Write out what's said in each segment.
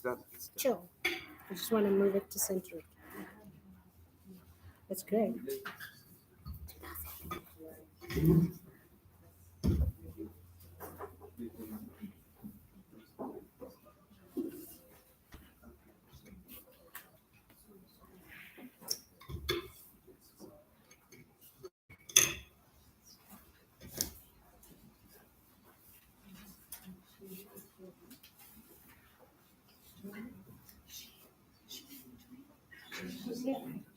done. Chill. I just want to move it to center. That's great.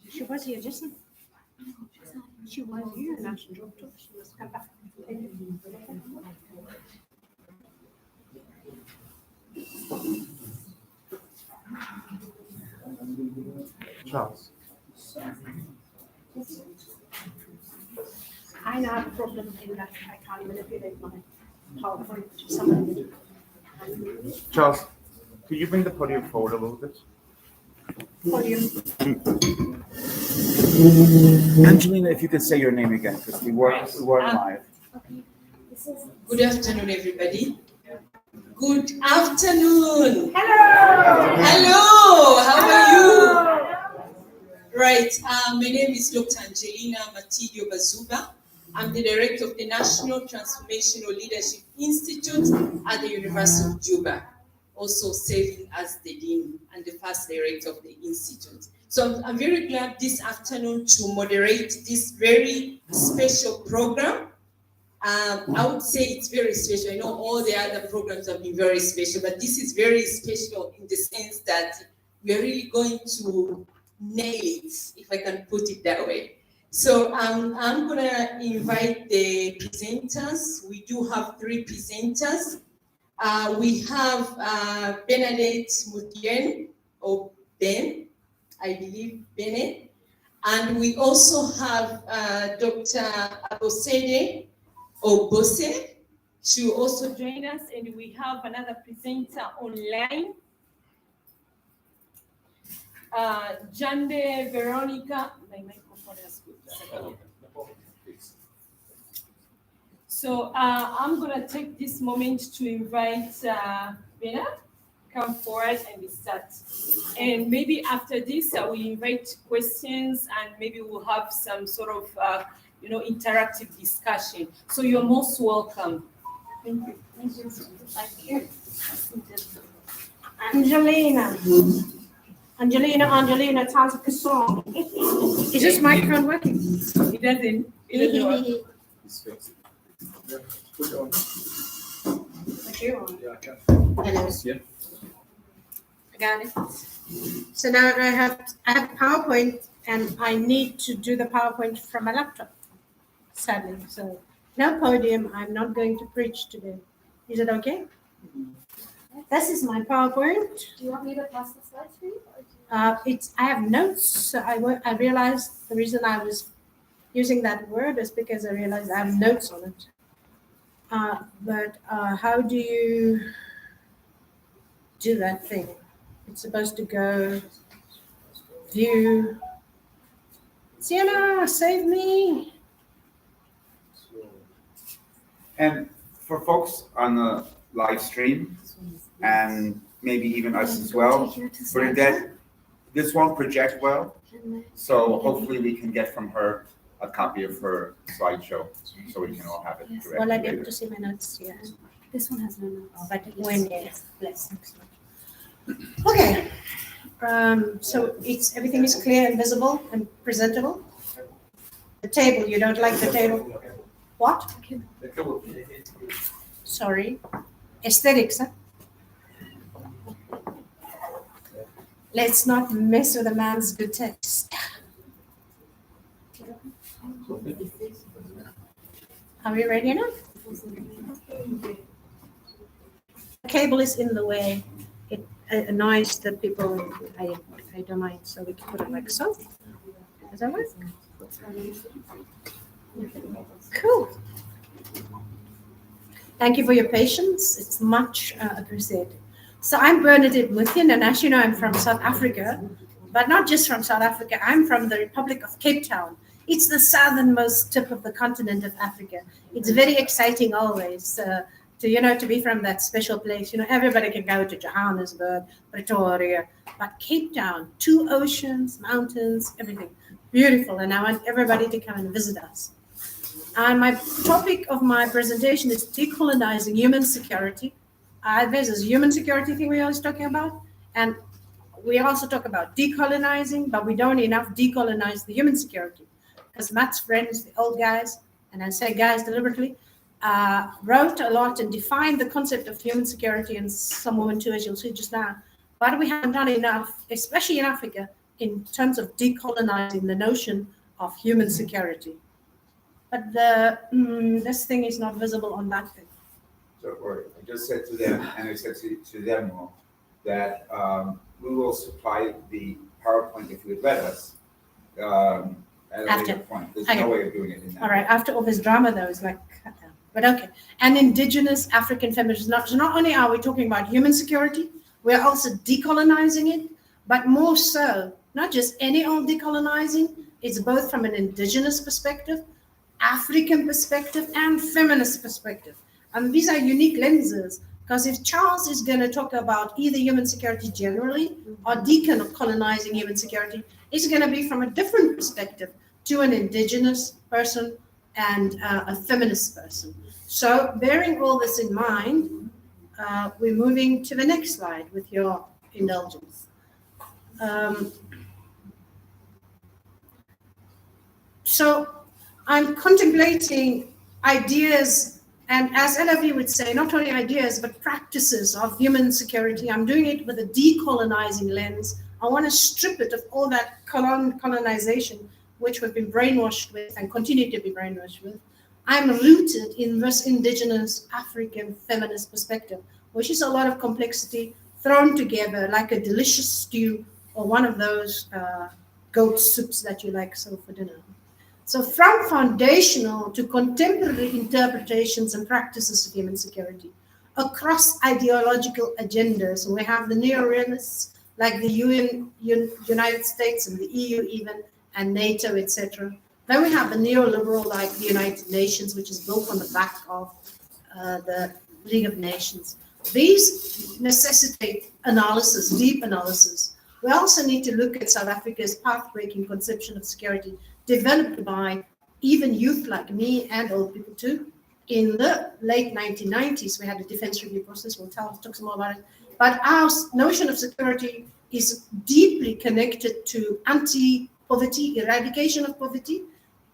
She was here just now. She was here and now she dropped off. She must come back. Charles. I now have a problem in that I can't manipulate my PowerPoint to somebody. Charles, could you bring the podium forward a little bit? Podium. Angelina, if you could say your name again, because we weren't live. Good afternoon, everybody. Good afternoon. Hello. Hello. How are you? Right. My name is Dr. Angelina Matidio Bazuba. I'm the director of the National Transformational Leadership Institute at the University of Juba, also serving as the dean and the first director of the institute. So I'm very glad this afternoon to moderate this very special program. I would say it's very special. I know all the other programs have been very special, but this is very special in the sense that we're really going to nail it, if I can put it that way. So I'm going to invite the presenters. We do have 3 presenters. We have Bernadette Muthien, or Ben, I believe Bennett. And we also have Dr. Abosede, or Bose. She will also join us. And we have another presenter online. Jande, Veronica. My microphone is good. So I'm going to take this moment to invite Bernard, come forward and start. And maybe after this, we invite questions and maybe we'll have some sort of, interactive discussion. So you're most welcome. Thank you. Thank you. Thank you. Angelina, it sounds like a song. Is this microphone working? It doesn't. Put it on. Hello. Yeah. I got it. So now I have PowerPoint and I need to do the PowerPoint from my laptop, sadly. So no podium. I'm not going to preach today. Is it okay? This is my PowerPoint. Do you want me to pass the slides for you? I have notes. So I realized the reason I was using that word is because I realized I have notes on it. But how do you do that thing? It's supposed to go view. Sienna, save me. And for folks on the live stream, and maybe even us as well, Bernadette, this won't project well, so hopefully we can get from her a copy of her slideshow, so we can all have it directly. Well, I get to see my notes, yeah. This one has no notes. But when, yes, bless. Okay. So everything is clear and visible and presentable. The table, you don't like the table? What? Sorry. Aesthetics, huh? Let's not mess with a man's good taste. Are we ready now? The cable is in the way. It annoys the people. I don't mind, so we can put it like so. Does that work? Cool. Thank you for your patience. It's much appreciated. So I'm Bernadette Muthien, and as you know, I'm from South Africa, but not just from South Africa. I'm from the Republic of Cape Town. It's the southernmost tip of the continent of Africa. It's very exciting always. to be from that special place. Everybody can go to Johannesburg, Pretoria, but Cape Town, 2 oceans, mountains, everything. Beautiful. And I want everybody to come and visit us. And my topic of my presentation is decolonizing human security. There's this human security thing we're always talking about. And we also talk about decolonizing, but we don't enough decolonize the human security. Because Matt's friends, the old guys, and I say guys deliberately, wrote a lot and defined the concept of human security, and some women too, as you'll see just now. But we haven't done enough, especially in Africa, in terms of decolonizing the notion of human security. But this thing is not visible on that thing. So, or I just said to them, and I said to them all, that we will supply the PowerPoint if you would let us at a later point. There's no way of doing it in that. All right, after all this drama, though, it's like, cut down. But okay. And Indigenous African feminism, not only are we talking about human security, we're also decolonizing it, but more so, not just any old decolonizing, it's both from an Indigenous perspective, African perspective, and feminist perspective. And these are unique lenses, because if Charles is going to talk about either human security generally or decolonizing human security, it's going to be from a different perspective to an Indigenous person and a feminist person. So bearing all this in mind, we're moving to the next slide with your indulgence. So I'm contemplating ideas, and as LFE would say, not only ideas, but practices of human security. I'm doing it with a decolonizing lens. I want to strip it of all that colonization, which we've been brainwashed with and continue to be brainwashed with. I'm rooted in this Indigenous African feminist perspective, which is a lot of complexity thrown together like a delicious stew or one of those goat soups that you like so for dinner. So from foundational to contemporary interpretations and practices of human security across ideological agendas, we have the neo-realists like the United States and the EU even, and NATO, etc. Then we have the neoliberal like the United Nations, which is built on the back of the League of Nations. These necessitate analysis, deep analysis. We also need to look at South Africa's path-breaking conception of security developed by even youth like me and old people too. In the late 1990s, we had a defense review process. We'll talk some more about it. But our notion of security is deeply connected to anti-poverty, eradication of poverty,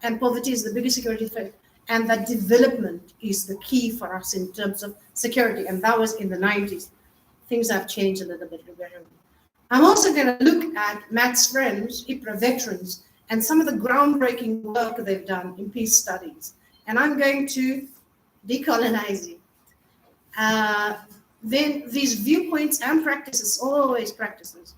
and poverty is the biggest security threat. And that development is the key for us in terms of security. And that was in the 90s. Things have changed a little bit. I'm also going to look at Matt's friends, AFPREA veterans, and some of the groundbreaking work they've done in peace studies. And I'm going to decolonize it. Then these viewpoints and practices, always practices,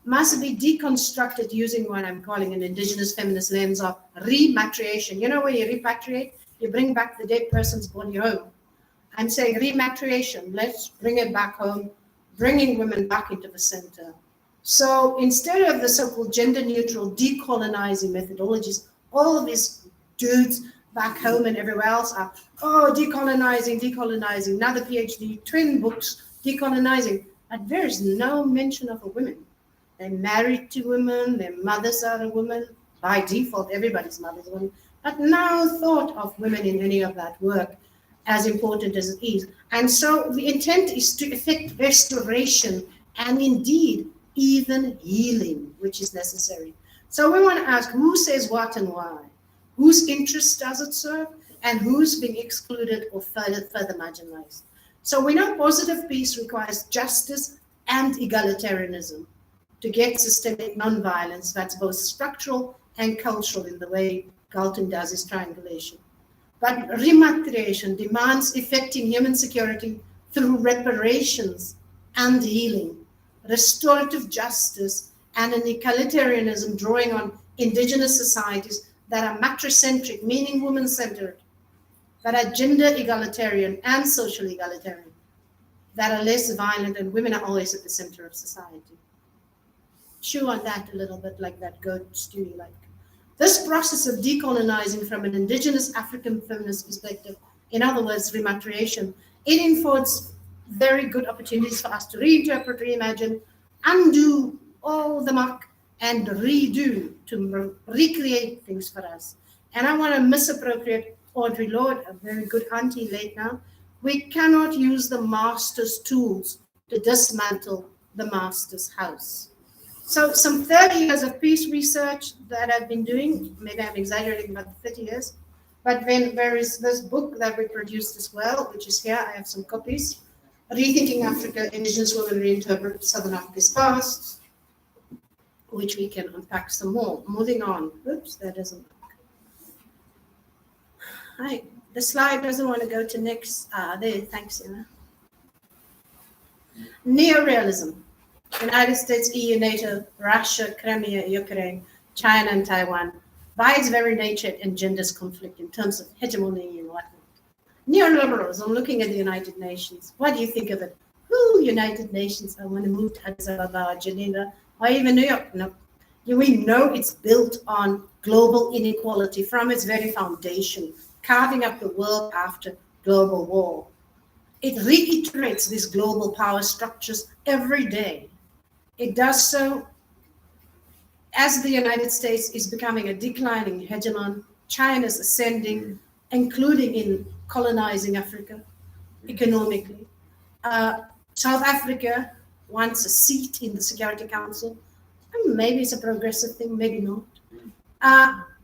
must be deconstructed using what I'm calling an Indigenous feminist lens of rematriation. You know, when you repatriate, you bring back the dead person's body home. I'm saying rematriation, let's bring it back home, bringing women back into the center. So instead of the so-called gender-neutral decolonizing methodologies, all of these dudes back home and everywhere else are, decolonizing, another PhD, twin books, decolonizing. But there is no mention of a woman. They're married to women, their mothers are a woman. By default, everybody's mother is a woman. But no thought of women in any of that work, as important as it is. And so the intent is to effect restoration and indeed even healing, which is necessary. So we want to ask who says what and why, whose interests does it serve, and who's being excluded or further marginalized. So we know positive peace requires justice and egalitarianism to get systemic nonviolence that's both structural and cultural in the way Galton does his triangulation. But rematriation demands effecting human security through reparations and healing, restorative justice, and an egalitarianism drawing on Indigenous societies that are matricentric, meaning woman-centered, that are gender egalitarian and social egalitarian, that are less violent, and women are always at the center of society. Chew on that a little bit, like that goat stew you like. This process of decolonizing from an Indigenous African feminist perspective, in other words, rematriation, It affords very good opportunities for us to reinterpret, reimagine, undo all the muck, and redo, to recreate things for us. And I want to misappropriate Audre Lorde, a very good auntie late now. We cannot use the master's tools to dismantle the master's house. So some 30 years of peace research that I've been doing, maybe I'm exaggerating about the 30 years, but then there is this book that we produced as well, which is here, I have some copies. Rethinking Africa, Indigenous Women Reinterpret Southern Africa's Past, which we can unpack some more. Moving on. Oops, that doesn't work. Hi, the slide doesn't want to go to next. There, thanks, Anna. Neorealism. United States, EU, NATO, Russia, Crimea, Ukraine, China, and Taiwan. By its very nature, it engenders conflict in terms of hegemony and whatnot. Neoliberalism, looking at the United Nations. What do you think of it? United Nations, I want to move to Addis Ababa or Geneva or even New York. No. We know it's built on global inequality from its very foundation, carving up the world after global war. It reiterates these global power structures every day. It does so as the United States is becoming a declining hegemon, China's ascending, including in colonizing Africa economically. South Africa wants a seat in the Security Council. Maybe it's a progressive thing, maybe not.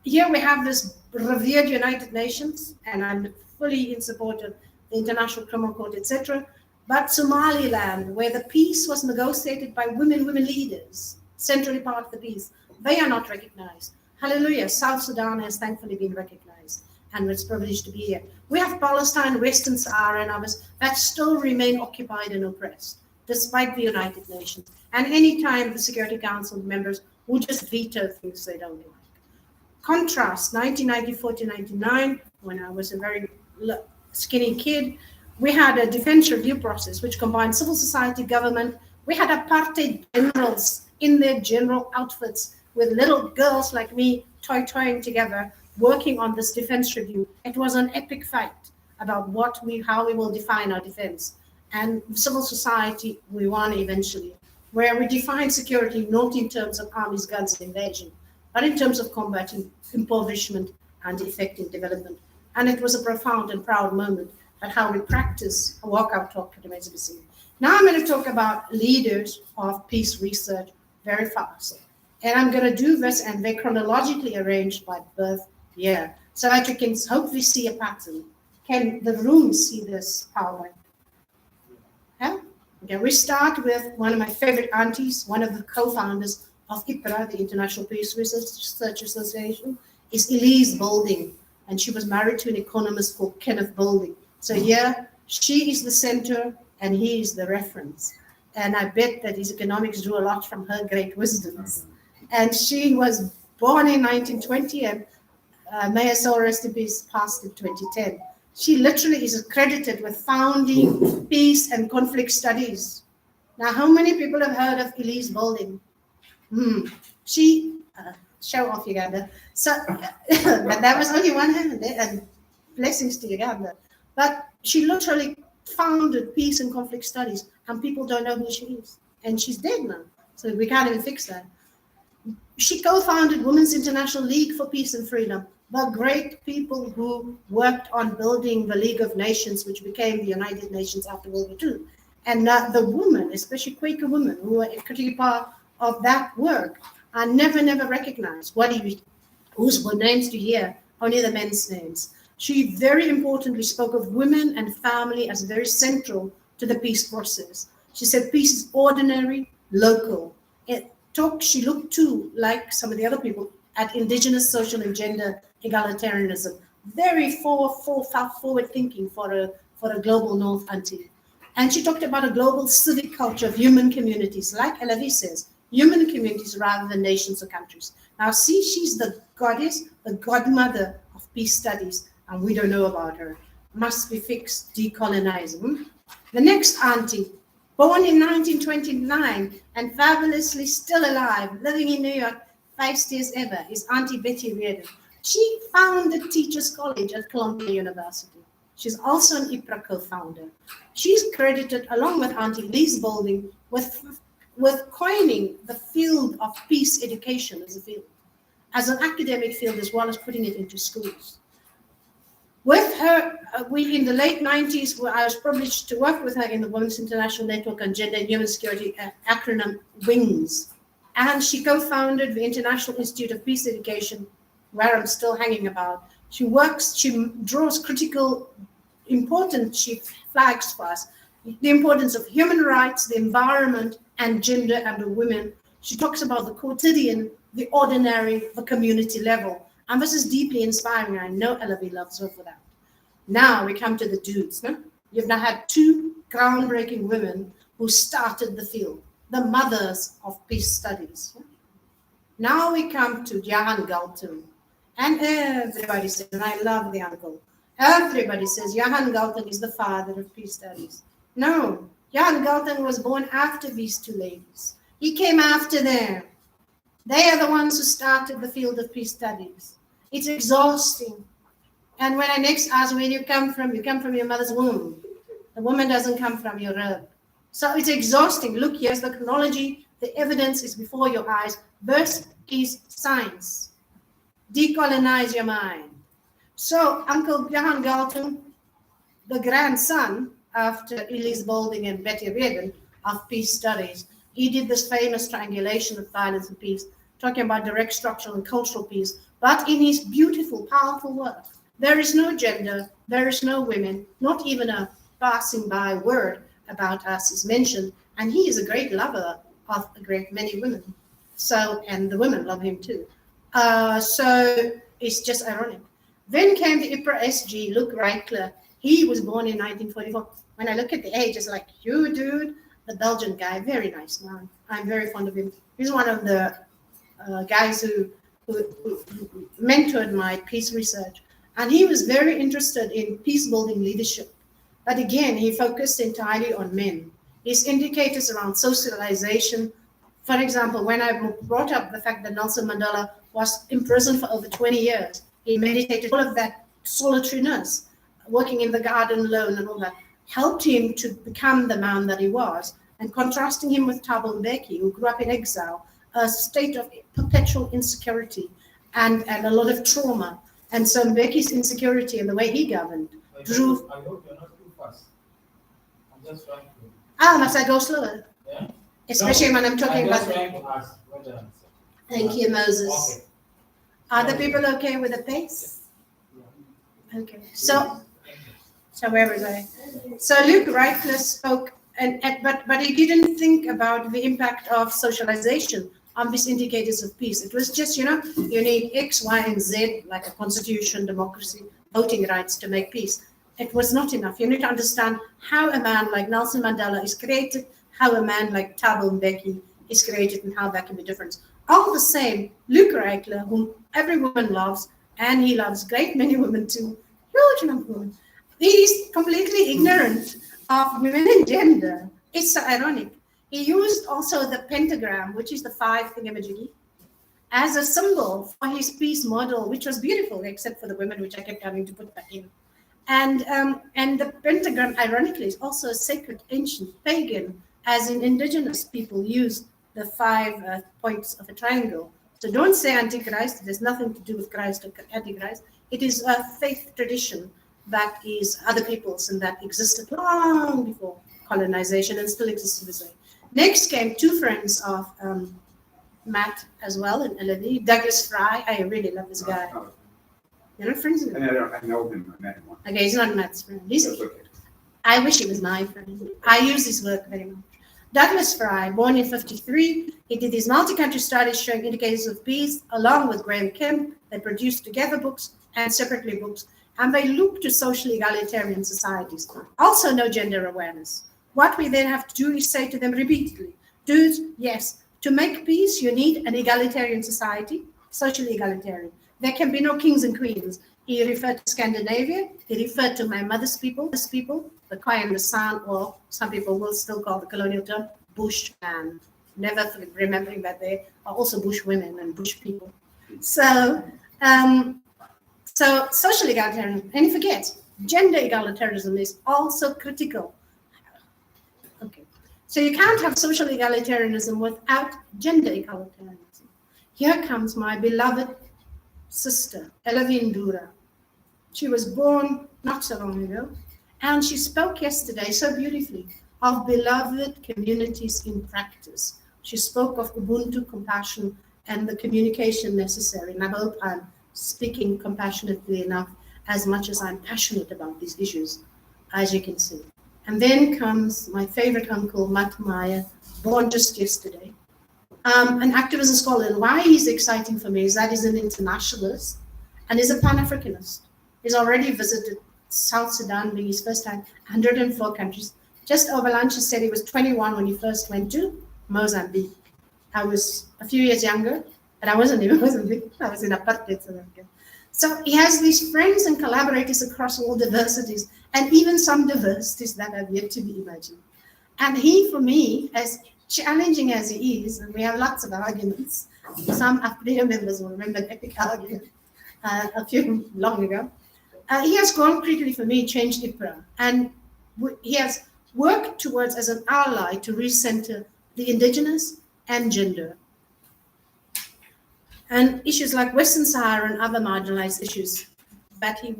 Here we have this revered United Nations, and I'm fully in support of the International Criminal Court, etc. But Somaliland, where the peace was negotiated by women leaders, centrally part of the peace, they are not recognized. Hallelujah, South Sudan has thankfully been recognized, and it's privileged to be here. We have Palestine, Western Sahara, and others that still remain occupied and oppressed, despite the United Nations. And anytime the Security Council members will just veto things they don't like. Contrast 1994 to 99, when I was a very skinny kid, we had a defense review process which combined civil society, government. We had apartheid generals in their general outfits with little girls like me toying together, working on this defense review. It was an epic fight about how we will define our defense. And civil society, we won eventually, where we define security not in terms of armies, guns, and invasion, but in terms of combating impoverishment and effective development. And it was a profound and proud moment at how we practice a walkout talk at the Now I'm going to talk about leaders of peace research very fast. And I'm going to do this, and they're chronologically arranged by birth year, so that you can hopefully see a pattern. Can the room see this PowerPoint? Yeah? Okay, we start with one of my favorite aunties, one of the co-founders of AFPREA, the International Peace Research Association, is Elise Boulding, and she was married to an economist called Kenneth Boulding. So here, she is the center, and he is the reference. And I bet that his economics drew a lot from her great wisdoms. And she was born in 1920, and may her soul rest in peace, passed in 2010. She literally is accredited with founding peace and conflict studies. Now, how many people have heard of Elise Boulding? She, show off Uganda. So, but that was only one hand, and blessings to Uganda. But she literally founded peace and conflict studies, and people don't know who she is. And she's dead now, so we can't even fix that. She co-founded Women's International League for Peace and Freedom, the great people who worked on building the League of Nations, which became the United Nations after World War II. And the women, especially Quaker women, who were a critical part of that work, are never recognized. Whose names do you hear? Only the men's names. She very importantly spoke of women and family as very central to the peace process. She said peace is ordinary, local. She looked too, like some of the other people, at Indigenous social and gender egalitarianism. Very forward thinking for a global North auntie. And she talked about a global civic culture of human communities, like Elavi says, human communities rather than nations or countries. Now see, she's the goddess, the godmother of peace studies, and we don't know about her. Must be fixed, decolonizing. The next auntie, born in 1929 and fabulously still alive, living in New York, 5 years ever, is Auntie Betty Reardon. She founded Teachers College at Columbia University. She's also an AFPREA co-founder. She's credited, along with Auntie Lise Boulding, with coining the field of peace education as a field, as an academic field, as well as putting it into schools. With her, we in the late 90s, I was privileged to work with her in the Women's International Network on Gender and Human Security, acronym WINGS. And she co-founded the International Institute of Peace Education, where I'm still hanging about. She draws critical importance, she flags for us, the importance of human rights, the environment, and gender and the women. She talks about the quotidian, the ordinary, the community level. And this is deeply inspiring. I know LV loves her for that. Now we come to the dudes. No? You've now had two groundbreaking women who started the field, the mothers of peace studies. Now we come to Johan Galton. And everybody says, and I love the uncle, everybody says Johan Galton is the father of peace studies. No, Johan Galton was born after these two ladies. He came after them. They are the ones who started the field of peace studies. It's exhausting. And when I next ask where you come from your mother's womb. The woman doesn't come from your rib. So it's exhausting. Look, here's the chronology. The evidence is before your eyes. This is science. Decolonize your mind. So Uncle Johan Galton, the grandson, after Elise Boulding and Betty Reardon of peace studies, he did this famous triangulation of violence and peace, talking about direct structural and cultural peace. But in his beautiful, powerful work, there is no gender, there is no women, not even a passing by word about us is mentioned. And he is a great lover of a great many women. So, and the women love him too. So it's just ironic. Then came the AFPREA SG, Luke Reichler. He was born in 1944. When I look at the age, it's like, you dude, the Belgian guy, very nice man. I'm very fond of him. He's one of the guys who mentored my peace research. And he was very interested in peace-building leadership. But again, he focused entirely on men. His indicators around socialization, for example, when I brought up the fact that Nelson Mandela was imprisoned for over 20 years, he meditated all of that solitariness, working in the garden alone and all that, helped him to become the man that he was. And contrasting him with Thabo Mbeki, who grew up in exile, a state of perpetual insecurity and a lot of trauma. And so Mbeki's insecurity and the way he governed drew... I hope you're not too fast. I'm just trying to... must I go slower? Yeah? Especially when I'm talking about... trying to ask whether... Thank you, Moses. Okay. Are the people okay with the pace? Okay. So where was I? So Luke Reichler spoke, but he didn't think about the impact of socialization on these indicators of peace. It was just, you need X, Y, and Z, like a constitution, democracy, voting rights to make peace. It was not enough. You need to understand how a man like Nelson Mandela is created, how a man like Thabo Mbeki is created, and how that can be different. All the same, Luke Reichler, whom every woman loves, and he loves great many women too, huge number of women, he is completely ignorant of women and gender. It's so ironic. He used also the pentagram, which is the 5 thingamajiggy, as a symbol for his peace model, which was beautiful, except for the women, which I kept having to put back in. And the pentagram, ironically, is also a sacred, ancient, pagan, as in Indigenous people use the 5 points of a triangle. So don't say Antichrist. There's nothing to do with Christ or Antichrist. It is a faith tradition that is other people's and that existed long before colonization and still exists this way. Next came 2 friends of Matt as well in LNE, Douglas Fry. I really love this guy. You're not friends with him? I know him. I met him once. Okay, he's not Matt's friend. That's okay. I wish he was my friend. I use his work very much. Douglas Fry, born in 1953, he did his multi-country studies showing indicators of peace, along with Graham Kemp. They produced together books and separately books, and they looked to social egalitarian societies. Also no gender awareness. What we then have to do is say to them repeatedly, dudes, yes, to make peace, you need an egalitarian society, socially egalitarian. There can be no kings and queens. He referred to Scandinavia. He referred to my mother's people, the Khoi and the San, or some people will still call the colonial term, Bushman. Never remembering that they are also Bush women and Bush people. So social egalitarian, and he forgets, Gender egalitarianism is also critical. Okay, so you can't have social egalitarianism without gender egalitarianism. Here comes my beloved sister, Elavine Dura. She was born not so long ago, and she spoke yesterday so beautifully of beloved communities in practice. She spoke of Ubuntu, compassion, and the communication necessary. And I hope I'm speaking compassionately enough as much as I'm passionate about these issues, as you can see. And then comes my favorite uncle, Matmaya, born just yesterday. An activist scholar. And why he's exciting for me is that he's an internationalist and he's a Pan-Africanist. He's already visited South Sudan, being his first time, 104 countries. Just over lunch, he said he was 21 when he first went to Mozambique. I was a few years younger, but I wasn't in Mozambique. I was in apartheid South Africa. So he has these friends and collaborators across all diversities, and even some diversities that have yet to be imagined. And he, for me, as challenging as he is, and we have lots of arguments, some AFPREA members will remember an epic argument a few long ago. He has concretely, for me, changed AFPREA, and he has worked towards, as an ally, to recenter the Indigenous and gender. And issues like Western Sahara and other marginalized issues, but he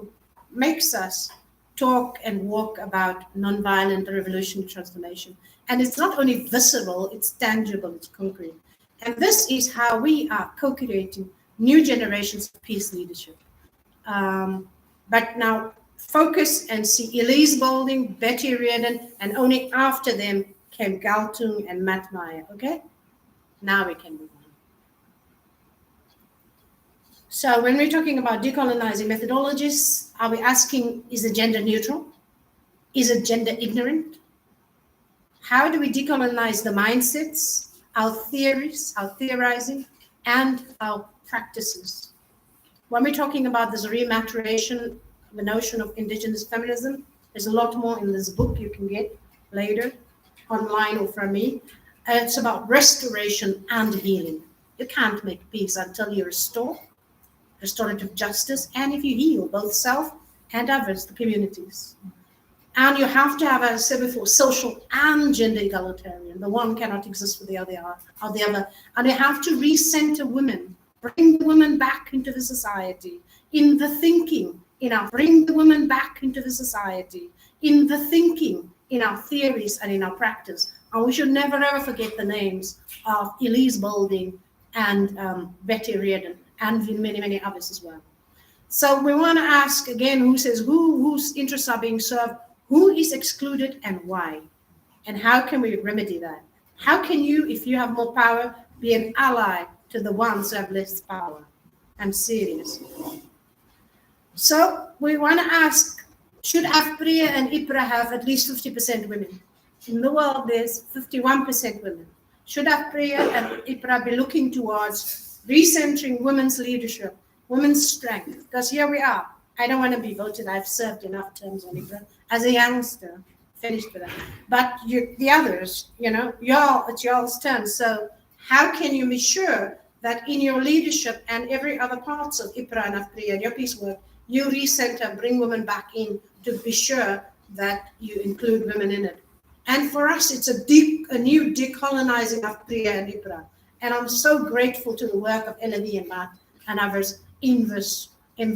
makes us talk and walk about nonviolent revolutionary transformation. And it's not only visceral, it's tangible, it's concrete. And this is how we are co-creating new generations of peace leadership. But now focus and see Elise Boulding, Betty Reardon, and only after them came Galtung and Matt Meyer, okay? Now we can move on. So when we're talking about decolonizing methodologies, are we asking, is it gender neutral? Is it gender ignorant? How do we decolonize the mindsets, our theories, our theorizing, and our practices? When we're talking about this rematuration, the notion of Indigenous feminism, there's a lot more in this book you can get later, online or from me. It's about restoration and healing. You can't make peace until you restore restorative justice, and if you heal both self and others, the communities. And you have to have, as I said before, social and gender egalitarian. The one cannot exist with the other. And you have to recenter women, bring the women back into the society, in the thinking, bring the women back into the society, in the thinking, in our theories and in our practice. And we should never ever forget the names of Elise Boulding and Betty Reardon, and many, many others as well. So we want to ask again, who says whose interests are being served, who is excluded and why? And how can we remedy that? How can you, if you have more power, be an ally to the ones who have less power? I'm serious. So we want to ask, should AFPREA and AFPREA have at least 50% women? In the world, there's 51% women. Should AFPREA and AFPREA be looking towards recentering women's leadership, women's strength? Because here we are. I don't want to be voted. I've served enough terms on AFPREA as a youngster, finished with that. But the others, it's y'all's turn. So how can you be sure that in your leadership and every other parts of AFPREA and AFPREA and your peace work, you recenter, bring women back in to be sure that you include women in it? And for us, it's a new decolonizing of AFPREA and AFPREA. And I'm so grateful to the work of Elodie and Matt and others in this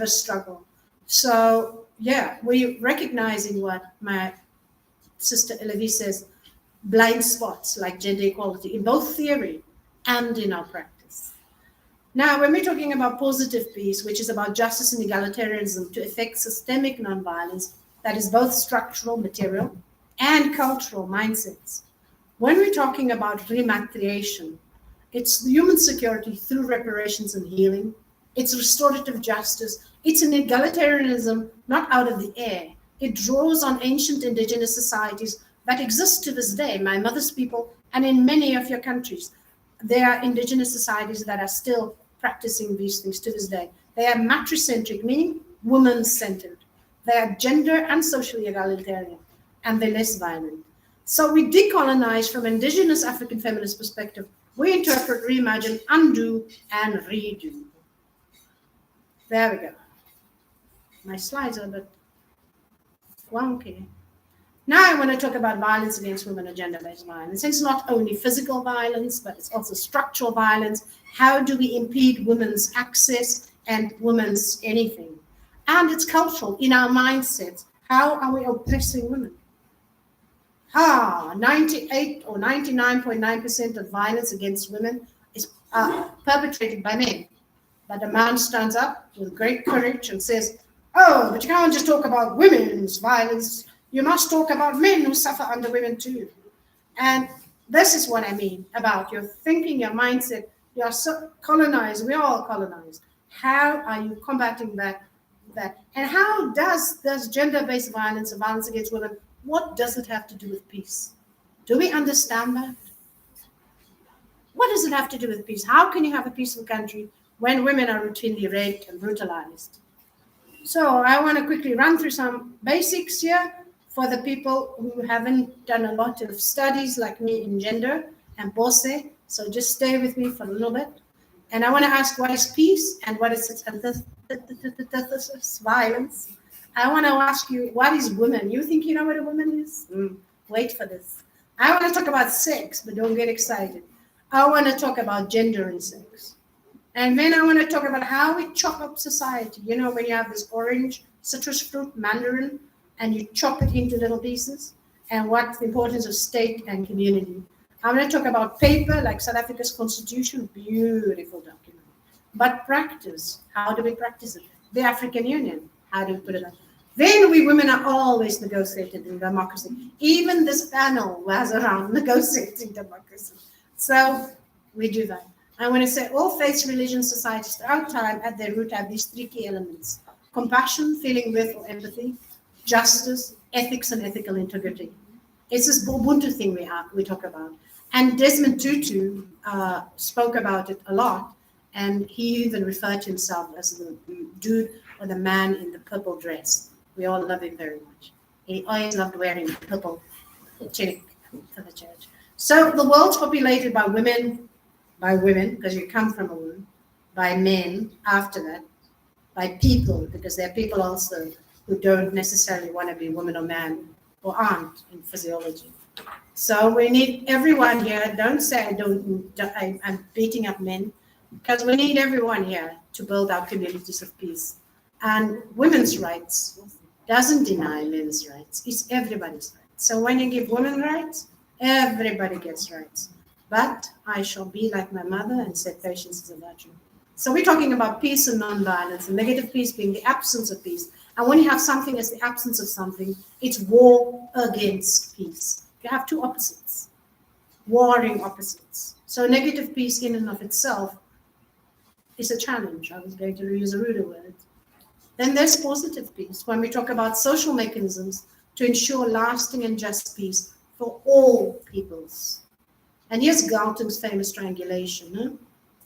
struggle. So yeah, we're recognizing what my sister Elodie says, blind spots like gender equality in both theory and in our practice. Now, when we're talking about positive peace, which is about justice and egalitarianism to effect systemic nonviolence, that is both structural, material, and cultural mindsets. When we're talking about rematriation, it's human security through reparations and healing. It's restorative justice. It's an egalitarianism not out of the air. It draws on ancient indigenous societies that exist to this day, my mother's people, and in many of your countries. There are indigenous societies that are still practicing these things to this day. They are matricentric, meaning woman-centered. They are gender and socially egalitarian, and they're less violent. So we decolonize from indigenous African feminist perspective. We interpret, reimagine, undo, and redo. There we go. My slides are a bit wonky. Now I want to talk about violence against women and gender-based violence. It's not only physical violence, but it's also structural violence. How do we impede women's access and women's anything? And it's cultural in our mindsets. How are we oppressing women? 98 or 99.9% of violence against women is perpetrated by men. But a man stands up with great courage and says, oh, but you can't just talk about women's violence. You must talk about men who suffer under women too. And this is what I mean about your thinking, your mindset. You are so colonized. We're all colonized. How are you combating that? And how does gender-based violence and violence against women, what does it have to do with peace? Do we understand that? What does it have to do with peace? How can you have a peaceful country when women are routinely raped and brutalized? So I want to quickly run through some basics here for the people who haven't done a lot of studies like me in gender and Abosede. So just stay with me for a little bit. And I want to ask, what is peace and what is violence? I want to ask you, what is woman? You think you know what a woman is? Wait for this. I want to talk about sex, but don't get excited. I want to talk about gender and sex. And then I want to talk about how we chop up society. You know, when you have this orange citrus fruit, mandarin, and you chop it into little pieces, and what's the importance of state and community. I'm going to talk about paper, like South Africa's constitution, beautiful document. But practice, how do we practice it? The African Union, how do we put it on? Then we women are always negotiating in democracy. Even this panel was around negotiating democracy. So we do that. I want to say all faiths, religions, societies throughout time at their root have these three key elements: compassion, feeling with or empathy, justice, ethics, and ethical integrity. It's this Ubuntu thing we talk about. And Desmond Tutu spoke about it a lot, and he even referred to himself as the dude or the man in the purple dress. We all love him very much. He always loved wearing purple tunic for the church. So the world's populated by women, because you come from a woman, by men after that, by people, because there are people also who don't necessarily want to be woman or man or aren't in physiology. So we need everyone here. Don't say I'm beating up men, because we need everyone here to build our communities of peace. And women's rights doesn't deny men's rights. It's everybody's rights. So when you give women rights, everybody gets rights. But I shall be like my mother and say patience is a virtue. So we're talking about peace and non-violence, and negative peace being the absence of peace. And when you have something as the absence of something, it's war against peace. You have two opposites, warring opposites. So negative peace in and of itself is a challenge. I was going to use a ruder word. Then there's positive peace, when we talk about social mechanisms to ensure lasting and just peace for all peoples. And here's Galton's famous triangulation,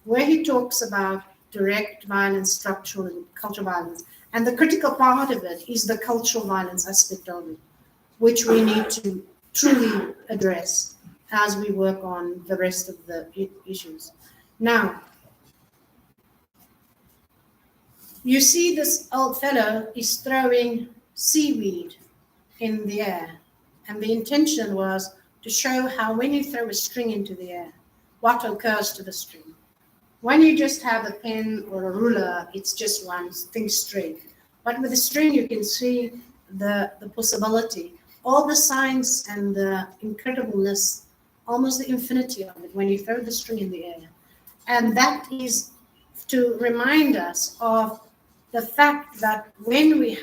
where he talks about direct violence, structural and cultural violence. And the critical part of it is the cultural violence aspect of it, which we need to truly address as we work on the rest of the issues. Now, you see this old fellow is throwing seaweed in the air. And the intention was to show how when you throw a string into the air, what occurs to the string. When you just have a pen or a ruler, it's just one thing straight. But with the string, you can see the possibility, all the science and the incredibleness, almost the infinity of it when you throw the string in the air. And that is to remind us of the fact that when we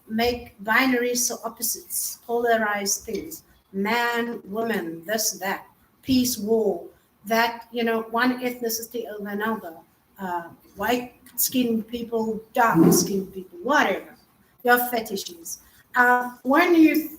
make binaries, so opposites, polarized things, man, woman, this, that, peace, war, that, one ethnicity over another, white-skinned people, dark-skinned people, whatever, your fetishes. When you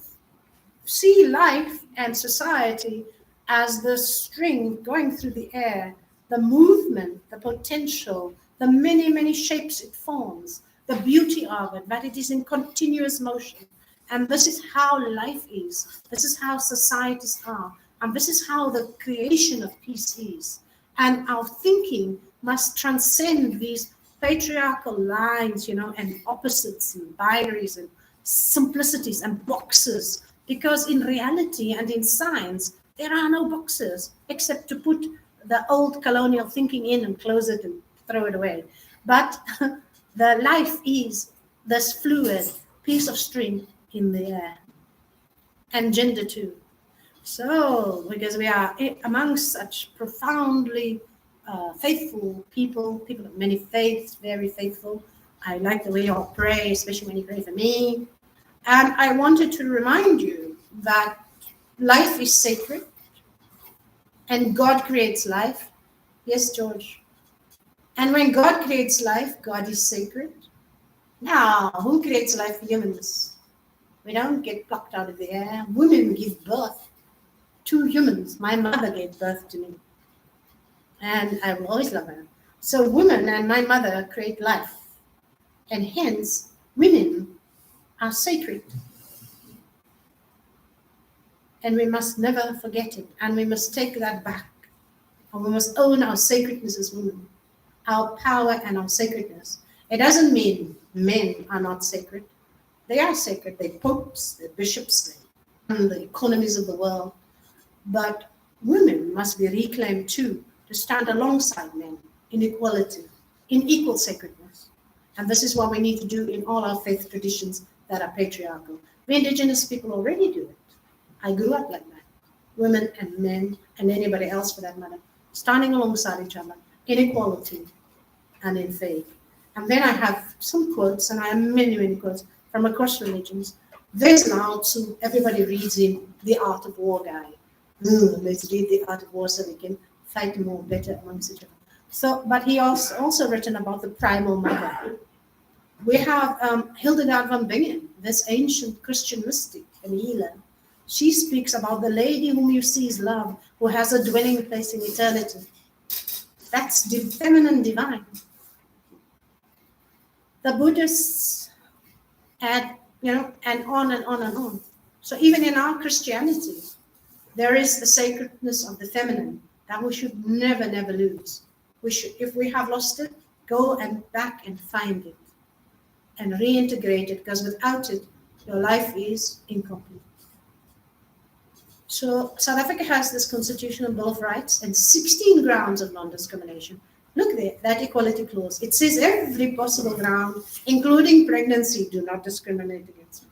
see life and society as the string going through the air, the movement, the potential, the many, many shapes it forms, the beauty of it, that it is in continuous motion. And this is how life is. This is how societies are. And this is how the creation of peace is. And our thinking must transcend these patriarchal lines, and opposites and binaries and simplicities and boxes, because in reality and in science, there are no boxes except to put the old colonial thinking in and close it and throw it away. But the life is this fluid piece of string in the air, and gender too. So, because we are amongst such profoundly faithful people of many faiths, very faithful. I like the way you all pray, especially when you pray for me. And I wanted to remind you that life is sacred and God creates life. Yes, George. And when God creates life, God is sacred. Now, who creates life? Humans. We don't get plucked out of the air. Women give birth to humans. My mother gave birth to me. And I will always love her. So women and my mother create life. And hence, women are sacred. And we must never forget it. And we must take that back. And we must own our sacredness as women, our power and our sacredness. It doesn't mean men are not sacred. They are sacred. They're popes, they're bishops, they run the economies of the world. But women must be reclaimed too, to stand alongside men in equality, in equal sacredness. And this is what we need to do in all our faith traditions that are patriarchal. We Indigenous people already do it. I grew up like that. Women and men and anybody else for that matter, standing alongside each other in equality and in faith. And then I have some quotes, and I have many, many quotes from across religions. There's Lao Tzu, everybody reads him, The Art of War guy. Let's read The Art of War so we can fight more better amongst each other. So, but he also written about the primal mother. We have Hildegard von Bingen, this ancient Christian mystic and healer. She speaks about the lady whom you see is love, who has a dwelling place in eternity. That's the feminine divine. The Buddhists add, and on and on and on. So even in our Christianity, there is the sacredness of the feminine that we should never, never lose. We should, if we have lost it, go and back and find it and reintegrate it, because without it, your life is incomplete. So South Africa has this Constitutional Bill of Rights and 16 grounds of non-discrimination. Look there, that equality clause. It says every possible ground, including pregnancy, do not discriminate against me.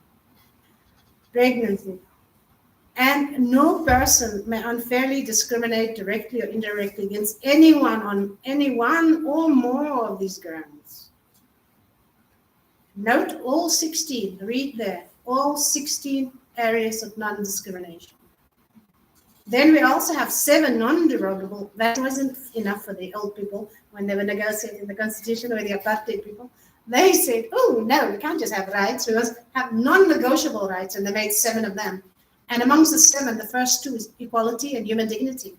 Pregnancy. And no person may unfairly discriminate directly or indirectly against anyone on any one or more of these grounds. Note all 16, read there, all 16 areas of non-discrimination. Then we also have 7 non-derogable. That wasn't enough for the old people when they were negotiating the constitution with the apartheid people. They said, oh, no, we can't just have rights. We must have non-negotiable rights, and they made 7 of them. And amongst the 7, the first 2 is equality and human dignity.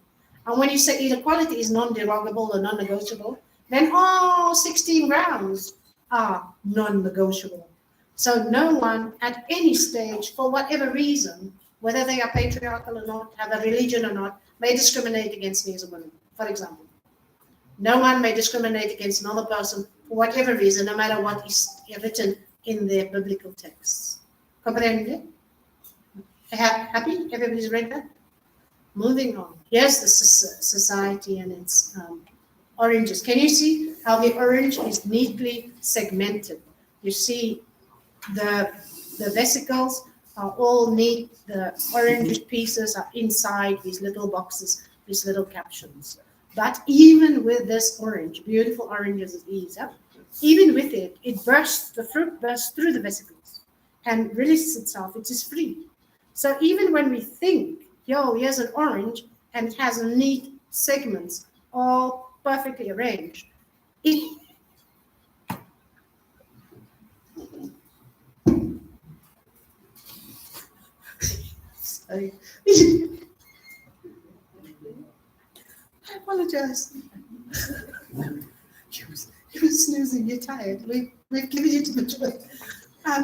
And when you say equality is non-derogable or non-negotiable, then all 16 grounds are non-negotiable. So no one at any stage, for whatever reason, whether they are patriarchal or not, have a religion or not, may discriminate against me as a woman, for example. No one may discriminate against another person for whatever reason, no matter what is written in their biblical texts. Comprende? Happy? Everybody's read that? Moving on. Here's the society and its oranges. Can you see how the orange is neatly segmented? You see the vesicles are all neat. The orange pieces are inside these little boxes, these little captions. But even with this orange, beautiful orange as it is, even with it, the fruit bursts through the vesicles and releases itself. It is free. So even when we think, here's an orange, and it has neat segments, all perfectly arranged, Sorry. I apologize. You were snoozing, you're tired. We've given you too much work.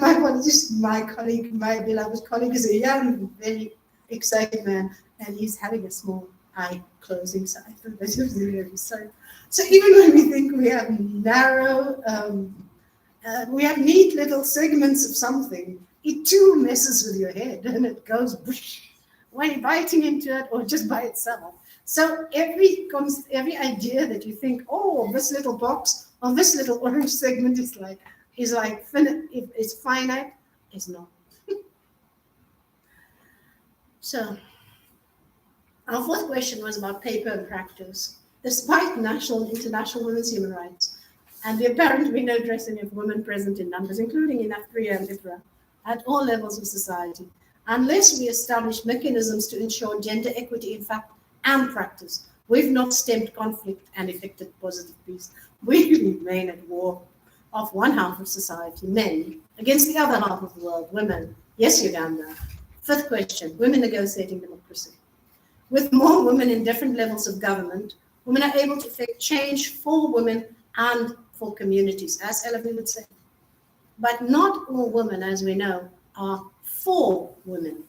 My apologies, my beloved colleague is a young, very excited man, and he's having a small eye closing, so I thought that was really sorry. So even when we think we have narrow, we have neat little segments of something, it too messes with your head and it goes whoosh when you're biting into it or just by itself. So every idea that you think, oh, this little box or this little orange segment is like if it's finite, it's not. So our fourth question was about paper and practice. Despite national and international women's human rights and the apparent window dressing of women present in numbers, including in AFPREA and AFPREA, at all levels of society, unless we establish mechanisms to ensure gender equity in fact and practice, we've not stemmed conflict and effected positive peace. We remain at war of one half of society, men, against the other half of the world, women. Yes, Uganda. Fifth question, women negotiating democracy. With more women in different levels of government, women are able to effect change for women and for communities, as Elavie would say. But not all women, as we know, are for women.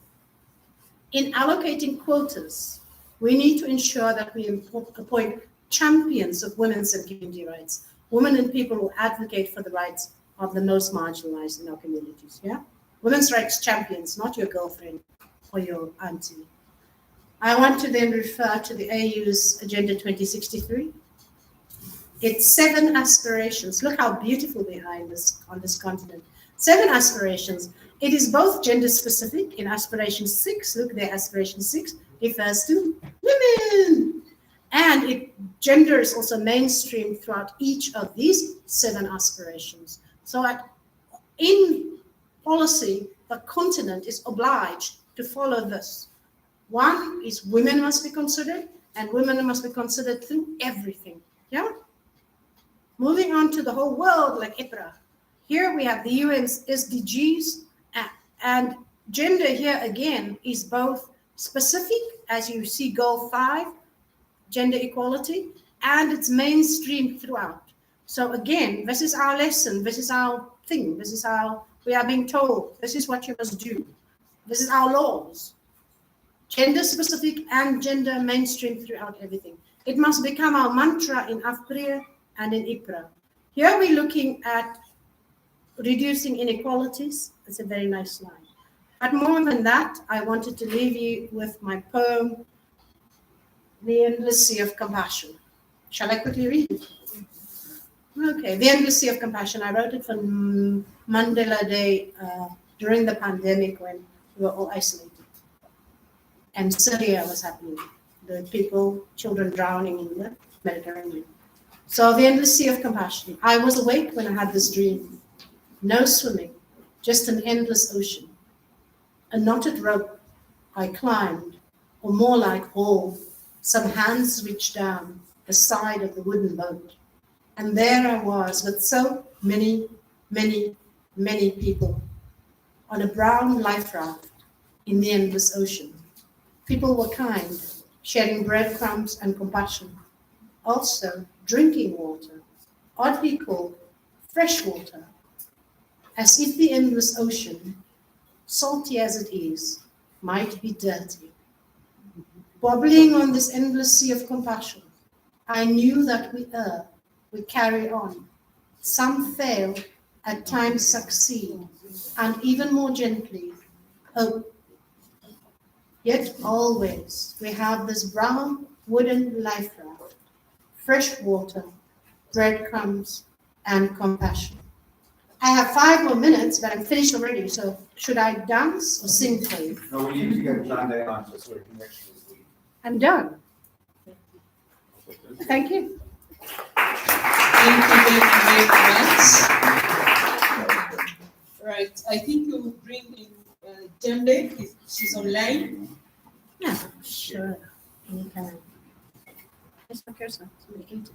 In allocating quotas, we need to ensure that we appoint champions of women's and community rights, women and people who advocate for the rights of the most marginalized in our communities, yeah? Women's rights champions, not your girlfriend or your auntie. I want to then refer to the AU's Agenda 2063. It's 7 aspirations. Look how beautiful they are on this continent. 7 aspirations. It is both gender specific. In aspiration 6, look there, aspiration 6 refers to women. And gender is also mainstream throughout each of these 7 aspirations. So in policy, the continent is obliged to follow this. One is women must be considered, and women must be considered through everything. Yeah? Moving on to the whole world, like AFPREA. Here we have the UN's SDGs, and gender here again is both specific, as you see goal 5, gender equality, and it's mainstream throughout. So again, this is our lesson, this is our thing, this is how we are being told, this is what you must do. This is our laws. Gender specific and gender mainstream throughout everything. It must become our mantra in AFPREA and in AFPREA. Here we're looking at reducing inequalities. It's a very nice line. But more than that, I wanted to leave you with my poem, The Endless Sea of Compassion. Shall I quickly read it? Okay, The Endless Sea of Compassion. I wrote it for Mandela Day during the pandemic when we were all isolated. And Syria was happening. The people, children drowning in the Mediterranean. So the endless sea of compassion. I was awake when I had this dream. No swimming, just an endless ocean. A knotted rope I climbed, or more like haul. Some hands reached down the side of the wooden boat. And there I was with so many, many, many people on a brown life raft in the endless ocean. People were kind, sharing breadcrumbs and compassion. Also, drinking water, oddly called fresh water, as if the endless ocean, salty as it is, might be dirty. Bobbling on this endless sea of compassion, I knew that we err, we carry on. Some fail, at times succeed, and even more gently, hope. Yet always we have this brown wooden life raft, fresh water, breadcrumbs, and compassion. I have 5 more minutes, but I'm finished already, so should I dance or sing for you? No, we need to get Jande on just so we can actually leave. I'm done. Thank you. Thank you very, very much. Right, I think we will bring in Jande, if she's online. Yeah, sure. Anytime. It's my cursor. Somebody ate it.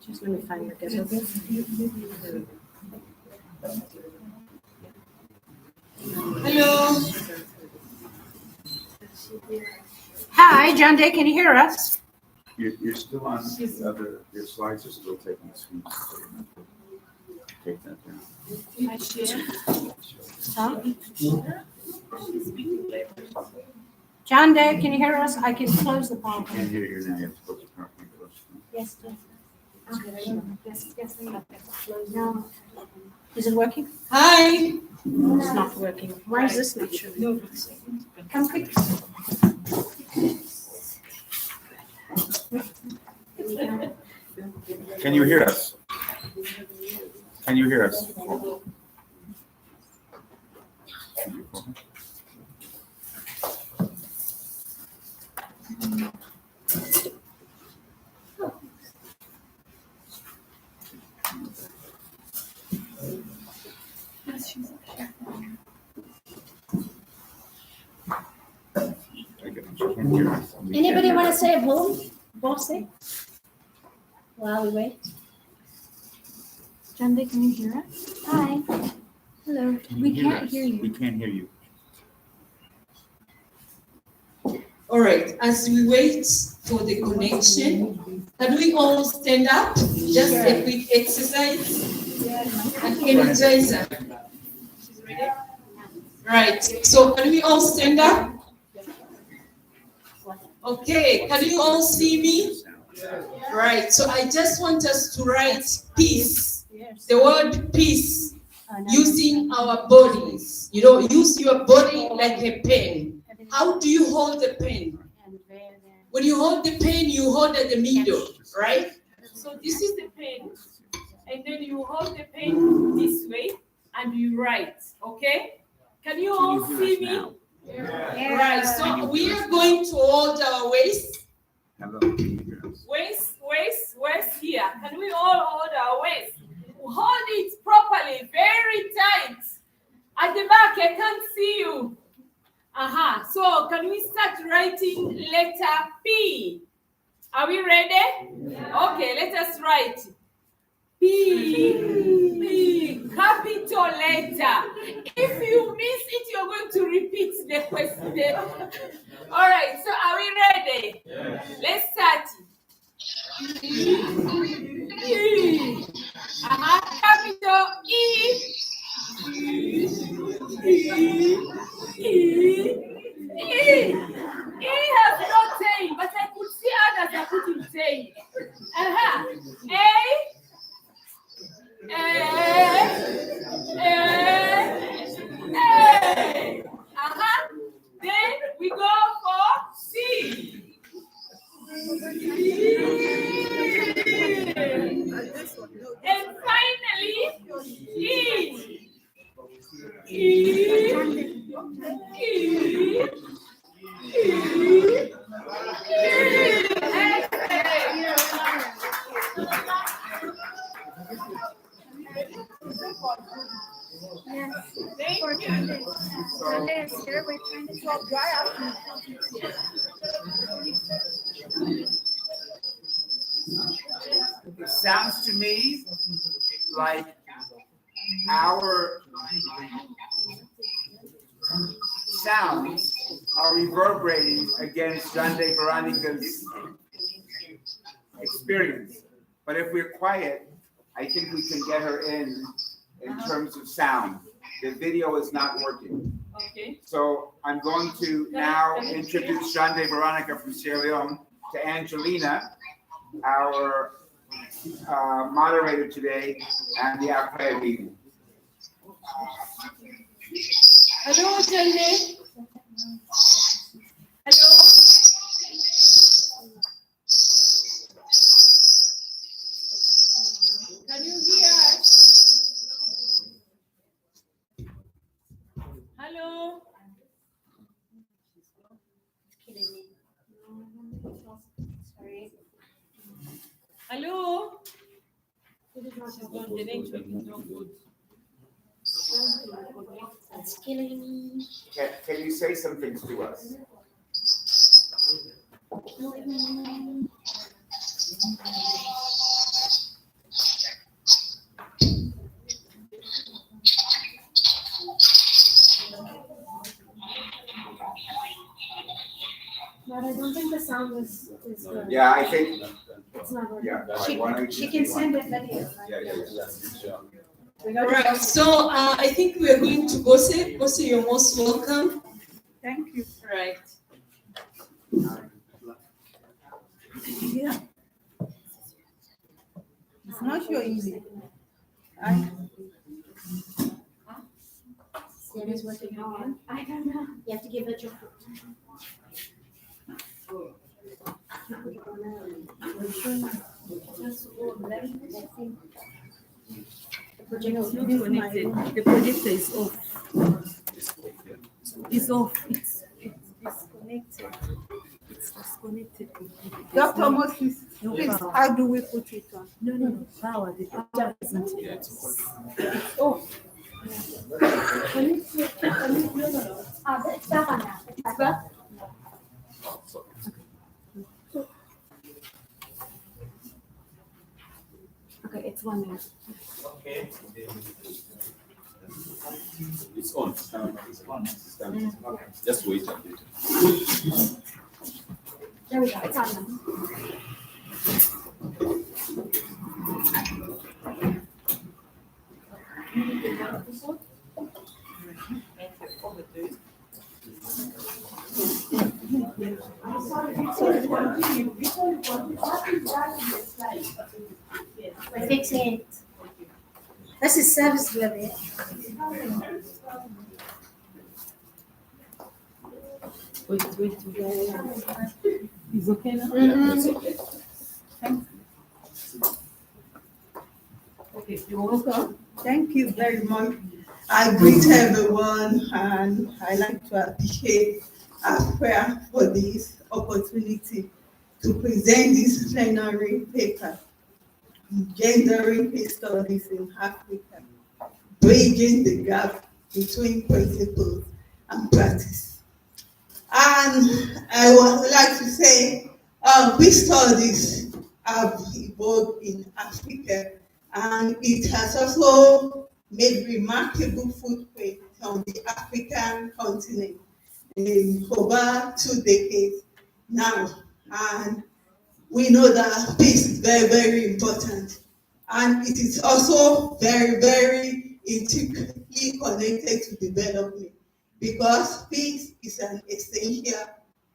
Just let me find the cursor. Hello. Hi, Jande, can you hear us? You're still on the other, your slides are still taking a screen. Take that down. Huh? Jande, can you hear us? I can close the Can't PowerPoint. hear you now, you have to put the PowerPoint close. Yes, please. Yes, yes, now. Is it working? Hi. It's not working. Why is this not showing? Come quick. Can you hear us? Can you hear us? Anybody want to stay at home? Bossy? While we wait. Jande, can you hear us? Hi. Hello. Can you We hear can't us? hear you. We can't hear you. All right, as we wait for the connection, can we all stand up? Just a quick exercise. An energizer. She's ready? Right, so can we all stand up? Okay, can you all see me? Right, so I just want us to write peace, Yes. the word peace, using our bodies. You know, use your body like a pen. How do you hold the pen? When you hold the pen, you hold at the middle, right? So this is the pen, and then you hold the pen this way, and you write, okay? Can you all see me? Right, so we are going to hold our waist. Hello, can you hear us? Waist here. Can we all hold our waist? Hold it properly, very tight. At the back, I can't see you. So can we start writing letter P? Are we ready? Yeah. Okay, let us write. P, capital letter. If you miss it, you're going to repeat the question. All right, so are we ready? Yeah. Let's start. E. Capital E. E has no tail, but I could see others are putting tail. Then we go for C. And finally, E. Jande is here. We're trying to solve dry up. It sounds to me like our sounds are reverberating against Jande Veronica's experience. But if we're quiet, I think we can get her in terms of sound. The video is not working. Okay. So I'm going to now introduce Jande Veronica from Sierra Leone to Angelina, our moderator today, and the AFPREA meeting. Hello, Jande. Hello. Can you hear us? Hello. Sorry. Hello. She's gone. The network is not good. It's killing me. Can you say some things to us? But I don't think the sound is good. Yeah, I think. It's not good. Yeah, why don't She you- can send it video. Yeah. All right. So I think we are going to Bose. Bose, you're most welcome. Thank you. Right. Yeah. What's your email? Sarah's working on. I don't know. You have to give it your foot. The projector is off. It's off. It's disconnected. It's disconnected. Dr. Moses, please, how do we put it on? No. Power. The power isn't here. It's off. It's back on now. It's back. Okay, it's 1 minute. Okay. It's on. It's on. Just wait a bit. There we go. It's on now. We're fixing it. This is service delivery. Wait. It's okay now? That's okay. Okay, you're welcome. Thank you very much. I greet everyone and I like to appreciate AFPREA for this opportunity to present this plenary paper, Gendering Peace Studies in Africa, bridging the gap between principles and practice. And I would like to say peace studies have evolved in Africa, and it has also made remarkable footprint on the African continent in over 2 decades now. And we know that peace is very, very important. And it is also very, very intricately connected to development, because peace is an essential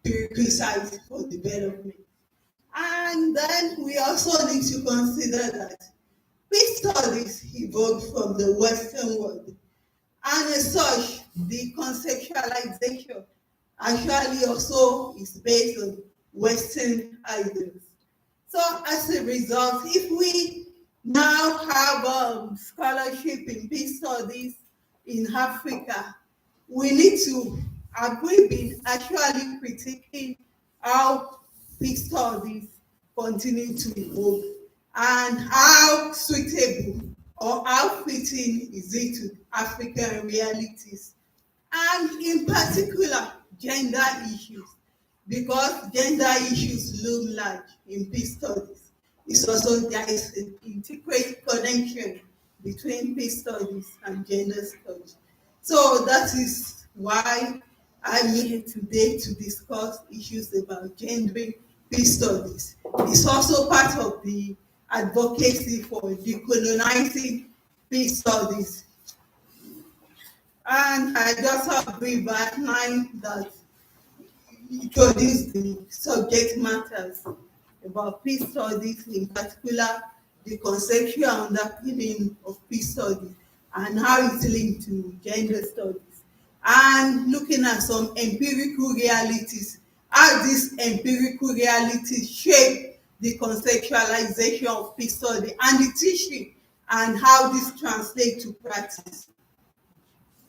prerequisite for development. And then we also need to consider that peace studies evolved from the Western world, and as such, the conceptualization actually also is based on Western ideals. So as a result, if we now have scholarship in peace studies in Africa, we need to, we've been actually critiquing how peace studies continue to evolve and how suitable or how fitting is it to African realities, and in particular gender issues, because gender issues loom large in peace studies. It's also, there is an integrated connection between peace studies and gender studies. So that is why I'm here today to discuss issues about gendering peace studies. It's also part of the advocacy for decolonizing peace studies. And I just have a brief outline that introduce the subject matters about peace studies, in particular the conceptual underpinning of peace studies and how it's linked to gender studies, and looking at some empirical realities, how these empirical realities shape the conceptualization of peace study and the teaching, and how this translates to practice.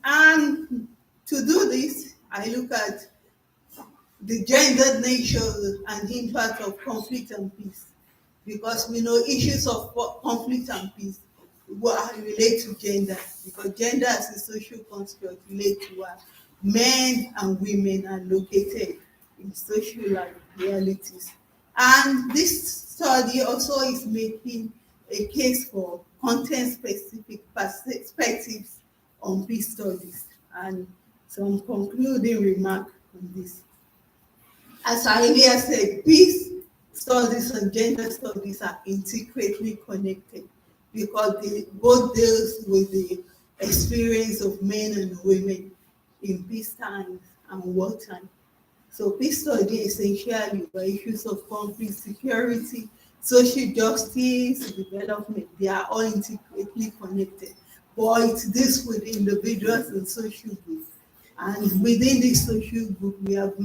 And to do this, I look at the gendered nature and impact of conflict and peace, because we know issues of conflict and peace relate to gender, because gender as a social construct relates to where men and women are located in social life realities. And this study also is making a case for content-specific perspectives on peace studies, and some concluding remarks on this. As I earlier said, peace studies and gender studies are intricately connected, because they both deals with the experience of men and women in peacetime and wartime. So peace study essentially were issues of conflict, security, social justice, development, they are all intricately connected. But it deals with individuals and social groups. And within this social group, we have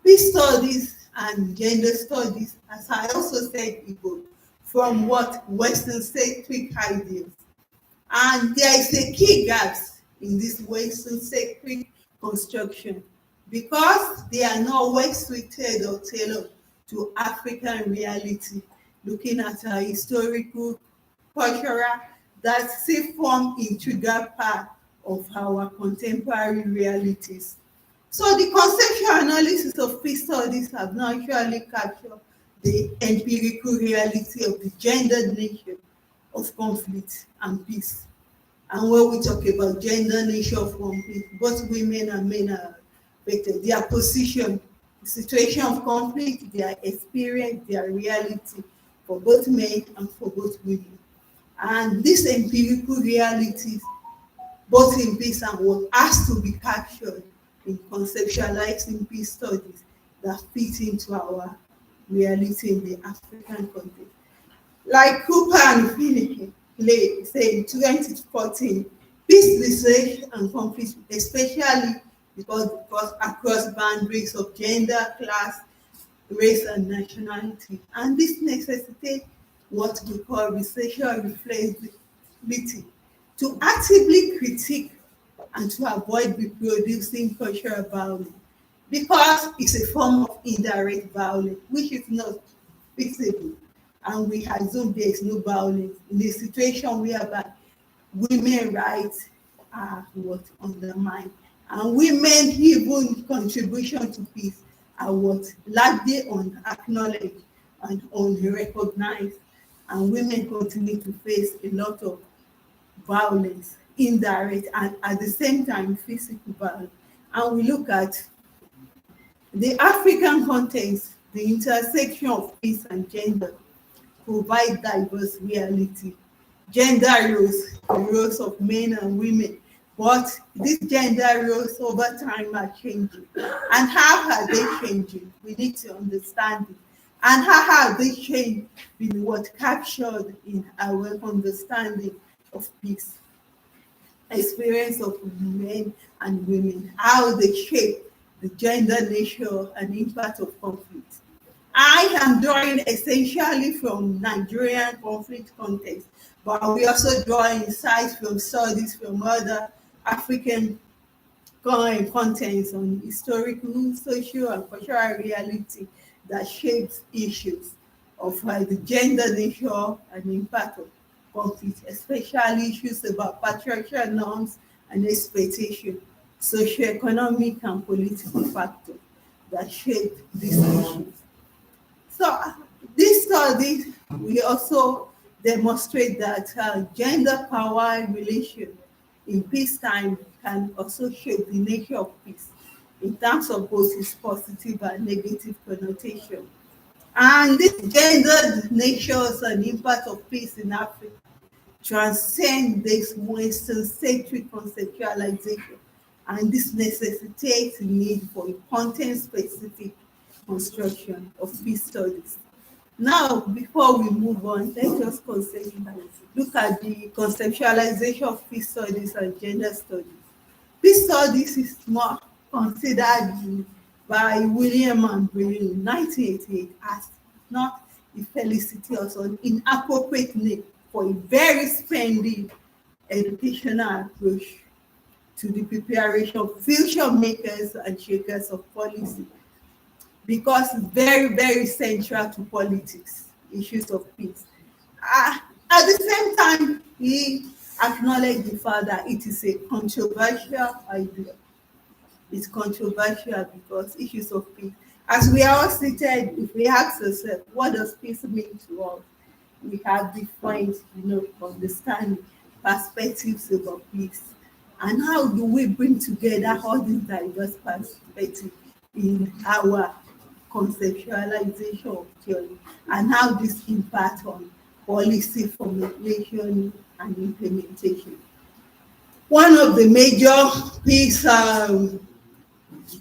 peace studies and gender studies, as I also said before, from what Western centric ideas. And there is a key gaps in this Western centric construction because they are not well suited or tailored to African reality, looking at our historical, cultural, that still form integral part of our contemporary realities. So the conceptual analysis of peace studies have not actually captured the empirical reality of the gendered nature of conflict and peace. And when we talk about gender nature of conflict, both women and men are affected. Their position, the situation of conflict, their experience, their reality for both men and for both women. And these empirical realities, both in peace and war, has to be captured in conceptualizing peace studies that fit into our reality in the African context. Like Cooper and Finlay said in 2014, peace research and conflict, especially because across boundaries of gender, class, race, and nationality. And this necessitates what we call researcher reflexivity, to actively critique and to avoid reproducing cultural violence, because it's a form of indirect violence, which is not fixable. And we assume there is no violence in a situation whereby women's rights are what undermined. And women even contribution to peace are what largely unacknowledged and unrecognized. And women continue to face a lot of violence, indirect and at the same time physical violence. And we look at the African context, the intersection of peace and gender provide diverse reality. Gender roles, the roles of men and women, but these gender roles over time are changing. And how are they changing? We need to understand it. And how have they changed been what captured in our understanding of peace? Experience of men and women, how they shape the gender nature and impact of conflict. I am drawing essentially from Nigerian conflict context, but we also draw insights from studies from other African contents on historical, social, and cultural reality that shapes issues of the gender nature and impact of conflict, especially issues about patriarchal norms and expectation, socioeconomic and political factors that shape these issues. So this study will also demonstrate that gender power relation in peacetime can also shape the nature of peace in terms of both its positive and negative connotation. And these gendered natures and impact of peace in Africa transcend this Western-centric conceptualization, and this necessitates the need for a content-specific construction of peace studies. Now, before we move on, let's just look at the conceptualization of peace studies and gender studies. Peace studies is more considered by William and Bray in 1988 as not a felicitous or inappropriate name for a very spendy educational approach to the preparation of future makers and shapers of policy, because it's very, very central to politics, issues of peace. At the same time, he acknowledged the fact that it is a controversial idea. It's controversial because issues of peace, as we are all seated, if we ask ourselves, what does peace mean to us? We have different, understanding, perspectives about peace. And how do we bring together all these diverse perspectives in our conceptualization of theory, and how this impacts on policy formulation and implementation? One of the major peace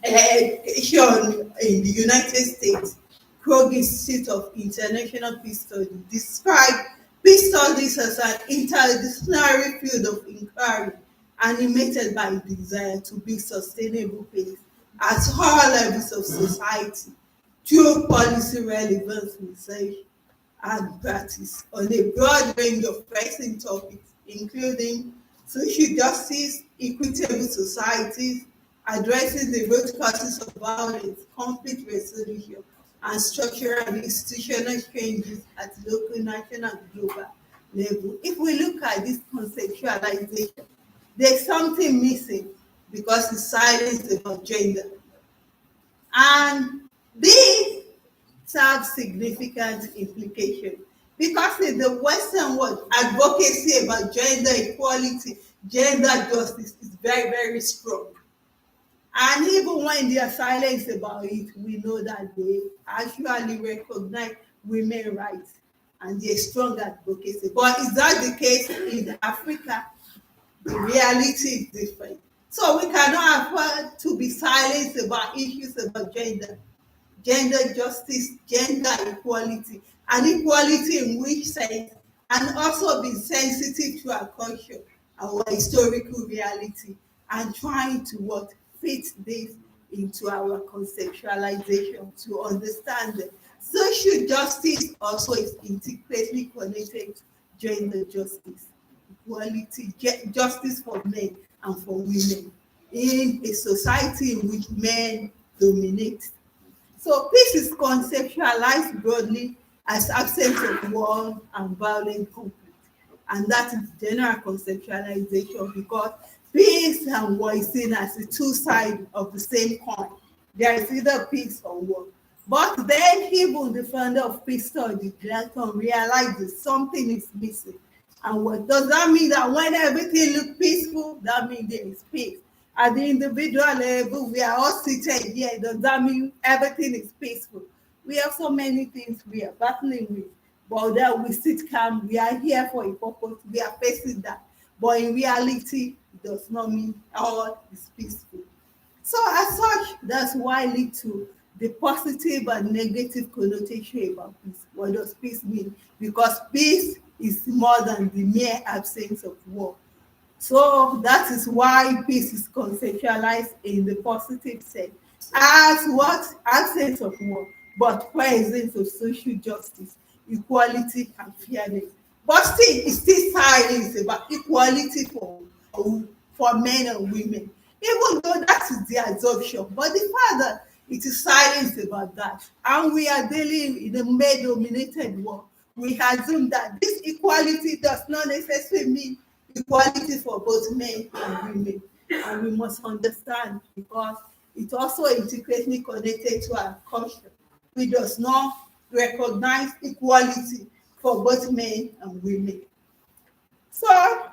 education in the United States Krog Institute of International Peace Studies described peace studies as an interdisciplinary field of inquiry animated by the desire to build sustainable peace at all levels of society through policy relevance research and practice on a broad range of pressing topics, including social justice, equitable societies, addressing the root causes of violence, conflict resolution, and structural and institutional changes at local, national, and global level. If we look at this conceptualization, there's something missing because it's silence about gender. And this serves significant implications because in the Western world, advocacy about gender equality, gender justice is very, very strong. And even when they are silent about it, we know that they actually recognize women's rights and they're strong advocacy. But is that the case in Africa? The reality is different. So we cannot afford to be silent about issues about gender justice, gender equality, and equality in which sense, and also be sensitive to our culture, our historical reality, and trying to fit this into our conceptualization to understand that social justice also is intricately connected to gender justice, equality, justice for men and for women in a society in which men dominate. So peace is conceptualized broadly as absence of war and violent conflict. And that is general conceptualization because peace and war is seen as the two sides of the same coin. There is either peace or war. But then even the founder of peace study, Leone, realizes something is missing. And what does that mean? That when everything looks peaceful, that means there is peace. At the individual level, we are all seated here. Does that mean everything is peaceful? We have so many things we are battling with. But then we sit calm. We are here for a purpose. We are facing that. But in reality, it does not mean all is peaceful. So as such, that's why I lead to the positive and negative connotation about peace. What does peace mean? Because peace is more than the mere absence of war. So that is why peace is conceptualized in the positive sense as what? Absence of war, but presence of social justice, equality, and fairness. But still, it's still silence about equality for men and women, even though that is the assumption. But the father, it is silence about that. And we are dealing in a male-dominated world. We assume that this equality does not necessarily mean equality for both men and women. And we must understand because it's also intricately connected to our culture. We does not recognize equality for both men and women. So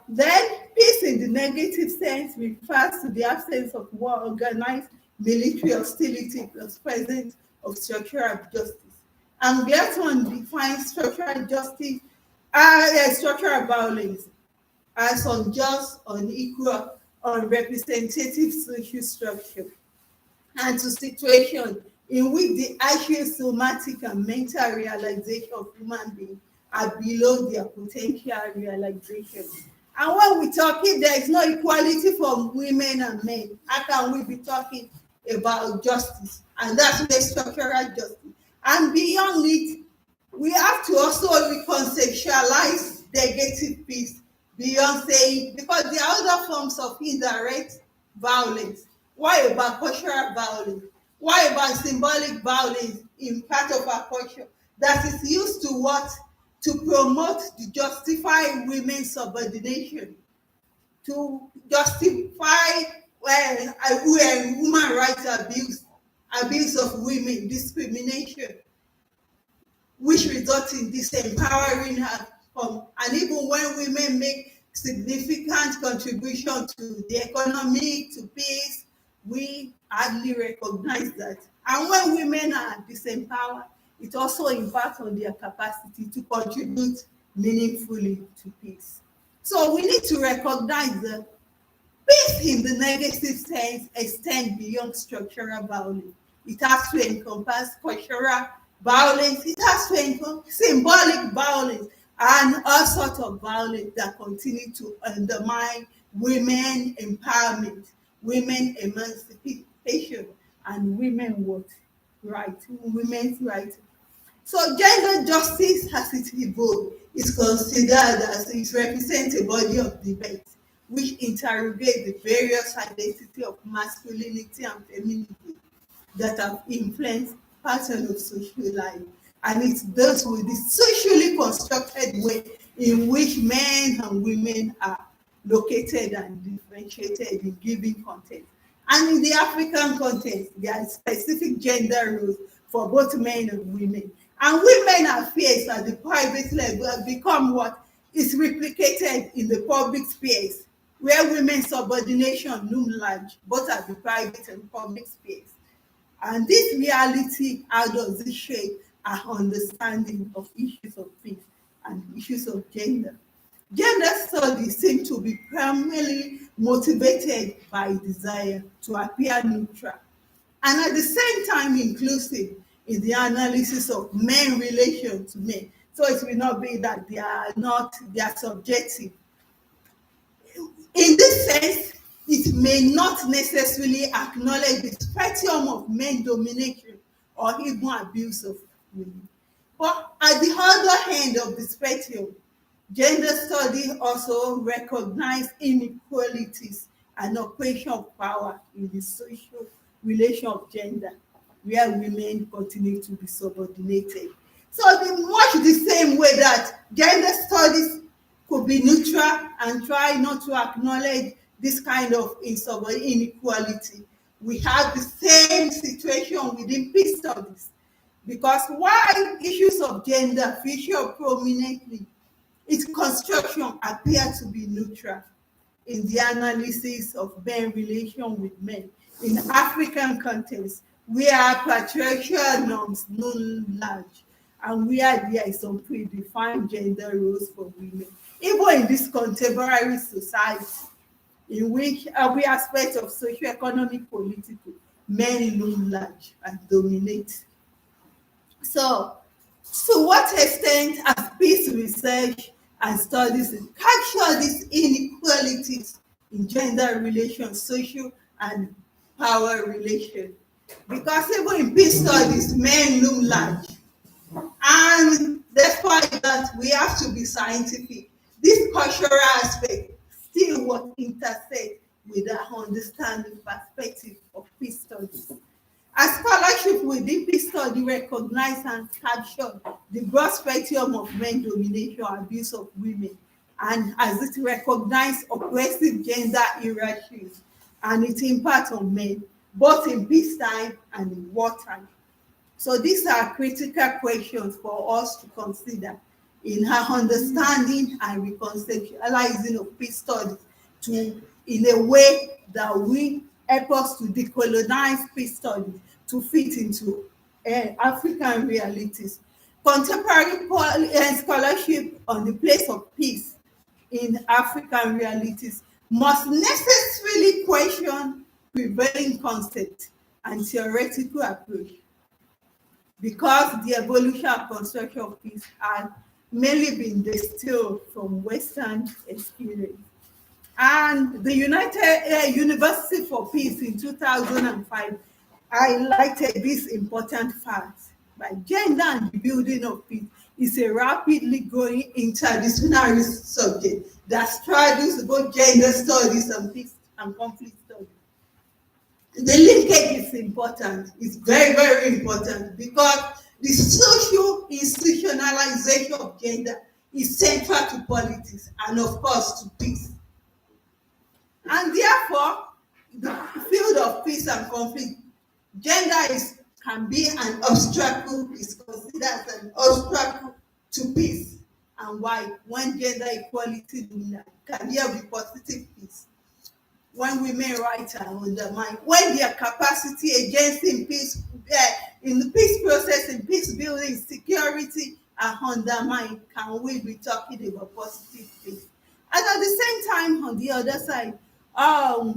then peace in the negative sense refers to the absence of war, organized military hostility plus presence of structural justice. And Leone defines structural justice as structural violence as unjust, unequal, unrepresentative social structure, and to situations in which the actual somatic and mental realization of human beings are below their potential realization. And when we talk, if there is no equality for women and men, how can we be talking about justice? And that's the structural justice. And beyond it, we have to also reconceptualize negative peace beyond saying, because there are other forms of indirect violence. Why about cultural violence? Why about symbolic violence in part of our culture that is used to what? To promote, to justify women's subordination, to justify women rights abuse of women, discrimination, which results in disempowering her. And even when women make significant contribution to the economy, to peace, we hardly recognize that. And when women are disempowered, it also impacts on their capacity to contribute meaningfully to peace. So we need to recognize that peace in the negative sense extends beyond structural violence. It has to encompass cultural violence, it has to include symbolic violence and all sorts of violence that continue to undermine women empowerment, women emancipation, and women's rights. So gender justice as it evolved is considered as it represents a body of debate which interrogates the various identity of masculinity and femininity that have influenced patterns of social life. And it deals with the socially constructed way in which men and women are located and differentiated in given context. And in the African context, there are specific gender roles for both men and women. And women affairs at the private level have become what is replicated in the public space, where women's subordination loom large, both at the private and public space. And this reality, how does it shape our understanding of issues of peace and issues of gender? Gender studies seem to be primarily motivated by desire to appear neutral and at the same time inclusive in the analysis of men relation to men. So it will not be that they are subjective. In this sense, it may not necessarily acknowledge the spectrum of men domination or even abuse of women. But at the other end of the spectrum, gender studies also recognize inequalities and operation of power in the social relation of gender, where women continue to be subordinated. So much the same way that gender studies could be neutral and try not to acknowledge this kind of inequality, we have the same situation within peace studies. Because while issues of gender feature prominently, its construction appears to be neutral in the analysis of men relation with men in African context, where patriarchal norms loom large and where there is some predefined gender roles for women. Even in this contemporary society, in which every aspect of socio-economic, political, men loom large and dominate. So, to what extent has peace research and studies captured these inequalities in gender relations, social and power relations? Because even in peace studies, men loom large. And despite that, we have to be scientific. This cultural aspect still what intersect with our understanding perspective of peace studies. As scholarship within peace study recognize and capture the broad spectrum of men domination or abuse of women, and as it recognize oppressive gender hierarchies and its impact on men, both in peacetime and in wartime. So these are critical questions for us to consider in our understanding and reconceptualizing of peace studies in a way that will help us to decolonize peace studies to fit into African realities. Contemporary scholarship on the place of peace in African realities must necessarily question prevailing concepts and theoretical approach, because the evolution and construction of peace has mainly been distilled from Western experience. And the University for Peace in 2005 highlighted this important fact: by gender and the building of peace is a rapidly growing interdisciplinary subject that straddles both gender studies and peace and conflict studies. The linkage is important, it's very, very important, because the social institutionalization of gender is central to politics and, of course, to peace. And therefore, the field of peace and conflict, gender can be an obstacle, is considered as an obstacle to peace. And why? When gender equality can there be positive peace? When women rights are undermined, when their capacity agency in the peace process, in peace building, security are undermined, can we be talking about positive peace? And at the same time, on the other side,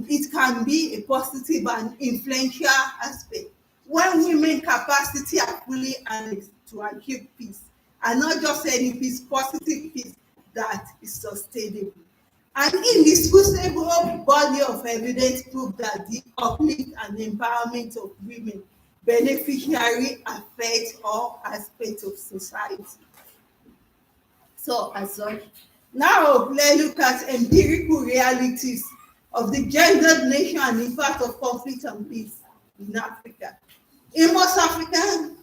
it can be a positive and influential aspect. when women capacity are fully harnessed to achieve peace, and not just any peace, positive peace that is sustainable. An indisputable body of evidence prove that the uplift and empowerment of women beneficiary affect all aspects of society. So, as such, now let's look at empirical realities of the gendered nation and impact of conflict and peace in Africa. In most African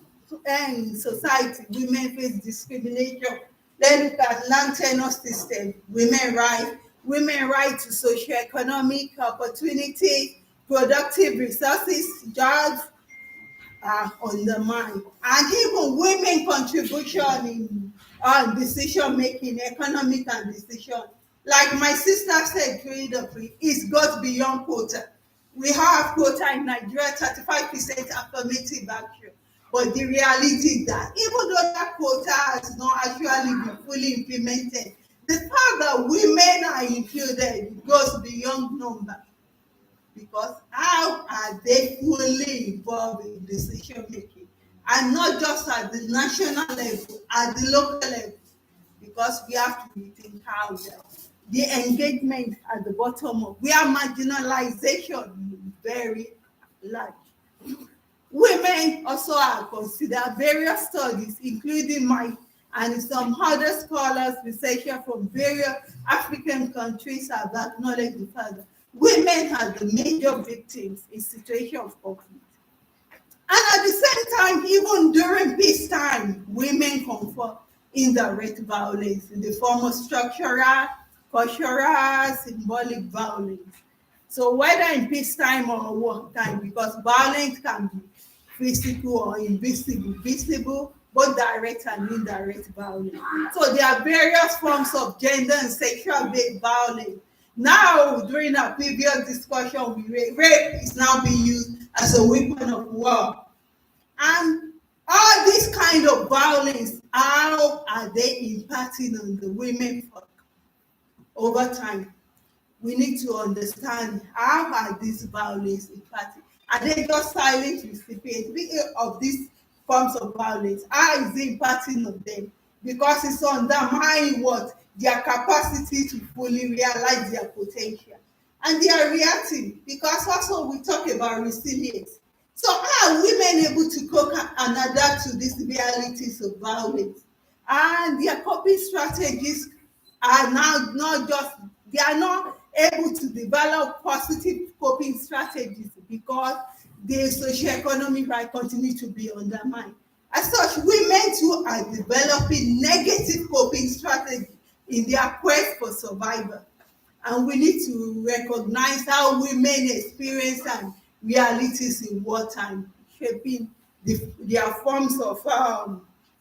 society, women face discrimination. Let's look at land-tenure system, women right to socio-economic opportunity, productive resources, jobs are undermined. And even women contribution in decision making, economic and decision. Like my sister said during the pre, it goes beyond quota. We have quota in Nigeria, 35% affirmative action. But the reality is that even though that quota has not actually been fully implemented, the fact that women are included goes beyond number. Because how are they fully involved in decision making? And not just at the national level, at the local level. Because we have to rethink how the engagement at the bottom of where marginalization is very large. Women also are considered various studies, including mine and some other scholars, researchers from various African countries have acknowledged the fact that women are the major victims in situations of conflict. And at the same time, even during peacetime, women confront indirect violence in the form of structural, cultural, symbolic violence. So whether in peacetime or wartime, because violence can be physical or invisible, visible, both direct and indirect violence. So there are various forms of gender and sexual-based violence. Now, during our previous discussion, rape is now being used as a weapon of war. And all this kind of violence, how are they impacting on the women over time? We need to understand how are these violence impacting. Are they just silent recipients of these forms of violence? How is it impacting on them? Because it's undermining what? Their capacity to fully realize their potential. And they are reacting because also we talk about resilience. So how are women able to cope and adapt to these realities of violence? And their coping strategies are now not just, they are not able to develop positive coping strategies because the socioeconomic right continue to be undermined. As such, women too are developing negative coping strategies in their quest for survival. And we need to recognize how women experience and realities in wartime, shaping their forms of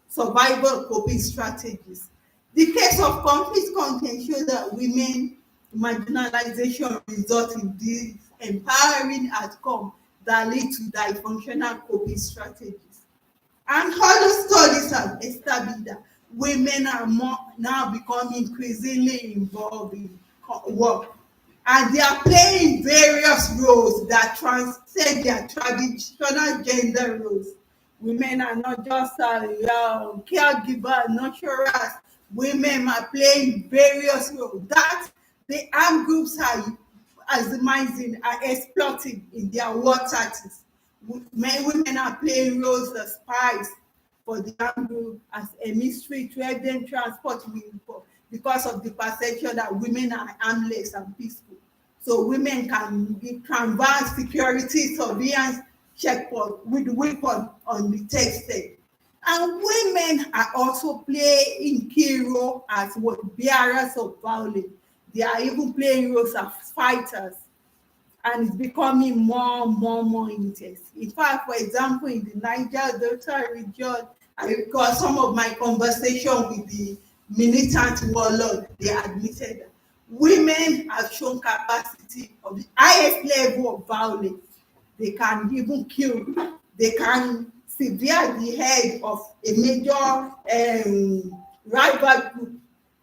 survival coping strategies. The case of conflict content shows that women marginalization results in this empowering outcome that lead to dysfunctional coping strategies. And other studies have established that women are now becoming increasingly involved in work. And they are playing various roles that transcend their traditional gender roles. Women are not just caregivers, nurturers. Women are playing various roles that the armed groups are maximizing, are exploiting in their war tactics. Women are playing roles as spies for the armed group, as a mystery to help them transport people because of the perception that women are harmless and peaceful. So women can canvass security surveillance checkpoint with weapons on the text. And women are also playing key role as what bearers of violence. They are even playing roles as fighters, and it's becoming more intense. In fact, for example, in the Niger Delta region, I recall some of my conversation with the militant warlord. They admitted that women have shown capacity of the highest level of violence. They can even kill. They can sever the head of a major rival group.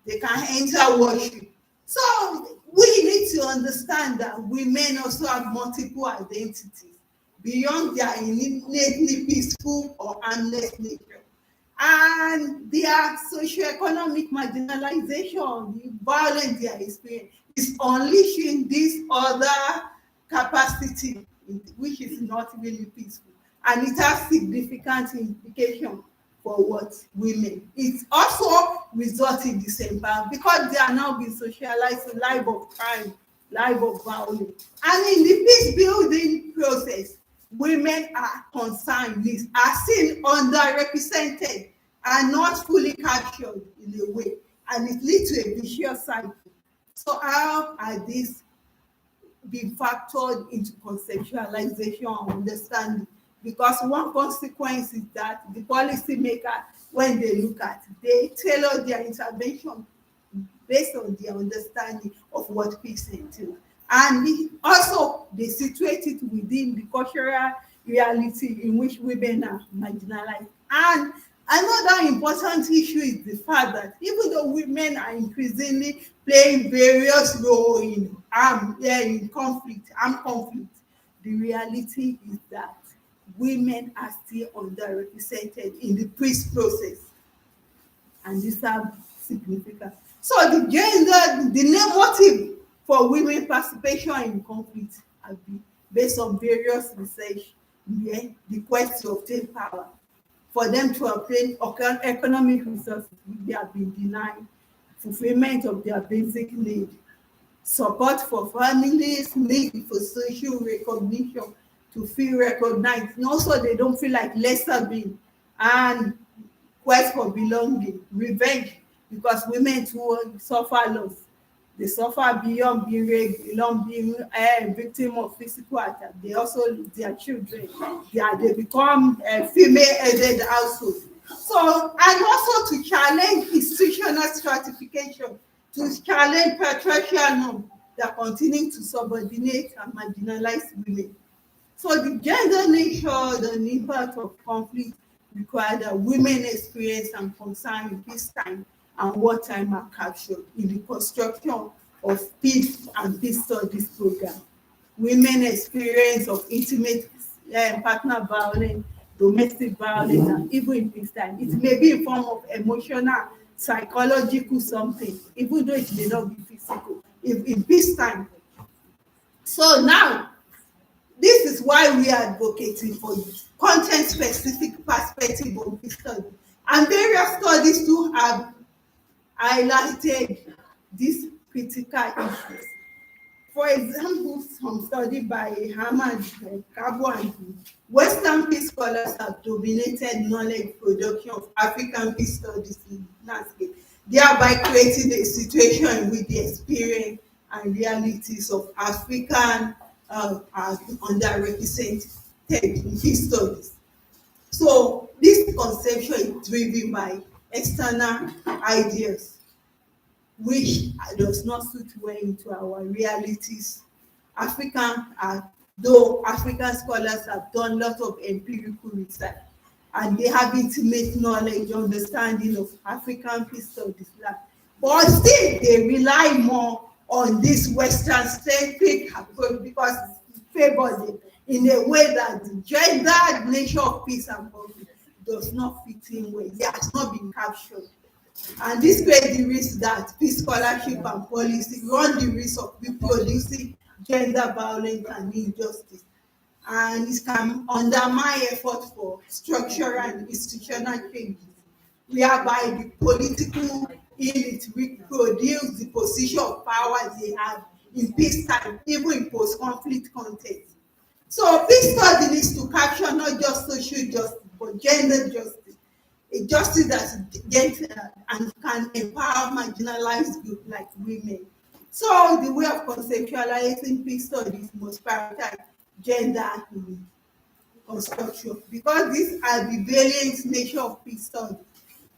They can enter worship. So we need to understand that women also have multiple identities. beyond their innately peaceful or harmless nature. And their socioeconomic marginalization, the violence they are experiencing, is unleashing this other capacity, which is not really peaceful. And it has significant implications for what women. It also results in disempowerment because they are now being socialized to life of crime, life of violence. And in the peace building process, women are concerned, are seen underrepresented and not fully captured in a way, and it leads to a vicious cycle. So how are these being factored into conceptualization and understanding? Because one consequence is that the policymaker, when they look at it, they tailor their intervention based on their understanding of what peace entails. And also, they situate it within the cultural reality in which women are marginalized. And another important issue is the fact that even though women are increasingly playing various roles in armed conflict, the reality is that women are still underrepresented in the peace process. And these are significant. So the gender, the motive for women participation in conflict have been based on various research, the quest to obtain power. For them to obtain economic resources, they have been denied fulfillment of their basic needs, support for families, need for social recognition, to feel recognized. And also, they don't feel like lesser being, and quest for belonging, revenge, because women too suffer loss. They suffer beyond being raped, beyond being a victim of physical attack. They also lose their children. They become a female-headed household. So, and also to challenge institutional stratification, to challenge patriarchal norms that continue to subordinate and marginalize women. So the gender nature, the impact of conflict require that women experience and concern in peacetime and wartime are captured in the construction of peace and peace studies program. Women experience of intimate partner violence, domestic violence, and even in peacetime. It may be in form of emotional, psychological something, even though it may not be physical, if in peacetime. So now, this is why we are advocating for content-specific perspective on peace studies. And various studies too have highlighted these critical issues. For example, some study by Hamad, Kabo, and Western peace scholars have dominated knowledge production of African peace studies in landscape, thereby creating a situation in which the experience and realities of African are underrepresented in peace studies. So this conception is driven by external ideas, which does not suit well into our realities. Though African scholars have done a lot of empirical research, and they have intimate knowledge, understanding of African peace studies, but still they rely more on this Western-centric approach because it favors them in a way that the gender nature of peace and conflict does not fit in well. It has not been captured. And this creates the risk that peace scholarship and policy run the risk of reproducing gender violence and injustice. And it can undermine efforts for structural and institutional changes, whereby the political elite reproduce the position of power they have in peacetime, even in post-conflict context. So peace study needs to capture not just social justice, but gender justice, a justice that gets and can empower marginalized groups like women. So the way of conceptualizing peace studies must prioritize gender in construction, because these are the variant nature of peace studies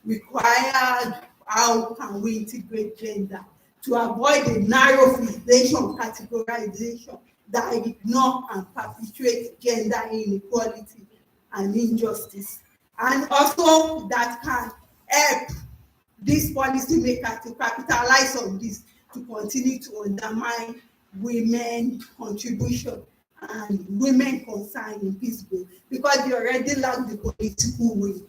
required. How can we integrate gender to avoid a narrow fixation categorization that ignore and perpetuate gender inequality and injustice, and also that can help this policymaker to capitalize on this to continue to undermine women's contribution and women concerned in peace building, because they already lack the political will.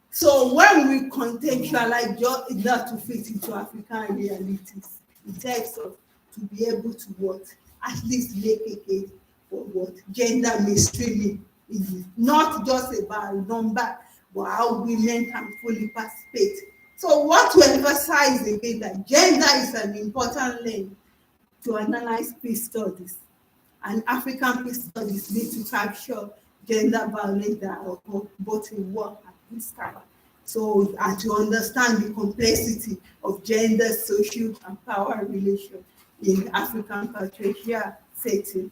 So when we contextualize just enough to fit into African realities, it helps us to be able to what, at least make a case for what gender mainstreaming is, not just about number, but how women can fully participate. So what to emphasize again, that gender is an important lens to analyze peace studies, and African peace studies need to capture gender violence that occur both in war and peace time. So, and to understand the complexity of gender, social, and power relations in African patriarchal setting.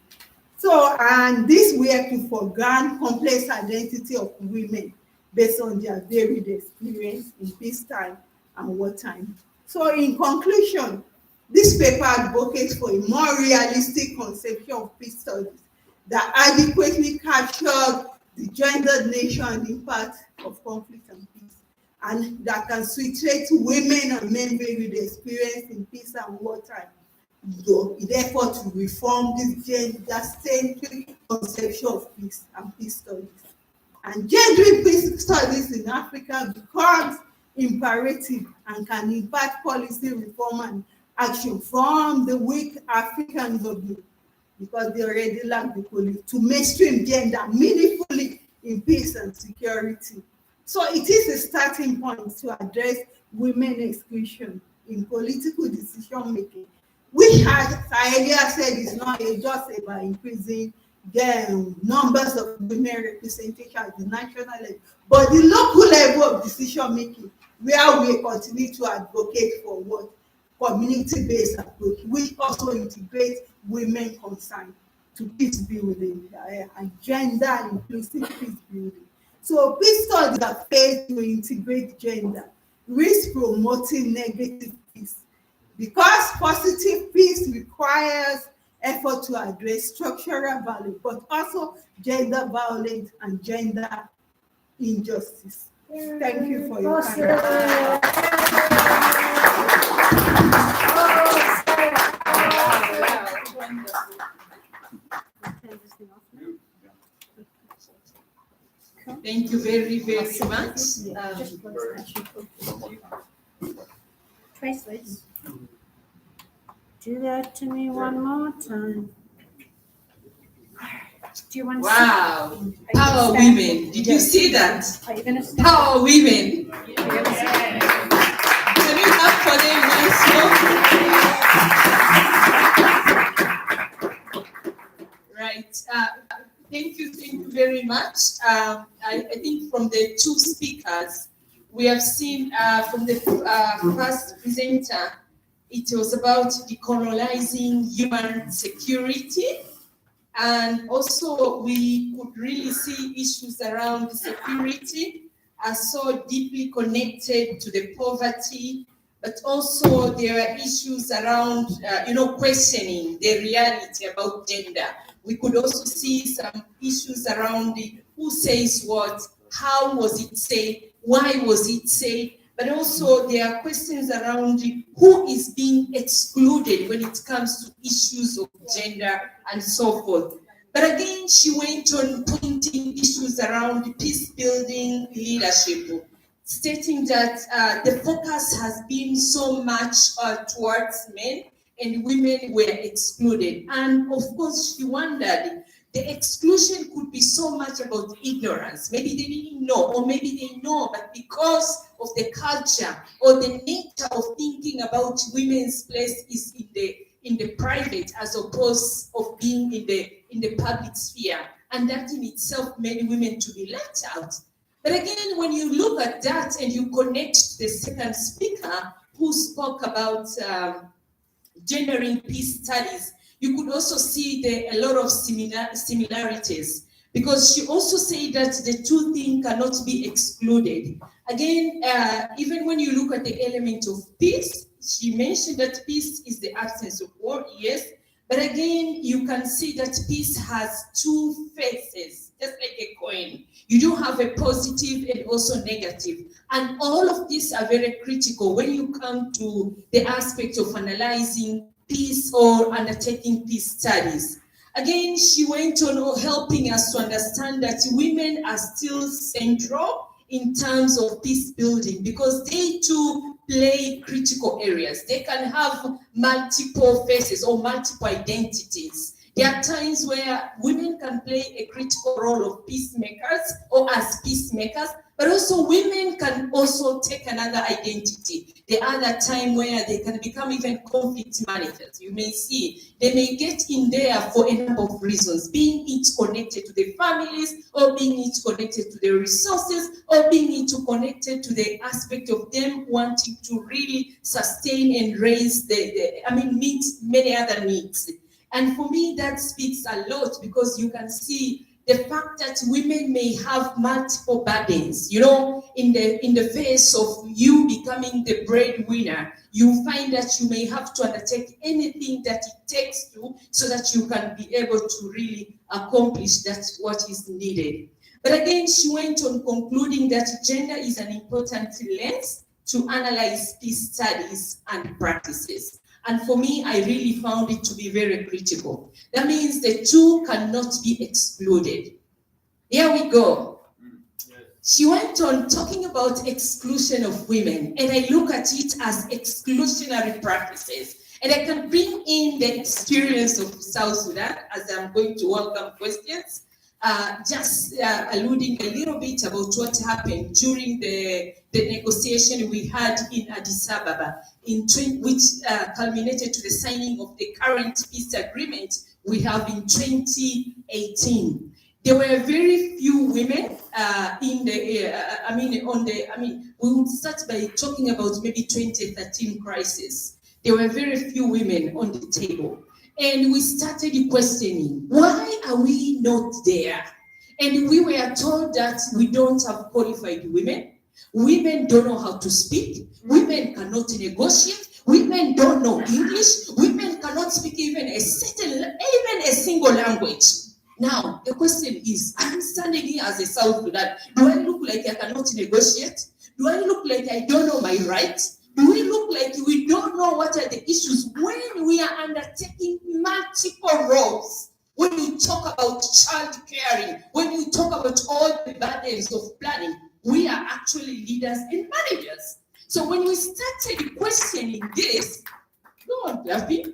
So, and this way to foreground complex identity of women based on their varied experience in peacetime and wartime. So, in conclusion, this paper advocates for a more realistic conception of peace studies that adequately captures the gendered nature and impact of conflict and peace, and that can situate women and men varied experience in peace and wartime, therefore to reform this gender-centric conception of peace and peace studies. And gender peace studies in Africa becomes imperative and can impact policy reform and action from the weak Africans of the, because they already lack the policy to mainstream gender meaningfully in peace and security. So it is a starting point to address women exclusion in political decision making, which, as I earlier said, is not just about increasing the numbers of women representation at the national level, but the local level of decision making, where we continue to advocate for what community-based approach, which also integrates women concerned to peace building and gender inclusive peace building. So peace studies that fail to integrate gender risk promoting negative peace, because positive peace requires effort to address structural value, but also gender violence and gender injustice. Thank you for your time. Thank you very, very much. Trace this. Do that to me one more time. Do you want to Wow. Power women. Did you see that? Are you going to stand? Power women. Can you clap for them once more? Right. Thank you very much. I think from the two speakers, we have seen from the first presenter, it was about decolonizing human security. And also we could really see issues around security are so deeply connected to the poverty, but also there are issues around, questioning the reality about gender. We could also see some issues around who says what, how was it said, why was it said, but also there are questions around who is being excluded when it comes to issues of gender and so forth. But again, she went on pointing issues around peace building leadership, stating that the focus has been so much towards men and women were excluded. And of course, she wondered, the exclusion could be so much about ignorance. Maybe they didn't know, or maybe they know, but because of the culture or the nature of thinking about women's place is in the private as opposed of being in the public sphere. And that in itself made women to be left out. But again, when you look at that and you connect the second speaker who spoke about gender in peace studies, you could also see a lot of similarities, because she also said that the two things cannot be excluded. Again, even when you look at the element of peace, she mentioned that peace is the absence of war, yes, but again, you can see that peace has two faces, just like a coin. You do have a positive and also negative. And all of these are very critical when you come to the aspect of analyzing peace or undertaking peace studies. Again, she went on helping us to understand that women are still central in terms of peace building because they too play critical areas. They can have multiple faces or multiple identities. There are times where women can play a critical role of peacemakers or as peacemakers, but also women can also take another identity. The other time where they can become even conflict managers. You may see, they may get in there for a number of reasons, being it connected to the families, or being it connected to the resources, or being it connected to the aspect of them wanting to really sustain and raise meet many other needs. And for me, that speaks a lot because you can see the fact that women may have multiple burdens. You know, in the face of you becoming the breadwinner, you find that you may have to undertake anything that it takes to so that you can be able to really accomplish what is needed. But again, she went on concluding that gender is an important lens to analyze peace studies and practices. And for me, I really found it to be very critical. That means the two cannot be excluded. Here we go. She went on talking about exclusion of women, and I look at it as exclusionary practices. And I can bring in the experience of South Sudan as I'm going to welcome questions, just alluding a little bit about what happened during the negotiation we had in Addis Ababa, which culminated to the signing of the current peace agreement we have in 2018. There were very few women we would start by talking about maybe 2013 crisis. There were very few women on the table. And we started questioning, why are we not there? And we were told that we don't have qualified women. Women don't know how to speak. Women cannot negotiate. Women don't know English. Women cannot speak even a single language. Now, the question is, I'm standing here as a South Sudan. Do I look like I cannot negotiate? Do I look like I don't know my rights? Do we look like we don't know what are the issues when we are undertaking multiple roles? When you talk about child caring, when you talk about all the burdens of planning, we are actually leaders and managers. So when we started questioning this, go on, Fluffy.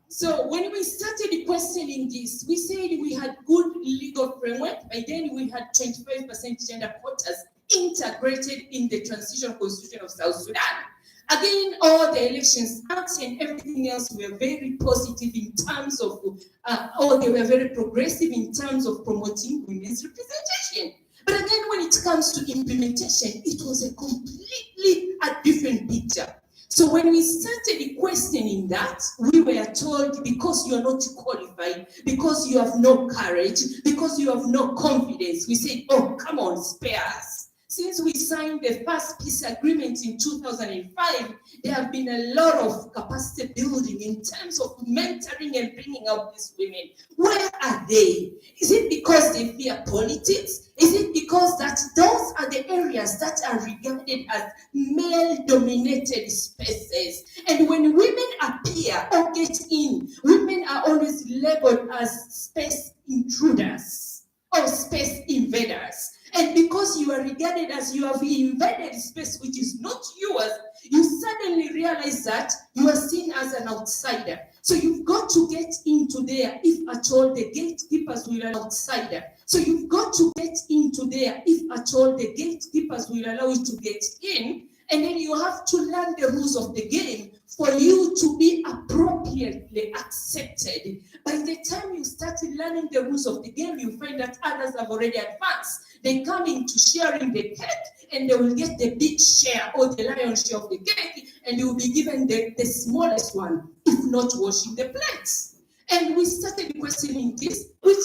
So when we started questioning this, we said we had good legal framework. By then we had 25% gender quotas integrated in the transitional constitution of South Sudan. Again, all the elections acts and everything else were very positive in terms of, they were very progressive in terms of promoting women's representation. But again, when it comes to implementation, it was a completely different picture. So when we started questioning that, we were told because you are not qualified, because you have no courage, because you have no confidence, we said, oh, come on, spare us. Since we signed the first peace agreement in 2005, there have been a lot of capacity building in terms of mentoring and bringing out these women. Where are they? Is it because they fear politics? Is it because that those are the areas that are regarded as male-dominated spaces? And when women appear or get in, women are always labeled as space intruders or space invaders. And because you are regarded as you have invaded space which is not yours, you suddenly realize that you are seen as an outsider. So you've got to get into there if at all the gatekeepers will allow outsider. So you've got to get into there if at all the gatekeepers will allow you to get in. And then you have to learn the rules of the game for you to be appropriately accepted. By the time you start learning the rules of the game, you find that others have already advanced. They come into sharing the cake and they will get the big share or the lion's share of the cake, and you will be given the smallest one, if not washing the plates. And we started questioning this, which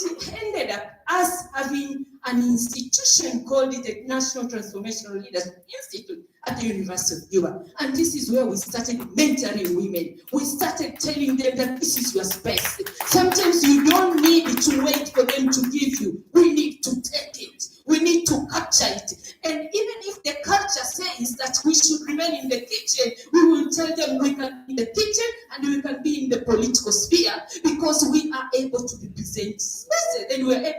ended up us having an institution called the National Transformational Leadership Institute at the University of Juba. And this is where we started mentoring women. We started telling them that this is your space. Sometimes you don't need to wait for them to give you. We need to take it. We need to capture it. And even if the culture says that we should remain in the kitchen, we will tell them we can be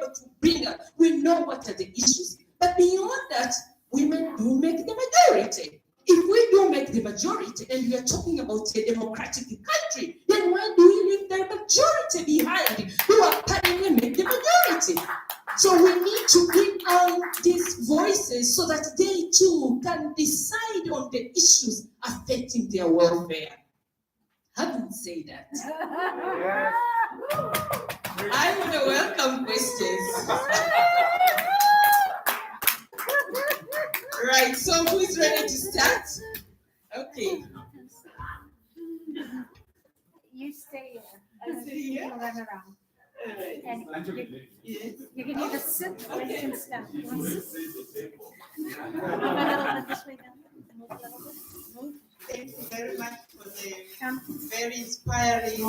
able to bring up. We know what are the issues. But beyond that, women do make the majority. If we do make the majority, and we are talking about a democratic country, then why do we leave the majority behind who are apparently make the majority? So we need to bring out these voices so that they too can decide on the issues affecting their welfare. How do you say that? I want to welcome questions. Right, so who is ready to start? Okay. You stay here. I stay here? You'll run around. And Yes. you can either sit or you can stand. You want to sit? Move a little bit this way down. Move a little bit. Move. Thank you very much for the Come. very inspiring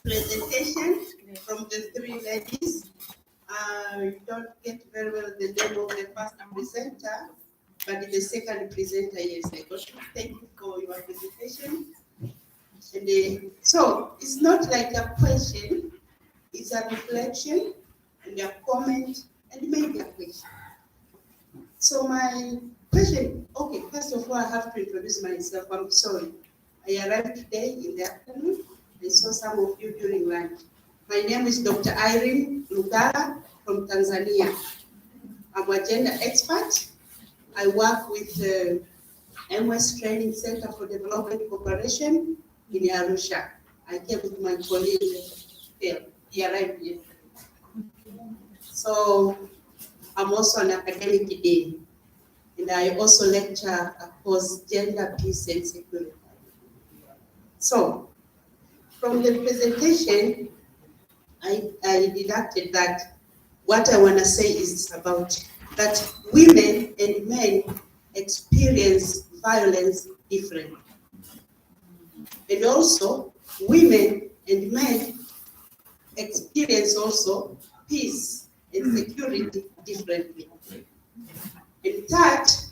presentation from the three ladies. I don't get very well the name of the first presenter, but the second presenter, yes, I got it. Thank you for your presentation. And so it's not like a question, it's a reflection and a comment and maybe a question. So my question, okay, first of all, I have to introduce myself. I'm sorry. I arrived today in the afternoon. I saw some of you during lunch. My name is Dr. Irene Lugara from Tanzania. I'm a gender expert. I work with the MS Training Center for Development Cooperation in Arusha. I came with my colleague, he arrived yesterday. So I'm also an academic dean, and I also lecture across gender, peace, and security. So from the presentation, I deducted that what I want to say is about that women and men experience violence differently. And also, women and men experience also peace and security differently. In fact,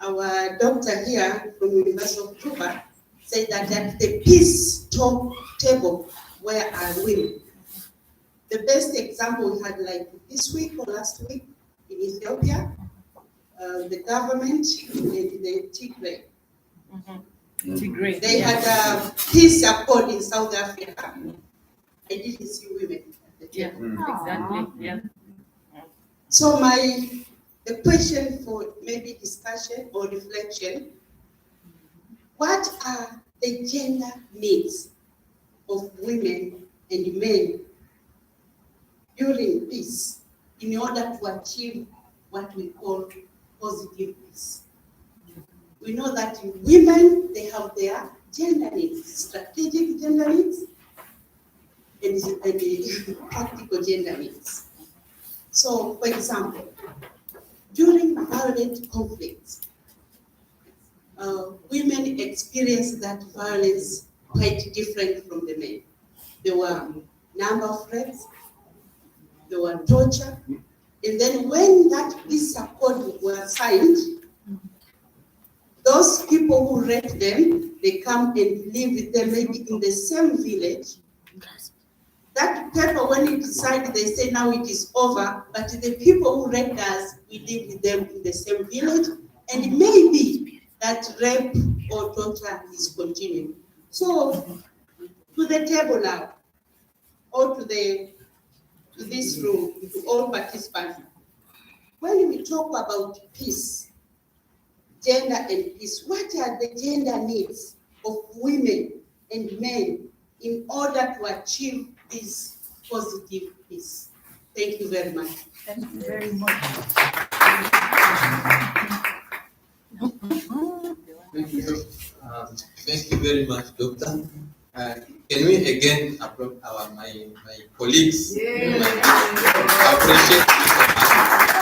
our doctor here from University of Juba said that at the peace table, where are women? The best example we had like this week or last week in Ethiopia, the government and the Tigray. They had a peace accord in South Africa. I didn't see women at the table. Exactly. Yeah. So the question for maybe discussion or reflection, what are the gender needs of women and men during peace in order to achieve what we call positive peace? We know that women, they have their gender needs, strategic gender needs, and the practical gender needs. So, for example, during violent conflicts, women experience that violence quite different from the men. There were number of rapes, there were torture, and then when that peace accord was signed, those people who raped them, they come and live with them maybe in the same village. That paper, when it decided, they say now it is over, but the people who raped us, we live with them in the same village, and it may be that rape or torture is continuing. So, to the table now, or to this room, to all participants, when we talk about peace, gender and peace, what are the gender needs of women and men in order to achieve this positive peace? Thank you very much. Thank you very much. Thank you very much, Doctor. Can we again applaud my colleagues? Yeah. I appreciate you so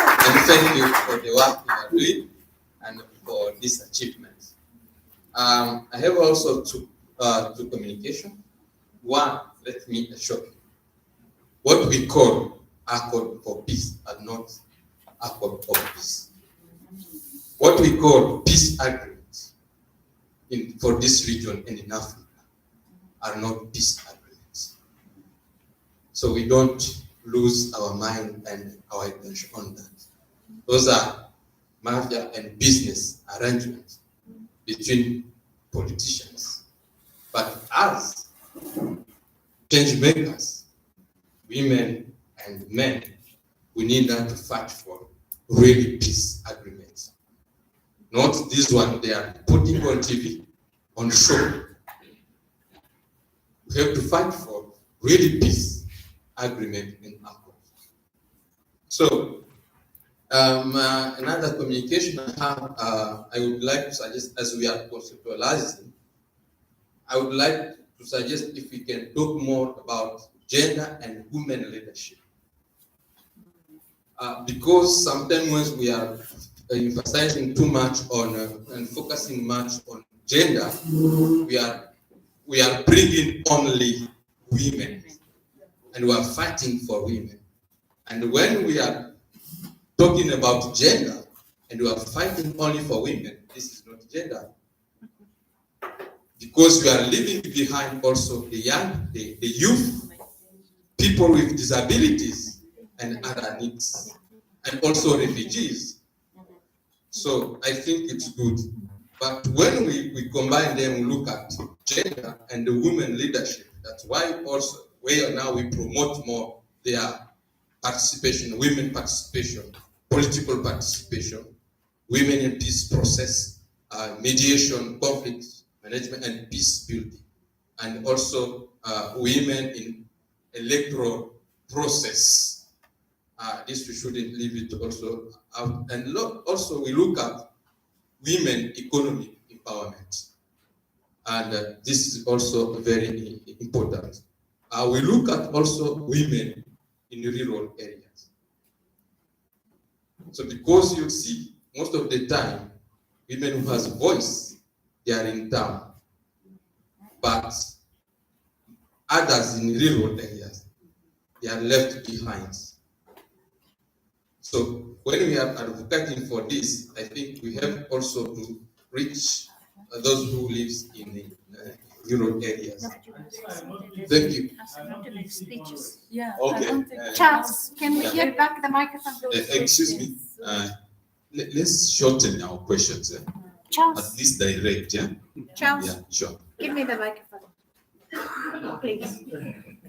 much. And thank you for the work you are doing and for these achievements. I have also two communication. One, let me assure you, what we call accord for peace are not accord for peace. What we call peace agreements for this region and in Africa are not peace agreements. So we don't lose our mind and our attention on that. Those are mafia and business arrangements between politicians. But as change makers, women and men, we need that to fight for really peace agreements. Not this one they are putting on TV, on show. We have to fight for really peace agreement in Angola. So, another communication I have, I would like to suggest, as we are conceptualizing, I would like to suggest if we can talk more about gender and women leadership. Because sometimes when we are emphasizing too much on and focusing much on gender, we are bringing only women, and we are fighting for women. And when we are talking about gender and we are fighting only for women, this is not gender. Because we are leaving behind also the young, the youth, people with disabilities and other needs, and also refugees. So I think it's good. But when we combine them, we look at gender and the women leadership. That's why also where now we promote more their participation, women participation, political participation, women in peace process, mediation, conflict management, and peace building, and also women in electoral process. This we shouldn't leave it also out. And also we look at women economic empowerment, and this is also very important. We look at also women in rural areas. So because you see, most of the time, women who has voice, they are in town, but others in rural areas, they are left behind. So when we are advocating for this, I think we have also to reach those who live in the rural areas. Thank you. Yeah. Okay. Charles, can we get back the microphone? Excuse me. Let's shorten our questions. At Charles, least direct, yeah? Charles, Yeah, sure. give me the microphone, please.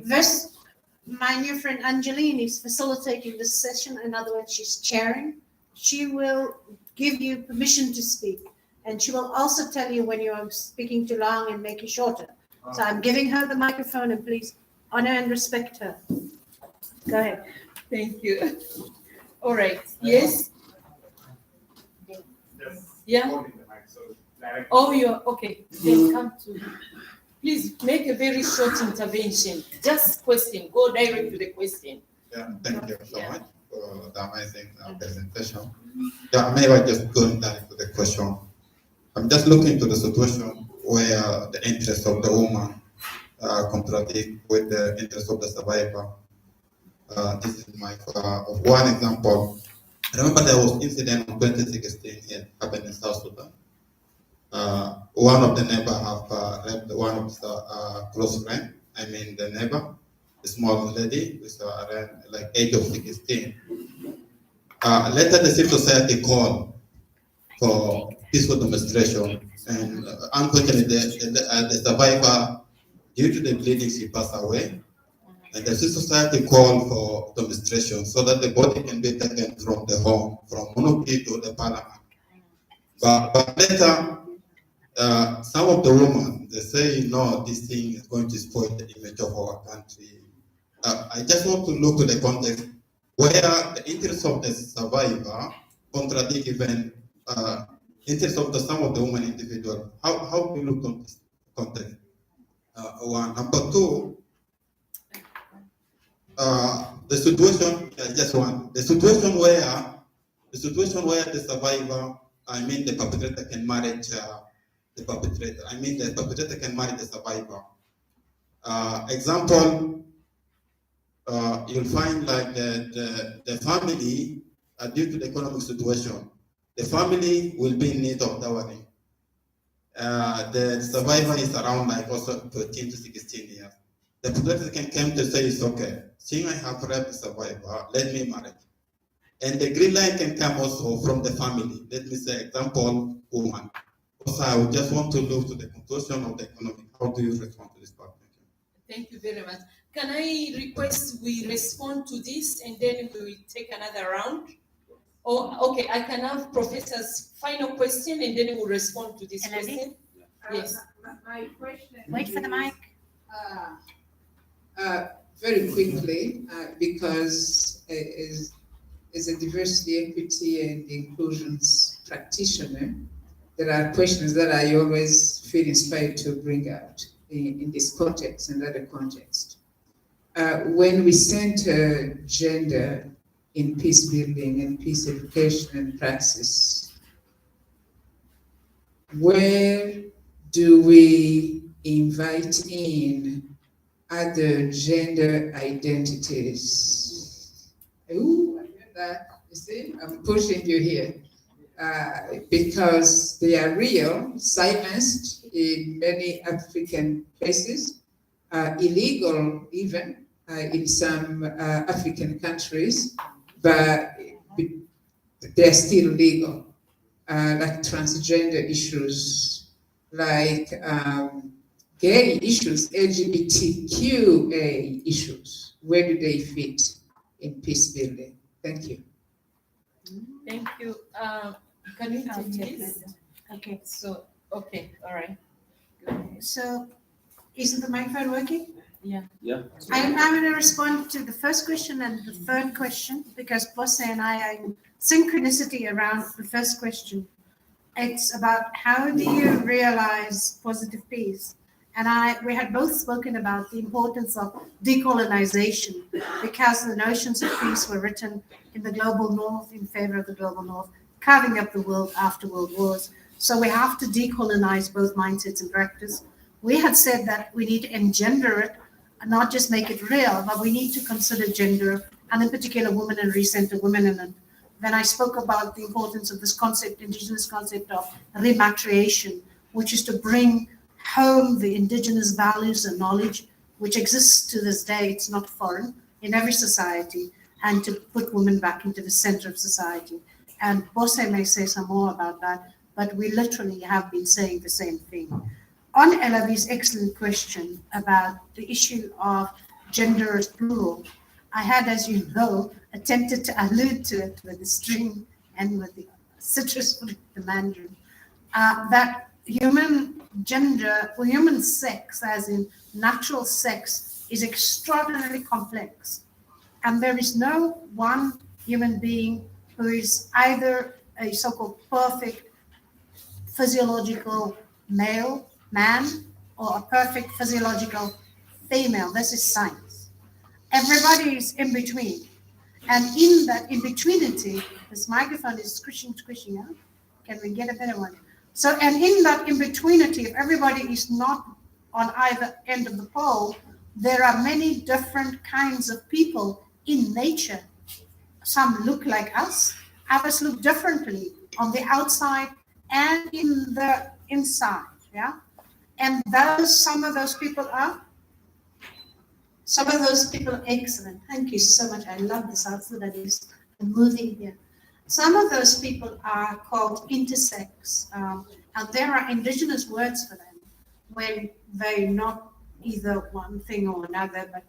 This, my new friend Angeline is facilitating this session. In other words, she's chairing. She will give you permission to speak, and she will also tell you when you are speaking too long and make it shorter. So I'm giving her the microphone, and please honor and respect her. Go ahead. Thank you. All right. Yes. Yeah. Oh, you're okay. Then come to. Please make a very short intervention. Just question. Go direct to the question. Yeah, thank you so much for the amazing presentation. Yeah, maybe I just go direct to the question. I'm just looking to the situation where the interests of the woman contradict with the interests of the survivor. This is my one example. I remember there was incident in 2016 here happened in South Sudan. One of the neighbor have raped one of his close friend. I mean the neighbor, a small lady with around like age of 16. Later the civil society called for peaceful demonstration, and unfortunately the survivor, due to the bleeding, she passed away. And the civil society called for demonstration so that the body can be taken from the home, from Monopi to the parliament. But later, some of the women, they say, no, this thing is going to spoil the image of our country. I just want to look to the context where the interests of the survivor contradict even interests of some of the women individual. How do you look on this context? One. Number two, the situation, just one, the situation where the survivor, I mean the perpetrator can marry the perpetrator. I mean the perpetrator can marry the survivor. Example, you'll find like the family, due to the economic situation, the family will be in need of dowry. The survivor is around like also 13 to 16 years. the politician came to say it's okay. Seeing I have raped survivor, let me marry. And the green line can come also from the family. Let me say, example, woman. Also, I would just want to look to the conclusion of the economy. How do you respond to this part? Thank you very much. Can I request we respond to this and then we will take another round? Oh, okay, I can have Professor's final question and then we'll respond to this Elodie? question. Yes. My question. Wait for the mic. Very quickly, because as a diversity, equity, and inclusions practitioner, there are questions that I always feel inspired to bring out in this context and other context. When we center gender in peace building and peace education and praxis, where do we invite in other gender identities? Ooh, I hear that. You see, I'm pushing you here. Because they are real, silenced in many African places, illegal even in some African countries, but they're still legal, like transgender issues, like gay issues, LGBTQA issues. Where do they fit in peace building? Thank you. Thank you. Can you take this? Okay. So, okay, all right. So, isn't the microphone working? Yeah. Yeah. I'm going to respond to the first question and the third question because Bosse and I are in synchronicity around the first question. It's about how do you realize positive peace? And we had both spoken about the importance of decolonization because the notions of peace were written in the global north in favor of the global north, carving up the world after world wars. So we have to decolonize both mindsets and practice. We had said that we need to engender it, and not just make it real, but we need to consider gender, and in particular women and recenter women. And then I spoke about the importance of this concept, indigenous concept of rematriation, which is to bring home the indigenous values and knowledge, which exists to this day, it's not foreign, in every society, and to put women back into the center of society. And Bosse may say some more about that, but we literally have been saying the same thing. On Elavi's excellent question about the issue of gender as plural, I had, as you know, attempted to allude to it with the string and with the citrus fruit, the mandarin, that human gender, or human sex, as in natural sex, is extraordinarily complex. And there is no one human being who is either a so-called perfect physiological male, man, or a perfect physiological female. This is science. Everybody is in between. And in that in-betweenity, this microphone is squishing, huh? Can we get a better one? So, and in that in-betweenity, if everybody is not on either end of the pole, there are many different kinds of people in nature. Some look like us, others look differently on the outside and in the inside, yeah? And some of those people are excellent. Thank you so much. I love this answer that is moving here. Some of those people are called intersex, and there are indigenous words for them when they're not either one thing or another, but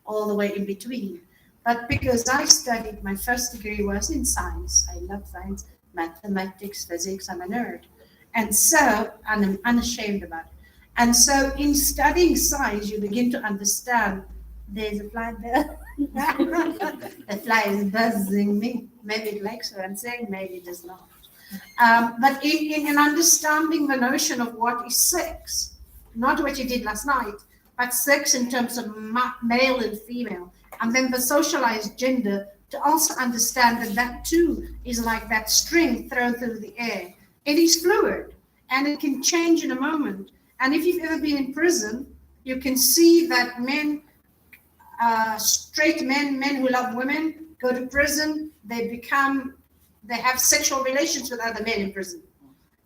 all the way in between. But because I studied, my first degree was in science. I love science, mathematics, physics, I'm a nerd. And so, and I'm unashamed about it. And so in studying science, you begin to understand there's a fly there. The fly is buzzing me. Maybe it likes what I'm saying, maybe it does not. But in understanding the notion of what is sex, not what you did last night, but sex in terms of male and female, and then the socialized gender, to also understand that that too is like that string thrown through the air. It is fluid, and it can change in a moment. And if you've ever been in prison, you can see that men, straight men who love women, go to prison, they have sexual relations with other men in prison.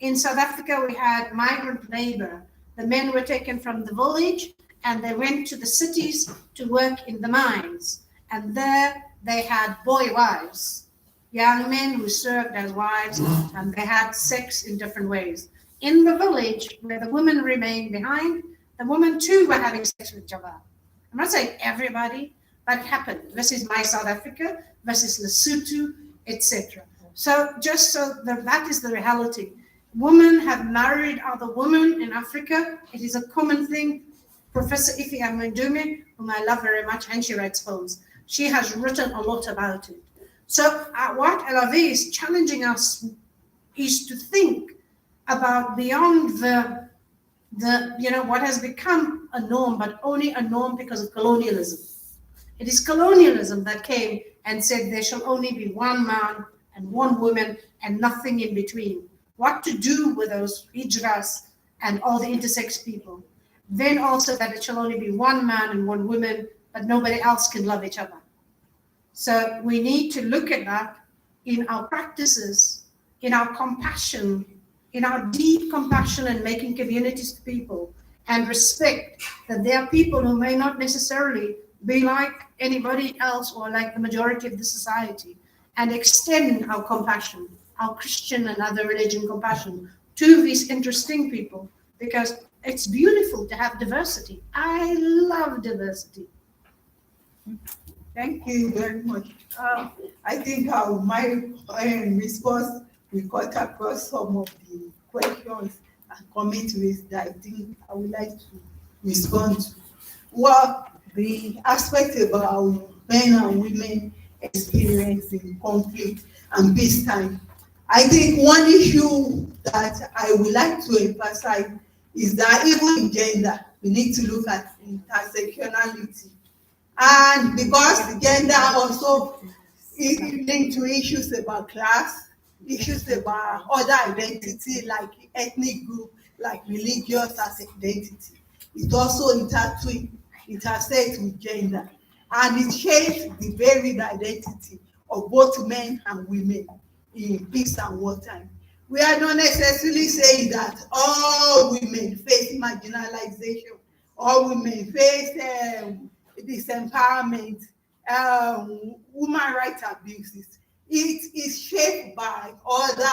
In South Africa, we had migrant labor. The men were taken from the village and they went to the cities to work in the mines. And there they had boy wives, young men who served as wives, and they had sex in different ways. In the village where the women remained behind, the women too were having sex with each other. I'm not saying everybody, but it happened. This is my South Africa versus Lesotho, etc. So just so that is the reality. Women have married other women in Africa. It is a common thing. Professor Ife Amandume, whom I love very much, and she writes poems, she has written a lot about it. So what LRV is challenging us is to think about beyond the what has become a norm, but only a norm because of colonialism. It is colonialism that came and said there shall only be one man and one woman and nothing in between. What to do with those hijras and all the intersex people? Then also that it shall only be one man and one woman, but nobody else can love each other. So we need to look at that in our practices, in our compassion, in our deep compassion and making communities to people, and respect that there are people who may not necessarily be like anybody else or like the majority of the society, and extend our compassion, our Christian and other religion compassion to these interesting people, because it's beautiful to have diversity. I love diversity. Thank you very much. I think my response will cut across some of the questions and comments raised that I think I would like to respond to. Well, the aspect about men and women experiencing conflict and peacetime. I think one issue that I would like to emphasize is that even in gender, we need to look at intersectionality. And because the gender also is linked to issues about class, issues about other identity like ethnic group, like religious as identity. It also intersects with gender, and it shapes the varied identity of both men and women in peace and wartime. We are not necessarily saying that all women face marginalization, all women face disempowerment, human rights abuses. It is shaped by other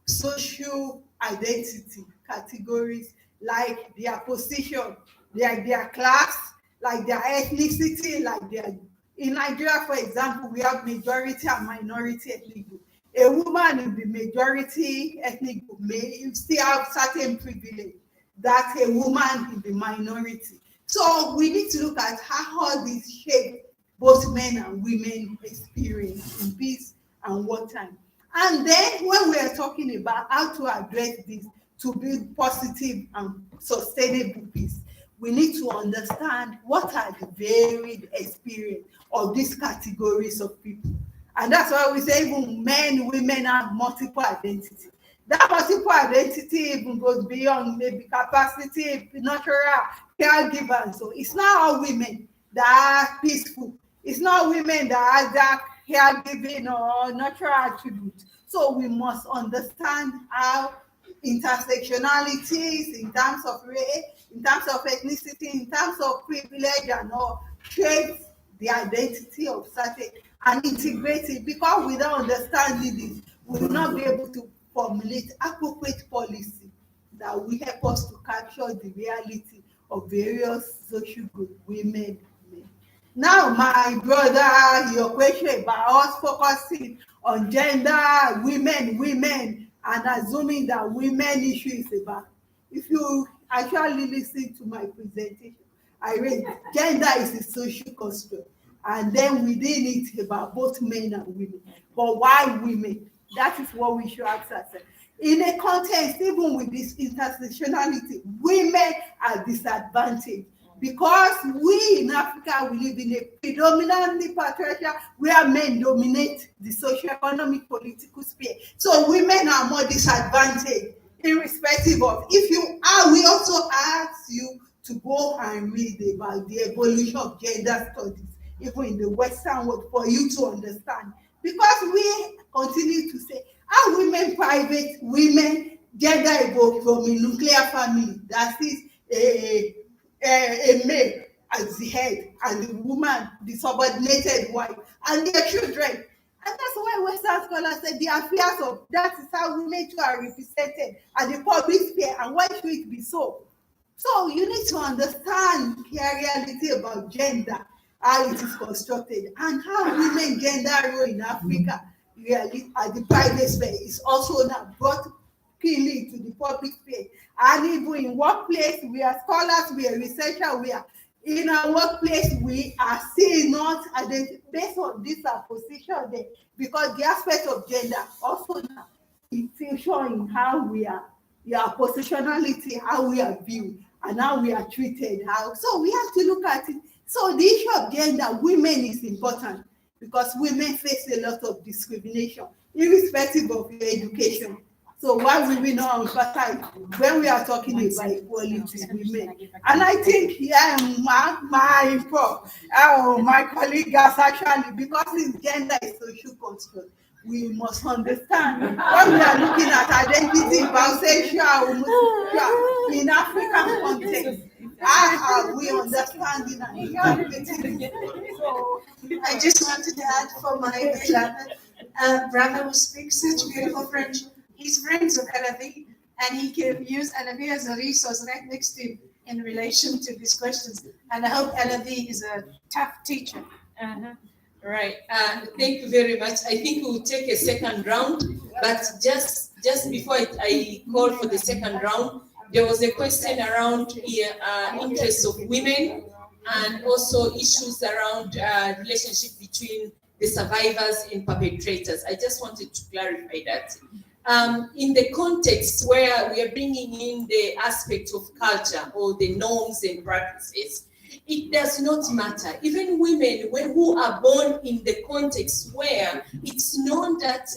social identity categories like their position, like their class, like their ethnicity, like their. In Nigeria, for example, we have majority and minority ethnic group. A woman in the majority ethnic group may still have certain privilege that a woman in the minority. So we need to look at how all this shape both men and women experience in peace and wartime. And then when we are talking about how to address this to build positive and sustainable peace, we need to understand what are the varied experience of these categories of people. And that's why we say even men, women have multiple identities. That multiple identity even goes beyond maybe capacity, natural caregiver. So it's not all women that are peaceful. It's not women that have that caregiving or natural attributes. So we must understand how intersectionalities in terms of race, in terms of ethnicity, in terms of privilege and all, shape the identity of certain and integrate it, because without understanding this, we will not be able to formulate appropriate policy that will help us to capture the reality of various social groups, women, men. Now, my brother, your question about us focusing on gender, women, and assuming that women issue is about. If you actually listen to my presentation, I read gender is a social construct, and then within it about both men and women. But why women? That is what we should ask ourselves. In a context, even with this intersectionality, women are disadvantaged because we in Africa, we live in a predominantly patriarchal where men dominate the socio-economic political sphere. So women are more disadvantaged irrespective of, if you are, we also ask you to go and read about the evolution of gender studies, even in the Western world, for you to understand. Because we continue to say, are women private? Women, gender evolved from a nuclear family, that is a a male as the head and the woman, the subordinated wife, and their children. And that's why Western scholars say the affairs of that is how women too are represented at the public sphere, and why should it be so? So you need to understand the reality about gender, how it is constructed, and how women gender role in Africa really at the private sphere is also now brought keenly to the public sphere. And even in workplace, we are scholars, we are researchers, we are in our workplace, we are still not based on this position there, because the aspect of gender also now is showing how we are, positionality, how we are viewed, and how we are treated. So we have to look at it. So the issue of gender, women is important because women face a lot of discrimination, irrespective of your education. So why will we not emphasize when we are talking about equality with women? And I think my colleague has actually, because his gender is social construct, we must understand when we are looking at identity, bisexual, homosexual in African context. How are we understanding and interpreting? So I just wanted to add for my beloved brother who speaks such beautiful French. He's friends with LFE, and he can use LFE as a resource right next to him in relation to these questions. And I hope LFE is a tough teacher. Right. Thank you very much. I think we'll take a second round, but just before I call for the second round, there was a question around interests of women and also issues around relationship between the survivors and perpetrators. I just wanted to clarify that. In the context where we are bringing in the aspect of culture or the norms and practices, it does not matter. Even women who are born in the context where it's known that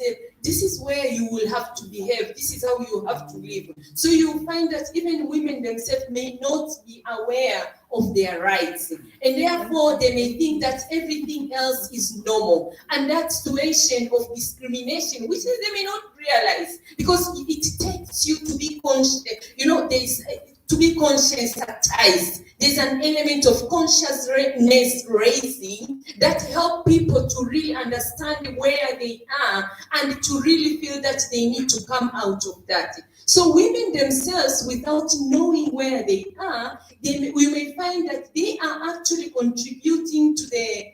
this is where you will have to behave, this is how you have to live. So you find that even women themselves may not be aware of their rights, and therefore they may think that everything else is normal. And that situation of discrimination, which they may not realize, because it takes you to be conscious, there's to be conscientized. There's an element of consciousness raising that help people to really understand where they are and to really feel that they need to come out of that. So women themselves, without knowing where they are, we may find that they are actually contributing to the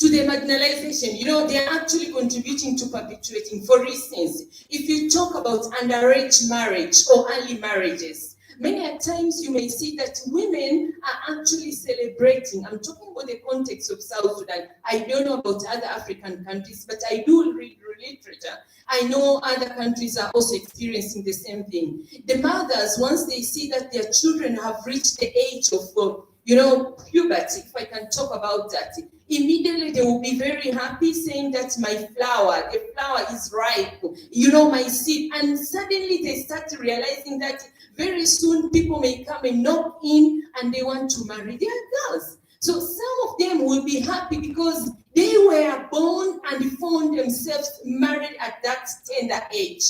marginalization. They are actually contributing to perpetuating. For instance, if you talk about underage marriage or early marriages, many a times you may see that women are actually celebrating. I'm talking about the context of South Sudan. I don't know about other African countries, but I do read literature. I know other countries are also experiencing the same thing. The mothers, once they see that their children have reached the age of puberty, if I can talk about that, immediately they will be very happy, saying that the flower is ripe, my seed. And suddenly they start realizing that very soon people may come and knock in and they want to marry their girls. So some of them will be happy because they were born and found themselves married at that tender age.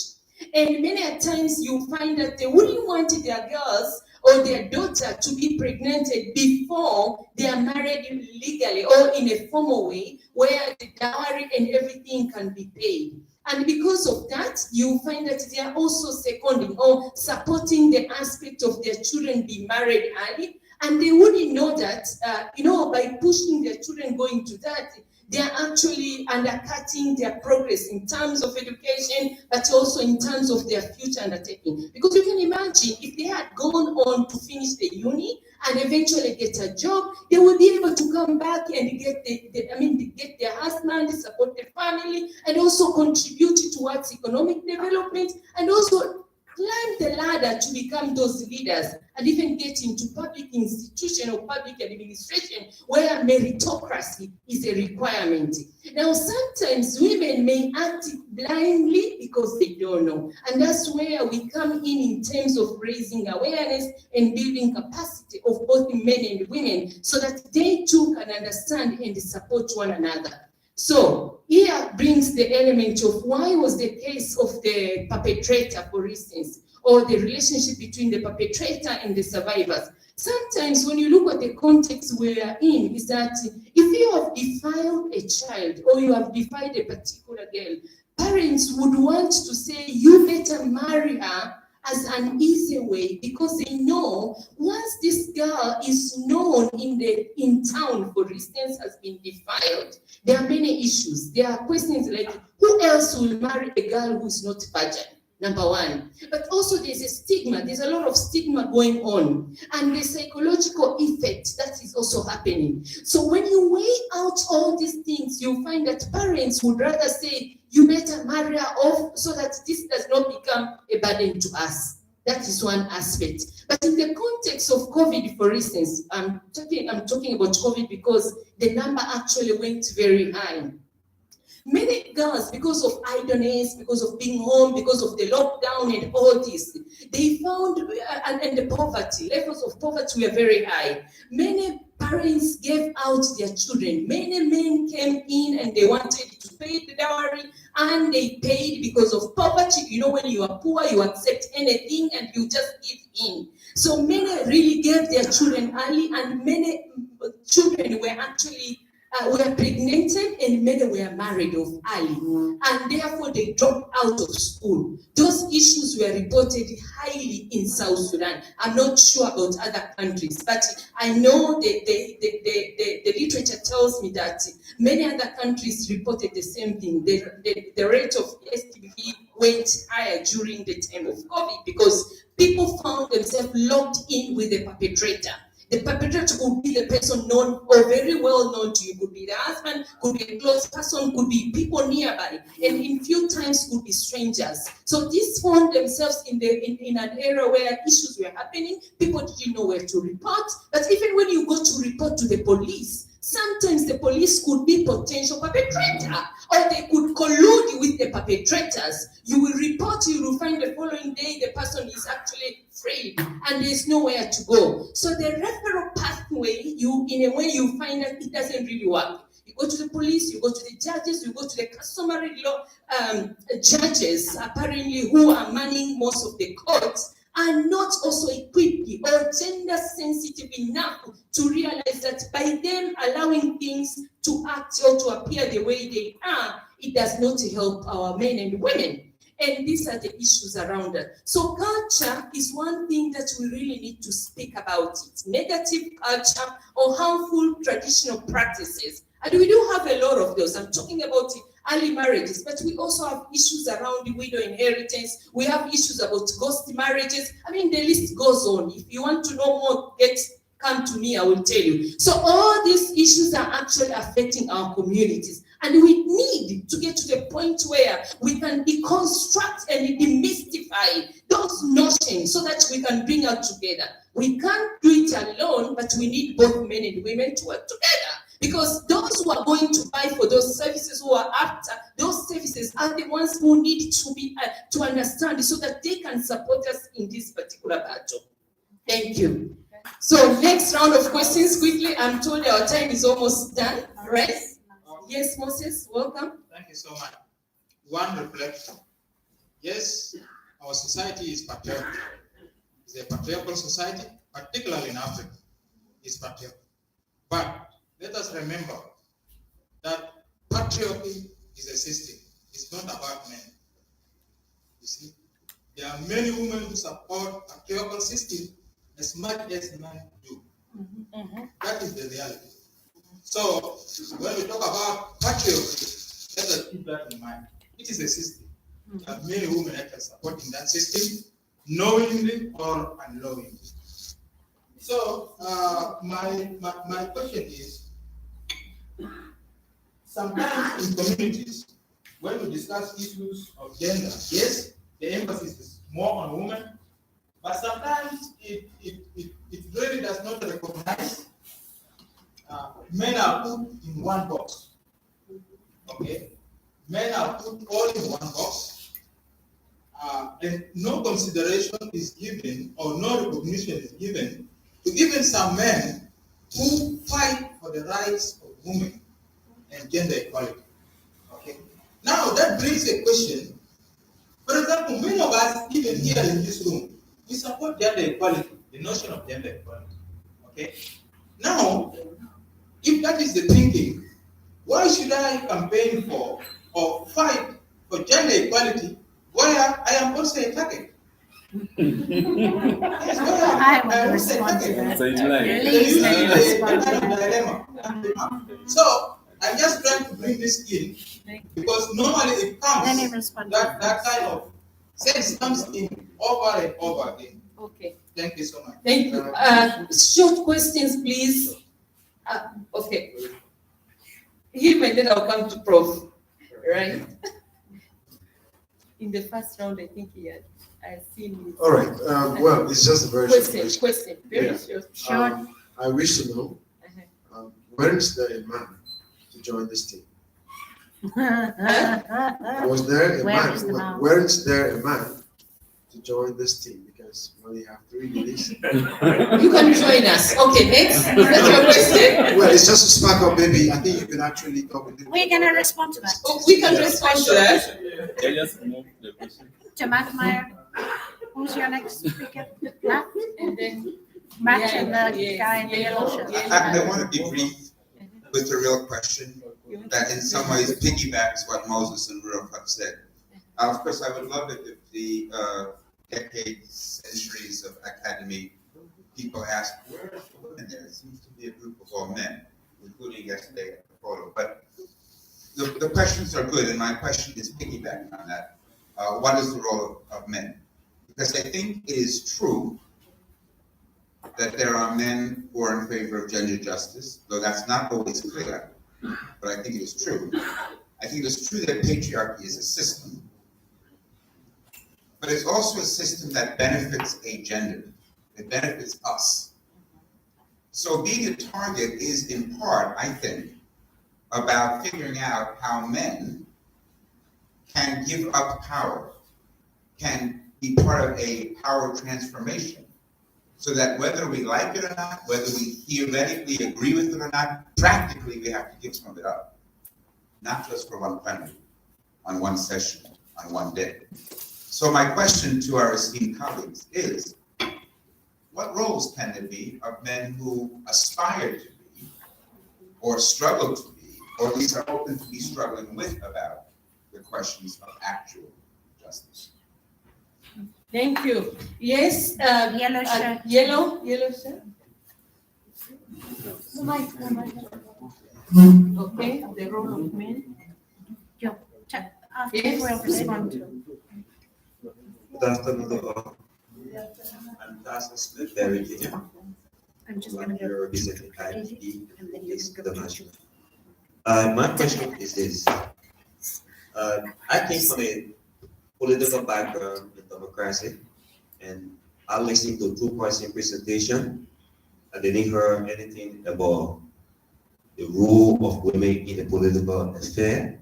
And many a times you find that they wouldn't want their girls or their daughter to be pregnanted before they are married legally or in a formal way where the dowry and everything can be paid. And because of that, you find that they are also seconding or supporting the aspect of their children being married early. And they wouldn't know that, by pushing their children going to that, they are actually undercutting their progress in terms of education, but also in terms of their future undertaking. Because you can imagine if they had gone on to finish the uni and eventually get a job, they will be able to come back and get get their husband, support the family, and also contribute towards economic development, and also climb the ladder to become those leaders and even get into public institution or public administration where meritocracy is a requirement. Now, sometimes women may act blindly because they don't know. And that's where we come in terms of raising awareness and building capacity of both men and women so that they too can understand and support one another. So here brings the element of why was the case of the perpetrator, for instance, or the relationship between the perpetrator and the survivors. Sometimes when you look at the context we are in, is that if you have defiled a child or you have defiled a particular girl, parents would want to say, you better marry her as an easy way, because they know once this girl is known in town, for instance, has been defiled, there are many issues. There are questions like, who else will marry a girl who is not virgin? Number one. But also there's a stigma. There's a lot of stigma going on. And the psychological effect that is also happening. So when you weigh out all these things, you find that parents would rather say, you better marry her off so that this does not become a burden to us. That is one aspect. But in the context of COVID, for instance, I'm talking about COVID because the number actually went very high. Many girls, because of idleness, because of being home, because of the lockdown and all this, they found, and the poverty, levels of poverty were very high. Many parents gave out their children. Many men came in and they wanted to pay the dowry, and they paid because of poverty. You know, when you are poor, you accept anything and you just give in. So many really gave their children early, and many children were actually were pregnant and many were married off early, and therefore they dropped out of school. Those issues were reported highly in South Sudan. I'm not sure about other countries, but I know the literature tells me that many other countries reported the same thing. The rate of STD went higher during the time of COVID because people found themselves locked in with the perpetrator. The perpetrator could be the person known or very well known to you. Could be the husband, could be a close person, could be people nearby, and in few times could be strangers. So these found themselves in an era where issues were happening. People didn't know where to report. But even when you go to report to the police, sometimes the police could be potential perpetrator, or they could collude with the perpetrators. You will report, you will find the following day the person is actually free and there's nowhere to go. So the referral pathway, in a way you find that it doesn't really work. You go to the police, you go to the judges, you go to the customary law judges, apparently who are manning most of the courts, are not also equipped or gender sensitive enough to realize that by them allowing things to act or to appear the way they are, it does not help our men and women. And these are the issues around it. So culture is one thing that we really need to speak about it. Negative culture or harmful traditional practices. And we do have a lot of those. I'm talking about early marriages, but we also have issues around the widow inheritance. We have issues about ghost marriages. I mean, the list goes on. If you want to know more, come to me, I will tell you. So all these issues are actually affecting our communities. And we need to get to the point where we can deconstruct and demystify those notions so that we can bring out together. We can't do it alone, but we need both men and women to work together. Because those who are going to buy for those services, who are after those services, are the ones who need to be to understand so that they can support us in this particular battle. Thank you. So next round of questions quickly. I'm told our time is almost done, right? Yes, Moses, welcome. Thank you so much. One reflection. Yes, our society is patriarchal. It's a patriarchal society, particularly in Africa. It's patriarchal. But let us remember that patriarchy is a system. It's not about men. You see, there are many women who support patriarchal system as much as men do. That is the reality. So when we talk about patriarchy, let us keep that in mind. It is a system. There are many women that are supporting that system, knowingly or unknowingly. So my question is, sometimes in communities, when we discuss issues of gender, yes, the emphasis is more on women, but sometimes it really does not recognize men are put in one box. Okay? Men are put all in one box. And no consideration is given or no recognition is given to even some men who fight for the rights of women and gender equality. Okay? Now that brings a question. For example, many of us, even here in this room, we support gender equality, the notion of gender equality. Okay? Now, if that is the thinking, why should I campaign for or fight for gender equality where I am also a target? Yes, I want to respond to that. So it's like, Please let me respond to that. dilemma. So I'm just trying to bring this in because normally it Let me comes respond. that kind of sense comes in over and over again. Okay. Thank you so much. Thank you. Short questions, please. Okay. Him and then I'll come to Prof. Right? In the first round, I think I've seen you. All right. Well, it's just a very short Question. Very Yeah. short. I wish to know where is there a man to join this team? Was there a Where is the man? man? Where is there a man to join this team? Because we only have 3 minutes. You can join us. Okay, next. That's your question. Well, it's just a spark up, baby. I think you can actually talk with it. We're gonna respond to that. Oh, we can respond to that. I just move the question. Jamak Meyer, who's your next speaker? Matt? And then Matt and the guy in the yellow shirt. I want to be brief with a real question that in some ways piggybacks what Moses and Veronica said. Of course, I would love it if the decades, centuries of academy people ask, where are the women there? It seems to be a group of all men, including yesterday at the photo. But the questions are good, and my question is piggybacking on that. What is the role of men? Because I think it is true that there are men who are in favor of gender justice, though that's not always clear, but I think it is true. I think it is true that patriarchy is a system, but it's also a system that benefits a gender. It benefits us. So being a target is in part, I think, about figuring out how men can give up power, can be part of a power transformation, so that whether we like it or not, whether we theoretically agree with it or not, practically we have to give some of it up. Not just for one plenary, on one session, on one day. So my question to our esteemed colleagues is, what roles can there be of men who aspire to be, or struggle to be, or at least are open to be struggling with about the questions of actual justice? Thank you. Yes. Yellow shirt. Yellow shirt. Okay. The role of men. Yes. We'll respond to. Good afternoon, all. I'm Tasa Smith, Barry, Kenya. I'm just One going to year go. representing IFPREA International. My question is this. I came from a political background in democracy, and I listened to 2 person presentation. I didn't hear anything about the role of women in the political affair.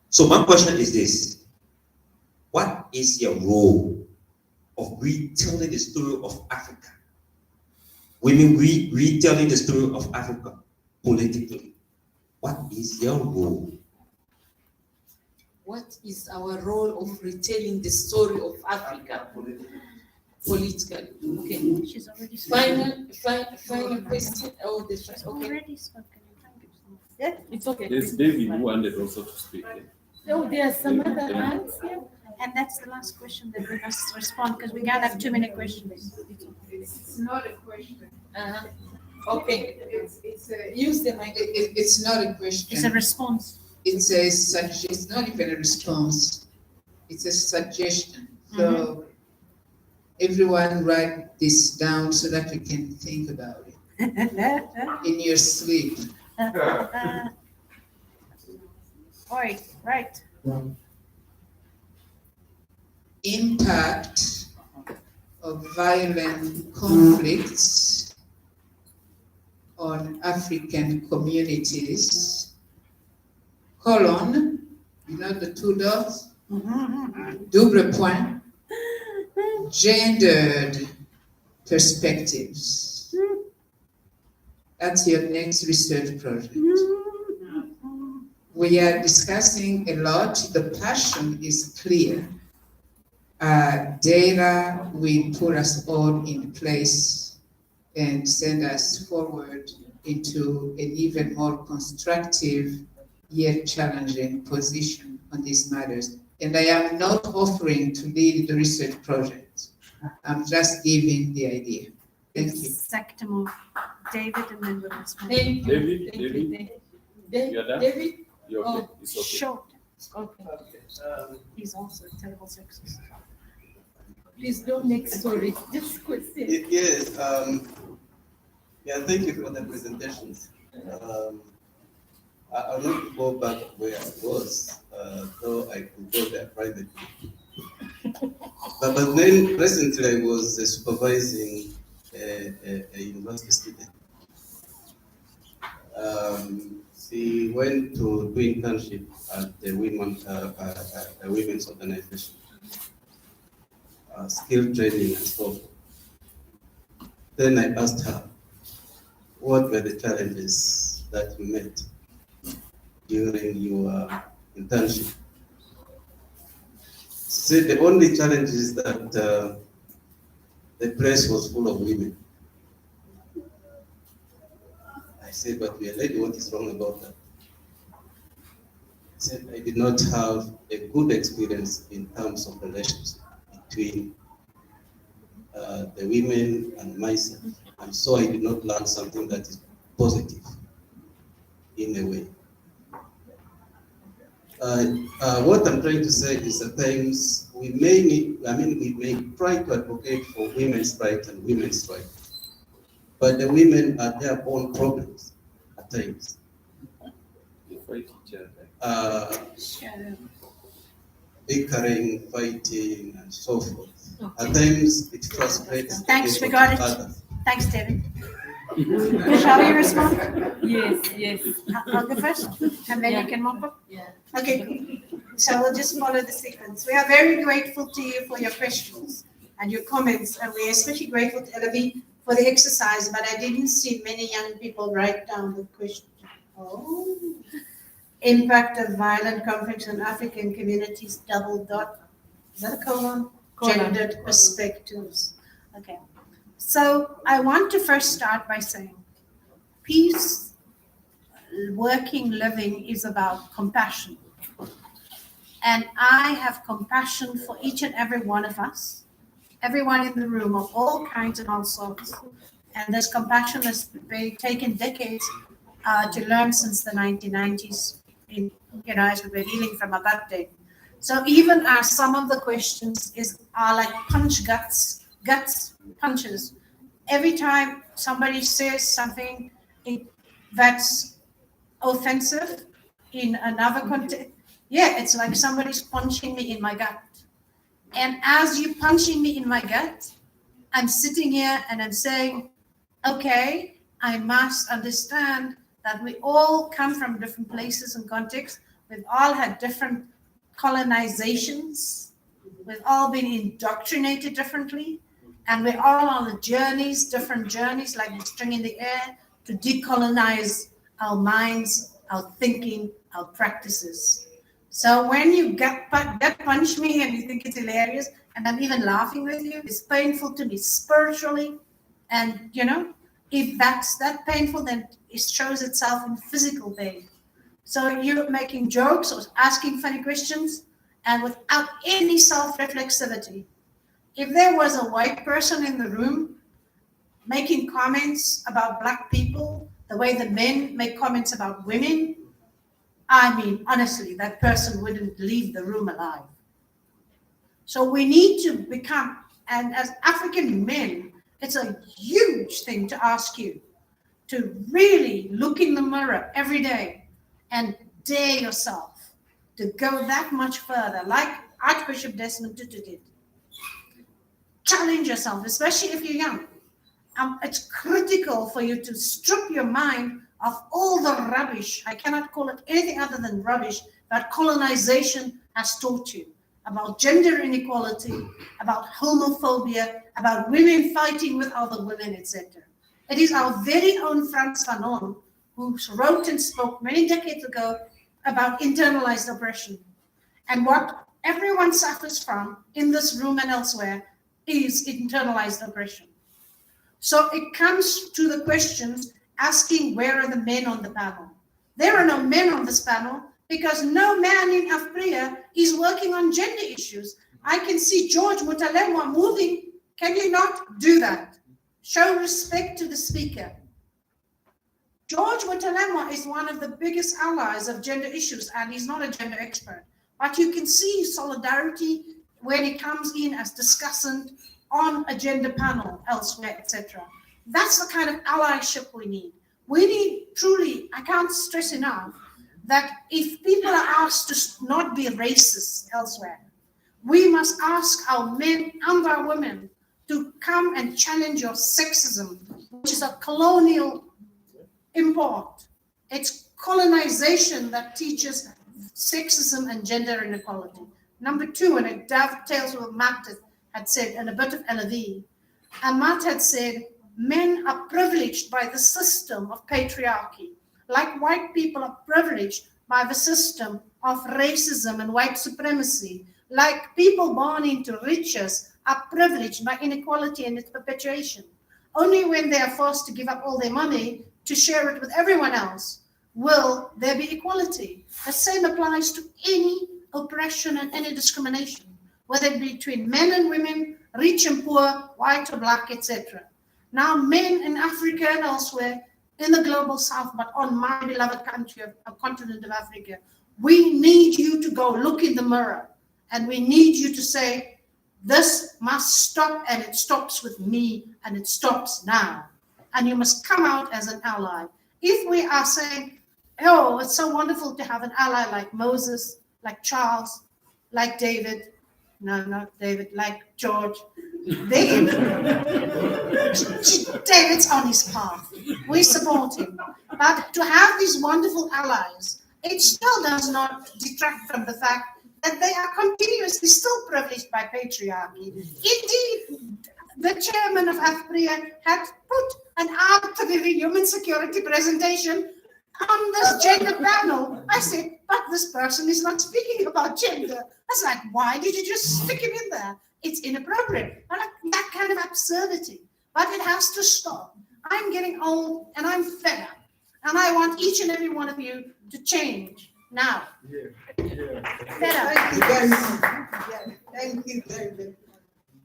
So my question is this. What is your role of retelling the story of Africa? Women retelling the story of Africa politically. What is your role? What is our role of retelling the story of Africa politically? Okay. She's already spoken. Final question. Oh, this one. Okay. Already spoken. Yeah, it's okay. Yes, David wanted also to speak. Oh, there are some other hands here. And that's the last question that we must respond because we can't have 2-minute questions. It's not a question. Okay. It's a, Use the mic. it's not a question. It's a response. It's a it's not even a response. It's a suggestion. So everyone write this down so that you can think about it in your sleep. Right. Impact of violent conflicts on African communities, colon, you know the 2 dots, double point, gendered perspectives. That's your next research project. We are discussing a lot, the passion is clear. data will put us all in place and send us forward into an even more constructive yet challenging position on these matters. And I am not offering to lead the research project. I'm just giving the idea. Thank you. Exactement. David and then we'll respond. Thank you. David, Thank you. David, Thank you. you're done? David? You're okay. Oh, It's okay. Short. okay. He's also a terrible sexist. Please don't make stories. Just question. Yes. Yeah. Thank you for the presentations. I'll not go back where I was, though I could go there privately. But then recently I was supervising a university student. She went to do internship at the women's organization, skill training and so forth. Then I asked her, what were the challenges that you met during your internship? She said the only challenge is that the place was full of women. I said, but we are lady, what is wrong about that? She said, I did not have a good experience in terms of relationship between the women and myself. And so I did not learn something that is positive in a way. What I'm trying to say is at times we may try to advocate for women's rights and women's rights, but the women are their own problems at times. Bickering, fighting, and so forth. At times it frustrates. Thanks, we got it. Others. Thanks, David. Shall we respond? Yes. I'll go first, and then you can mop up. Yeah. Okay, so we'll just follow the sequence. We are very grateful to you for your questions and your comments, and we're especially grateful to LV for the exercise, but I didn't see many young people write down the question. Oh. Impact of violent conflicts on African communities, double dot, is that a colon? Gendered perspectives. Okay. So I want to first start by saying peace, working, living is about compassion. And I have compassion for each and every one of us, everyone in the room of all kinds and all sorts. And this compassion has taken decades to learn since the 1990s, as we were healing from apartheid. So even as some of the questions are like guts punches. Every time somebody says something that's offensive in another context, it's like somebody's punching me in my gut. And as you're punching me in my gut, I'm sitting here and I'm saying, okay, I must understand that we all come from different places and contexts. We've all had different colonizations. We've all been indoctrinated differently. And we're all on the different journeys, like the string in the air, to decolonize our minds, our thinking, our practices. So when you gut punch me and you think it's hilarious, and I'm even laughing with you, it's painful to me spiritually. And, if that's that painful, then it shows itself in physical pain. So you're making jokes or asking funny questions and without any self-reflexivity. If there was a white person in the room making comments about Black people, the way the men make comments about women, honestly, that person wouldn't leave the room alive. So we need to become, and as African men, it's a huge thing to ask you to really look in the mirror every day and dare yourself to go that much further, like Archbishop Desmond Tutu did. Challenge yourself, especially if you're young. It's critical for you to strip your mind of all the rubbish, I cannot call it anything other than rubbish, that colonization has taught you about gender inequality, about homophobia, about women fighting with other women, etc. It is our very own Frantz Fanon who wrote and spoke many decades ago about internalized oppression. And what everyone suffers from in this room and elsewhere is internalized aggression. So it comes to the questions asking, where are the men on the panel? There are no men on this panel because no man in AFPREA is working on gender issues. I can see George Mutalemwa moving. Can you not do that? Show respect to the speaker. George Mutalemwa is one of the biggest allies of gender issues, and he's not a gender expert. But you can see solidarity when he comes in as discussant on a gender panel elsewhere, etc. That's the kind of allyship we need. We need truly, I can't stress enough, that if people are asked to not be racist elsewhere, we must ask our men and our women to come and challenge your sexism, which is a colonial import. It's colonization that teaches sexism and gender inequality. Number two, and it dovetails with what Matt had said, and a bit of LV. And Matt had said, men are privileged by the system of patriarchy, like white people are privileged by the system of racism and white supremacy, like people born into riches are privileged by inequality and its perpetuation. Only when they are forced to give up all their money to share it with everyone else will there be equality. The same applies to any oppression and any discrimination, whether it be between men and women, rich and poor, white or black, etc. Now, men in Africa and elsewhere, in the global south, but on my beloved country, a continent of Africa, we need you to go look in the mirror, and we need you to say, this must stop, and it stops with me, and it stops now. And you must come out as an ally. If we are saying, oh, it's so wonderful to have an ally like Moses, like Charles, like David, no, not David, like George. David's on his path. We support him. But to have these wonderful allies, it still does not detract from the fact that they are continuously still privileged by patriarchy. Indeed, the chairman of AFPREA had put an out to the human security presentation on this gender panel. I said, but this person is not speaking about gender. I was like, why did you just stick him in there? It's inappropriate. And that kind of absurdity. But it has to stop. I'm getting old and I'm fed up. And I want each and every one of you to change now. Fed up. Thank you very much. Yeah, thank you very much.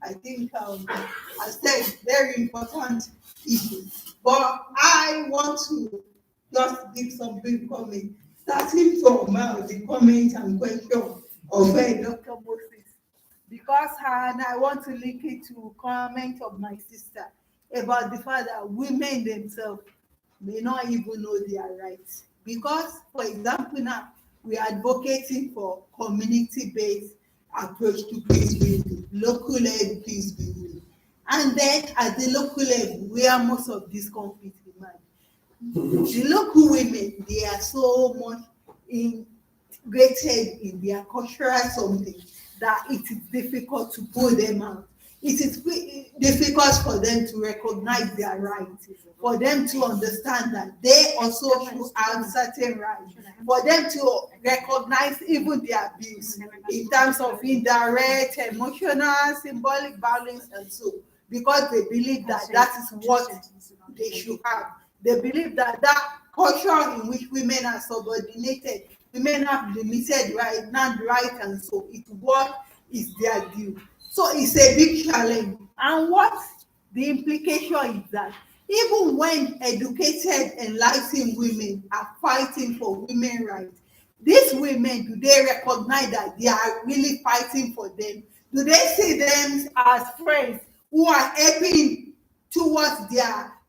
I think I said very important issue. But I want to just give some brief comment, starting from the comment and question of Dr. Moses, because and I want to link it to comment of my sister about the fact that women themselves may not even know their rights. Because, for example, now we are advocating for community-based approach to peace building, local-led peace building. And then at the local level, where most of these conflicts emerge, the local women, they are so much integrated in their cultural something that it is difficult to pull them out. It is difficult for them to recognize their rights, for them to understand that they also should have certain rights, for them to recognize even their abuse in terms of indirect, emotional, symbolic violence and so, because they believe that that is what they should have. They believe that that culture in which women are subordinated, women have limited right, non-right, and so it's what is their due. So it's a big challenge. And what the implication is that even when educated, enlightened women are fighting for women's rights, these women, do they recognize that they are really fighting for them? Do they see them as friends who are helping towards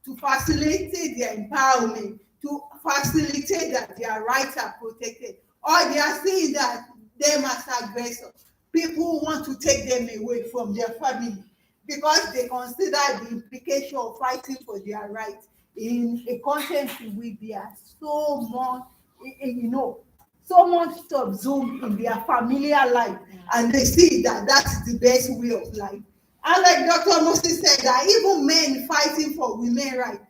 to facilitate their empowerment, to facilitate that their rights are protected? Or they are seeing that them as aggressors, people who want to take them away from their family because they consider the implication of fighting for their rights in a context in which they are so much, so much subsumed in their familiar life, and they see that that's the best way of life. And like Dr. Moses said, that even men fighting for women's rights,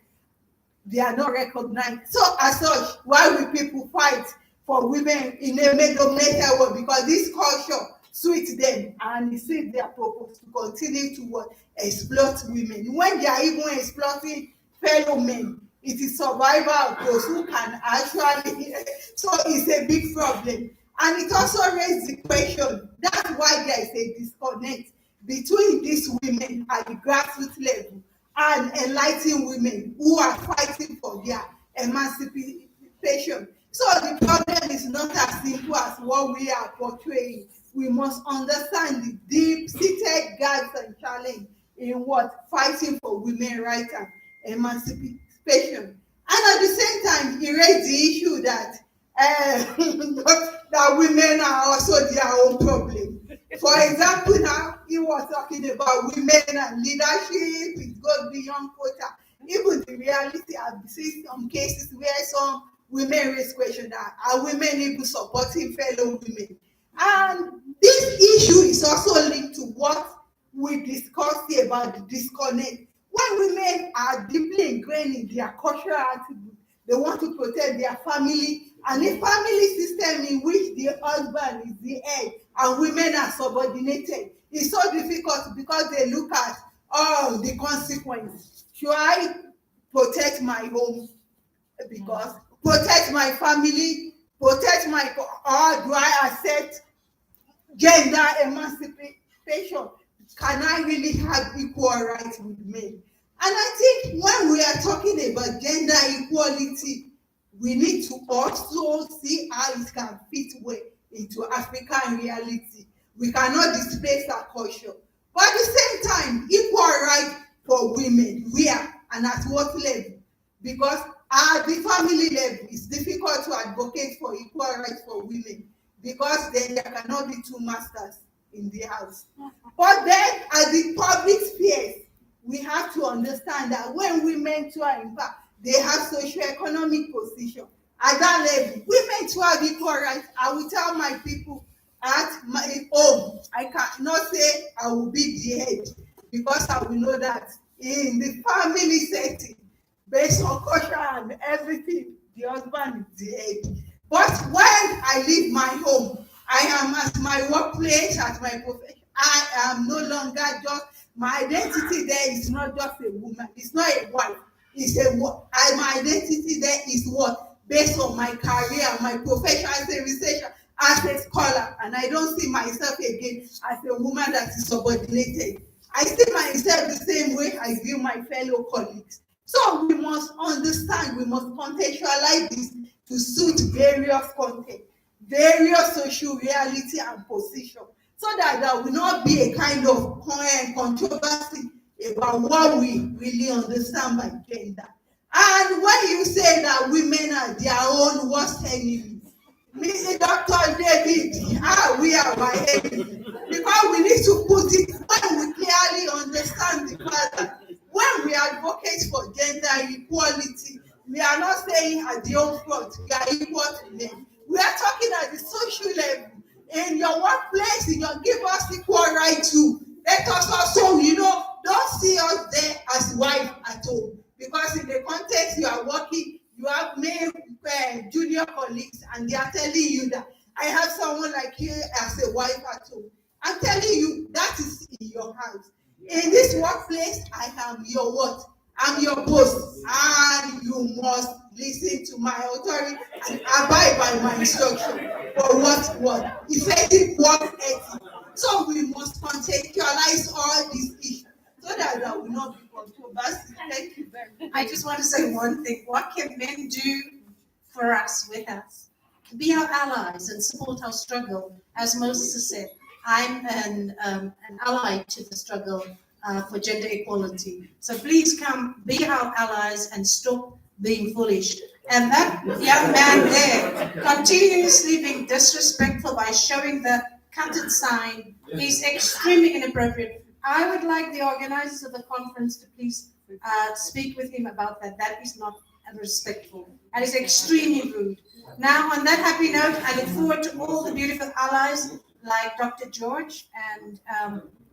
they are not recognized. So as such, why will people fight for women in a male-dominated world? Because this culture suit them, and it suits their purpose to continue to what? Exploit women. When they are even exploiting fellow men, it is survival of those who can actually, so it's a big problem. And it also raises the question, that's why there is a disconnect between these women at the grassroots level and enlightened women who are fighting for their emancipation. So the problem is not as simple as what we are portraying. We must understand the deep-seated gaps and challenge in what? Fighting for women's rights and emancipation. And at the same time, he raised the issue that that women are also their own problem. For example, now he was talking about women and leadership. It goes beyond quota. Even the reality, I've seen some cases where some women raise question that are women even supporting fellow women? And this issue is also linked to what we discussed here about the disconnect. When women are deeply ingrained in their cultural attributes, they want to protect their family, and a family system in which the husband is the head and women are subordinated is so difficult because they look at the consequence. Should I protect my home? Because protect my family, protect my, or do I accept gender emancipation? Can I really have equal rights with men? And I think when we are talking about gender equality, we need to also see how it can fit well into African reality. We cannot displace our culture. But at the same time, equal rights for women, where and at what level? Because at the family level, it's difficult to advocate for equal rights for women because then there cannot be two masters in the house. But then at the public sphere, we have to understand that when women too are in power, they have socio-economic position. At that level, women too have equal rights. I will tell my people at my home, I cannot say I will be the head because I will know that in the family setting, based on culture and everything, the husband is the head. But when I leave my home, I am at my workplace, at my profession. I am no longer just, my identity there is not just a woman, it's not a wife, it's a my identity there is what? Based on my career, my profession as a researcher, as a scholar, and I don't see myself again as a woman that is subordinated. I see myself the same way I view my fellow colleagues. So we must understand, we must contextualize this to suit various content, various social reality and position, so that there will not be a kind of controversy about what we really understand by gender. And when you say that women are their own worst enemy, Mr. Dr. David, we are my enemy. Because we need to put it when we clearly understand the fact that when we advocate for gender equality, we are not saying at the home front, we are equal to men. We are talking at the social level. In your workplace, give us equal right to. Let us also, don't see us there as wife at home. Because in the context you are working, you have male junior colleagues, and they are telling you that I have someone like you as a wife at home. I'm telling you, that is in your house. In this workplace, I am your what? I'm your boss, and you must listen to my authority and abide by my instruction. For what? Effective work ethic. So we must contextualize all these issues so that there will not be controversy. Thank you very much. I just want to say one thing. What can men do for us, with us? Be our allies and support our struggle. As Moses has said, I'm an ally to the struggle for gender equality. So please come, be our allies and stop being foolish. And that young man there, continuously being disrespectful by showing the cutted sign, is extremely inappropriate. I would like the organizers of the conference to please speak with him about that. That is not respectful. That is extremely rude. Now, on that happy note, I look forward to all the beautiful allies like Dr. George, and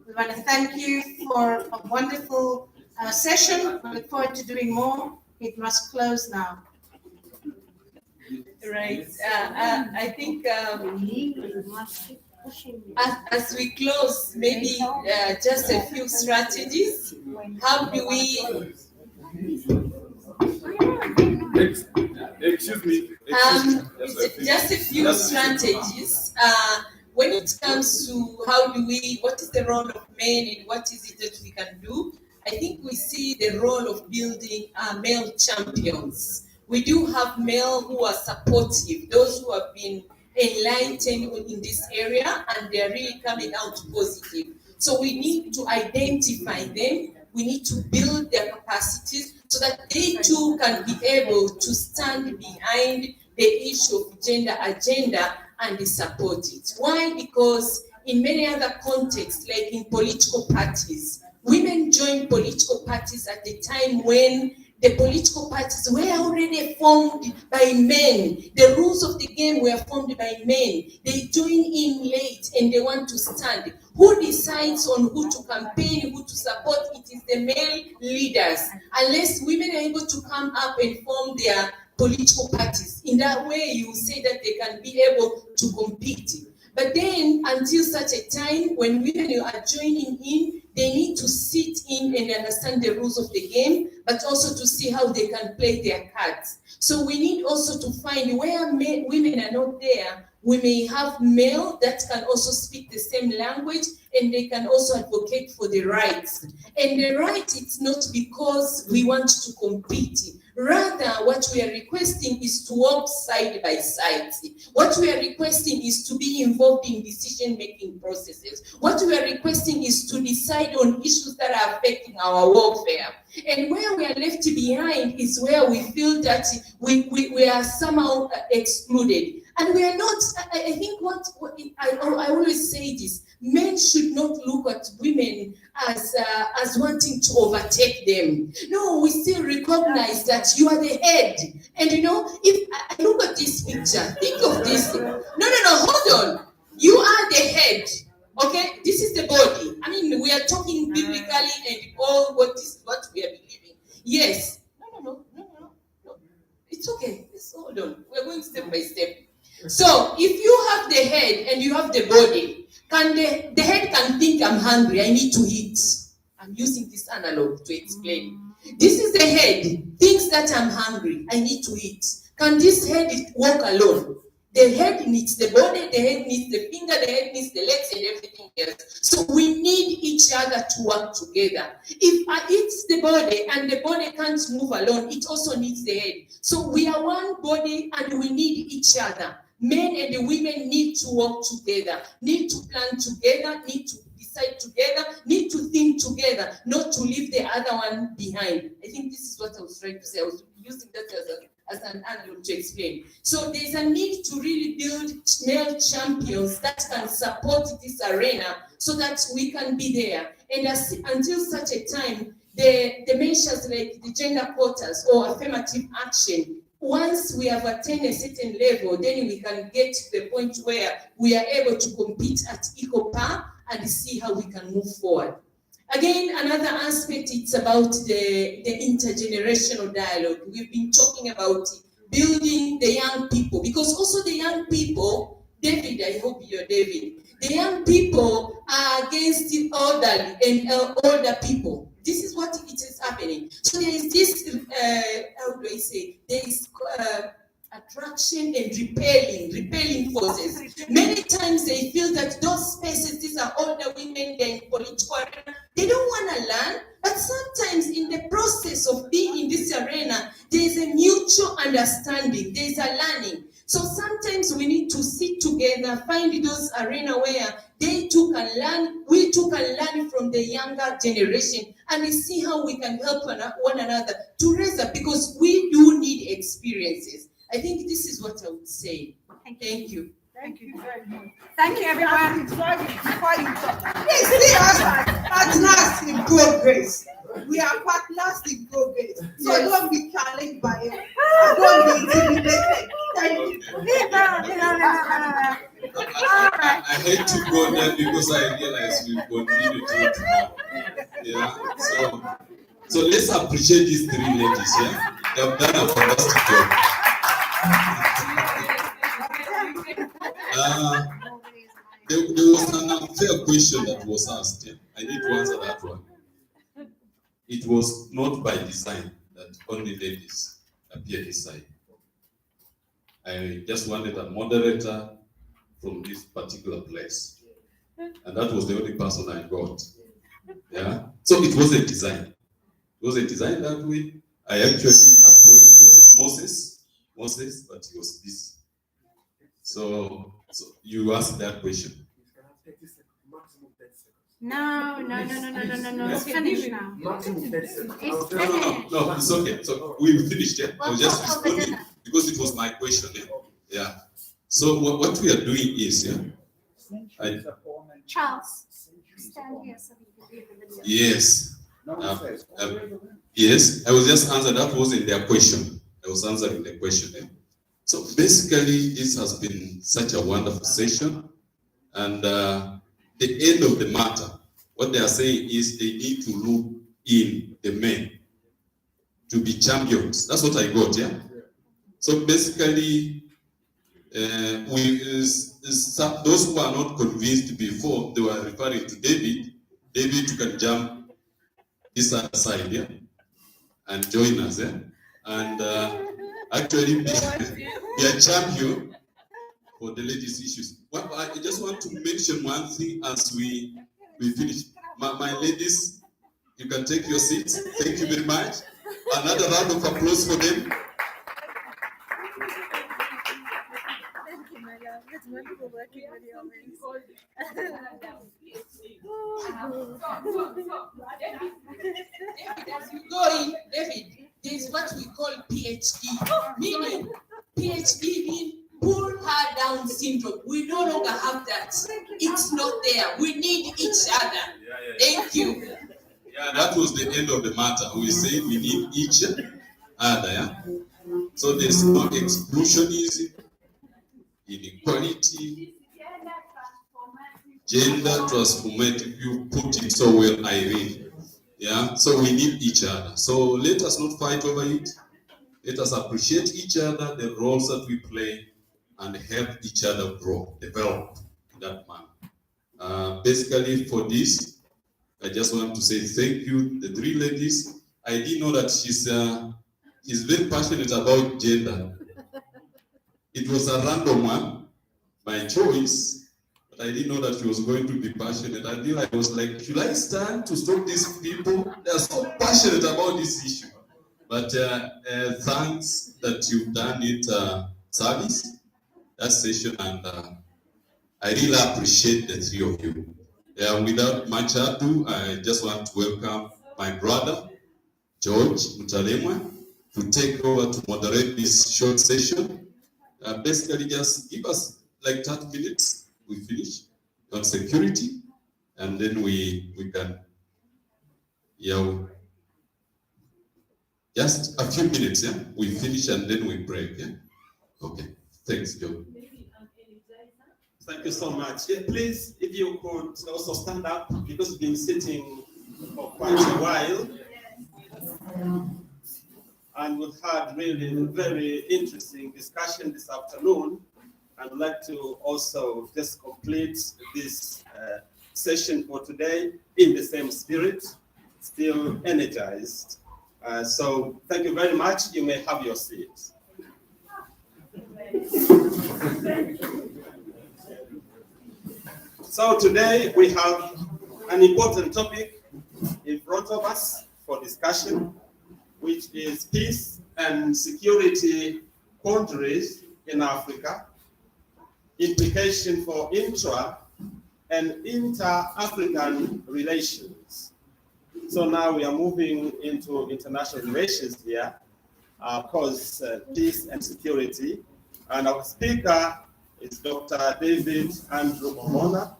we want to thank you for a wonderful session. We look forward to doing more. It must close now. Right. I think As we close, maybe just a few strategies. How do we? Excuse me. Just a few strategies. When it comes to what is the role of men and what is it that we can do? I think we see the role of building male champions. We do have male who are supportive, those who have been enlightened in this area, and they are really coming out positive. So we need to identify them. We need to build their capacities so that they too can be able to stand behind the issue of gender agenda and support it. Why? Because in many other contexts, like in political parties, women joined political parties at the time when the political parties were already formed by men. The rules of the game were formed by men. They join in late and they want to stand. Who decides on who to campaign, who to support? It is the male leaders. Unless women are able to come up and form their political parties. In that way, you say that they can be able to compete. But then, until such a time, when women are joining in, they need to sit in and understand the rules of the game, but also to see how they can play their cards. So we need also to find where women are not there, we may have male that can also speak the same language, and they can also advocate for the rights. And the right, it's not because we want to compete. Rather, what we are requesting is to work side by side. What we are requesting is to be involved in decision-making processes. What we are requesting is to decide on issues that are affecting our welfare. And where we are left behind is where we feel that we are somehow excluded. And we are not, I think I always say this, men should not look at women as wanting to overtake them. No, we still recognize that you are the head. And you know, if I look at this picture, think of this. No, hold on. You are the head. Okay, this is the body. I mean, we are talking biblically and all what we are believing. Yes. No. It's okay. Hold on. We're going step by step. So, if you have the head and you have the body, the head can think I'm hungry, I need to eat. I'm using this analog to explain. This is the head, thinks that I'm hungry, I need to eat. Can this head walk alone? The head needs the body, the head needs the finger, the head needs the legs and everything else. So we need each other to work together. If it's the body and the body can't move alone, it also needs the head. So we are one body and we need each other. Men and the women need to work together, need to plan together, need to decide together, need to think together, not to leave the other one behind. I think this is what I was trying to say. I was using that as an analog to explain. So there's a need to really build male champions that can support this arena so that we can be there. And until such a time, the measures like the gender quotas or affirmative action, once we have attained a certain level, then we can get to the point where we are able to compete at equal par and see how we can move forward. Again, another aspect, it's about the intergenerational dialogue. We've been talking about building the young people, because also the young people, David, I hope you're David, the young people are against the elderly and older people. This is what it is happening. So there is this, how do I say, there is attraction and repelling forces. Many times they feel that those spaces, these are older women, they're in political arena, they don't want to learn, but sometimes in the process of being in this arena, there is a mutual understanding, there is a learning. So sometimes we need to sit together, find those arena where they too can learn, we too can learn from the younger generation, and we see how we can help one another to raise up, because we do need experiences. I think this is what I would say. Thank you. Thank you very much. Thank you, everyone. Before you talk, please see us as partners in progress. We are partners in progress. So don't be challenged by it. Don't be intimidated. Thank you. I hate to go there because I realize we continue to it now. Yeah. So let's appreciate these three ladies. Yeah, they have done a fantastic job. there was an unfair question that was asked. Yeah? I need to answer that one. It was not by design that only ladies appear this side. I just wanted a moderator from this particular place. And that was the only person I got. Yeah. So it was a design. It was a design that way. I actually approached Moses, but he was busy. So you asked that question. No. It's finished now. It's finished. No, it's okay. So we finished. Yeah? I was just responding because it was my question. Yeah. So what we are doing is, Charles, stand here so we can read the video. Yes. Yes, I was just answering. That wasn't their question. I was answering the question. So basically, this has been such a wonderful session. And the end of the matter, what they are saying is they need to look in the men to be champions. That's what I got, yeah? So basically, those who are not convinced before, they were referring to David. David, you can jump this side, yeah? And join us, yeah? And actually be a champion for the ladies' issues. I just want to mention one thing as we finish. My ladies, you can take your seats. Thank you very much. Another round of applause for them. Thank you, my love. It's wonderful working with you always. As you go in, David, there's what we call PhD, meaning PhD means pull her down syndrome. We no longer have that. It's not there. We need each other. Thank you. Yeah, that was the end of the matter. We say we need each other. Yeah? So there's no exclusionism, inequality, gender transformative. You put it so well, Irene. Yeah, so we need each other. So let us not fight over it. Let us appreciate each other, the roles that we play, and help each other grow, develop in that manner. Basically, for this, I just want to say thank you, the three ladies. I didn't know that she's very passionate about gender. It was a random one, by choice, but I didn't know that she was going to be passionate. Until I was like, should I stand to stop these people? They are so passionate about this issue. But thanks that you've done it service, that session, and I really appreciate the three of you. Without much ado, I just want to welcome my brother, George Mutalemwa, to take over to moderate this short session. Basically, just give us like 30 minutes, we finish on security, and then we can, just a few minutes, yeah? We finish and then we break, yeah? Okay, thanks, Joe. Thank you so much. Yeah, please, if you could also stand up, because we've been sitting for quite a while. And we've had really very interesting discussion this afternoon. I'd like to also just complete this session for today in the same spirit, still energized. So thank you very much. You may have your seats. So today we have an important topic in front of us for discussion, which is peace and security countries in Africa, implication for intra and inter-African relations. So now we are moving into international relations here, because peace and security. And our speaker is Dr. David Andrew Momona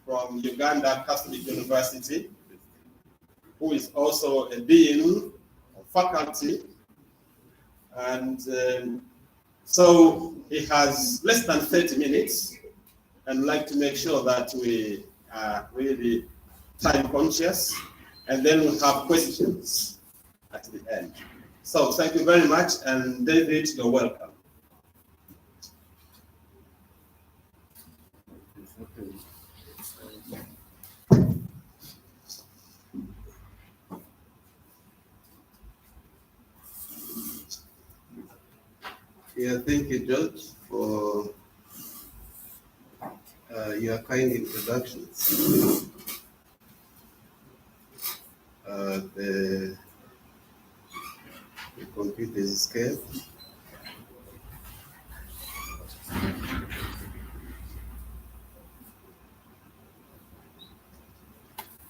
from Uganda Catholic University, who is also a dean of faculty. And so he has less than 30 minutes, and I'd like to make sure that we are really time conscious, and then we'll have questions at the end. So thank you very much, and David, you're welcome. Yeah, thank you, George, for your kind introductions. The computer is scared.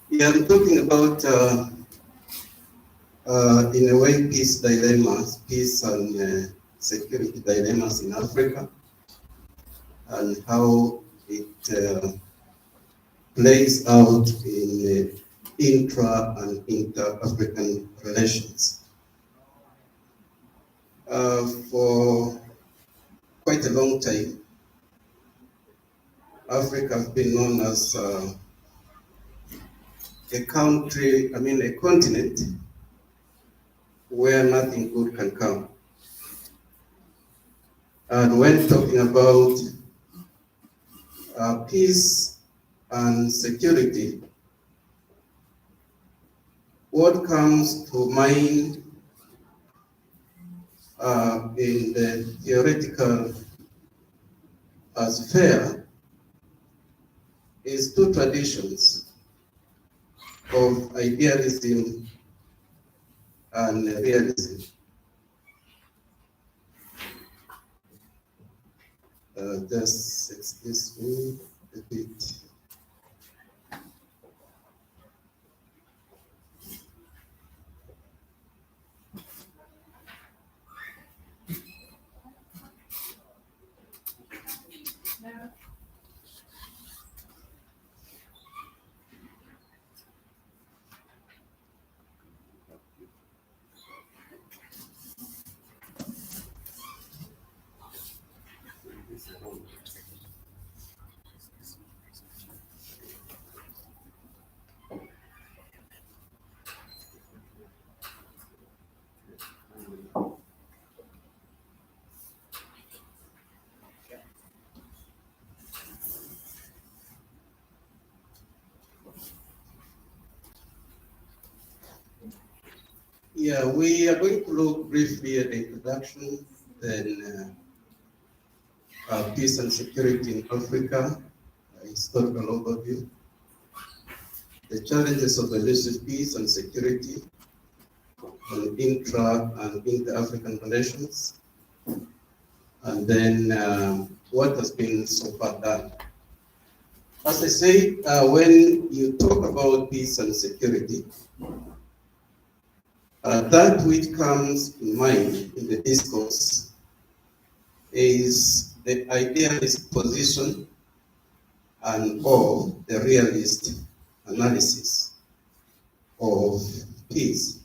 Yeah, I'm talking about, in a way, peace dilemmas, peace and security dilemmas in Africa, and how it plays out in intra and inter-African relations. For quite a long time, Africa has been known as a continent where nothing good can come. And when talking about peace and security, what comes to mind in the theoretical sphere is two traditions of idealism and realism. Just excuse me a bit. Yeah, we are going to look briefly at the introduction, then peace and security in Africa, historical overview, the challenges of elusive peace and security on intra and inter-African relations, and then what has been so far done. As I say, when you talk about peace and security, that which comes in mind in the discourse is the idealist position and or the realist analysis of peace.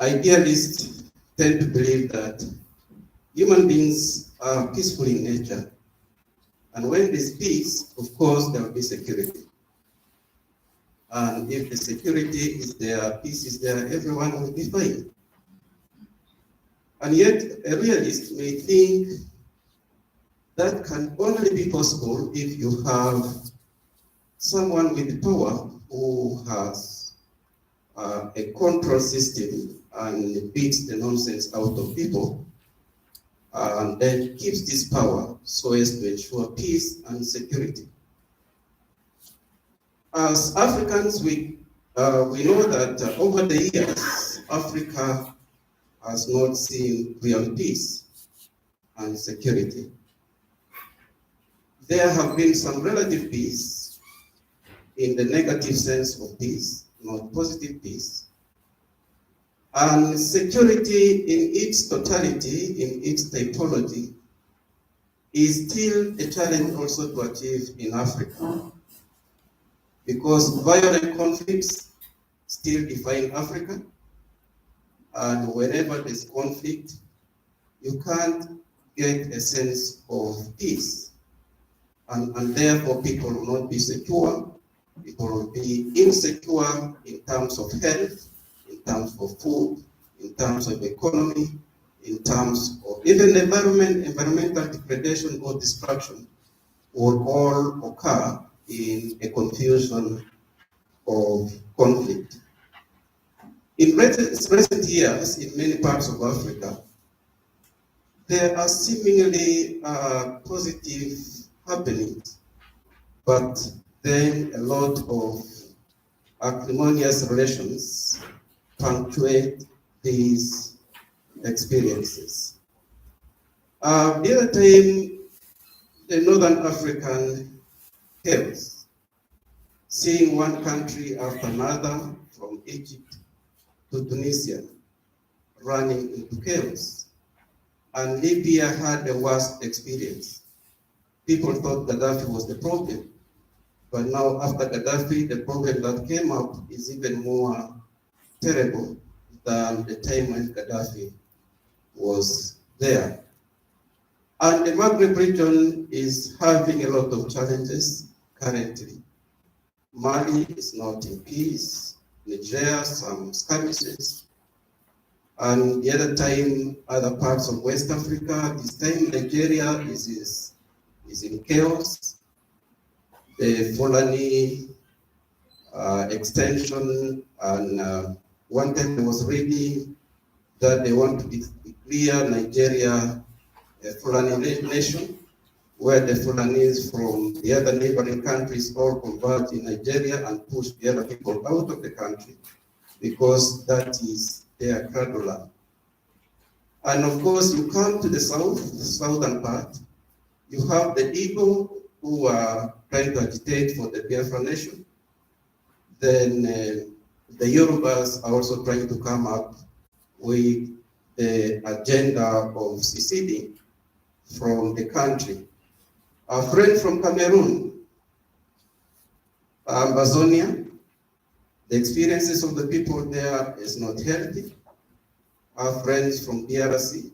Idealists tend to believe that human beings are peaceful in nature, and when there's peace, of course, there will be security. And if the security is there, peace is there, everyone will be fine. And yet, a realist may think that can only be possible if you have someone with power who has a control system and beats the nonsense out of people, and then keeps this power so as to ensure peace and security. As Africans, we know that over the years, Africa has not seen real peace and security. There have been some relative peace in the negative sense of peace, not positive peace. And security in its totality, in its typology, is still a challenge also to achieve in Africa. Because violent conflicts still define Africa, and whenever there's conflict, you can't get a sense of peace. And therefore people will not be secure, people will be insecure in terms of health, in terms of food, in terms of economy, in terms of even environmental degradation or destruction will all occur in a confusion of conflict. In recent years, in many parts of Africa, there are seemingly positive happenings, but then a lot of acrimonious relations punctuate these experiences. The other time, the Northern African chaos, seeing one country after another, from Egypt to Tunisia, running into chaos. And Libya had the worst experience. People thought Gaddafi was the problem, but now after Gaddafi, the problem that came up is even more terrible than the time when Gaddafi was there. And the Maghreb region is having a lot of challenges currently. Mali is not in peace, Nigeria, some skirmishes, and the other time, other parts of West Africa, this time Nigeria is in chaos. The Fulani extension, and one time I was reading that they want to declare Nigeria a Fulani nation, where the Fulanis from the other neighboring countries all converge in Nigeria and push the other people out of the country, because that is their cradle land. And of course, you come to the south, the southern part, you have the Igbo who are trying to agitate for the Biafra nation. Then the Yorubas are also trying to come up with the agenda of seceding from the country. Our friend from Cameroon, Amazonia, the experiences of the people there is not healthy. Our friends from DRC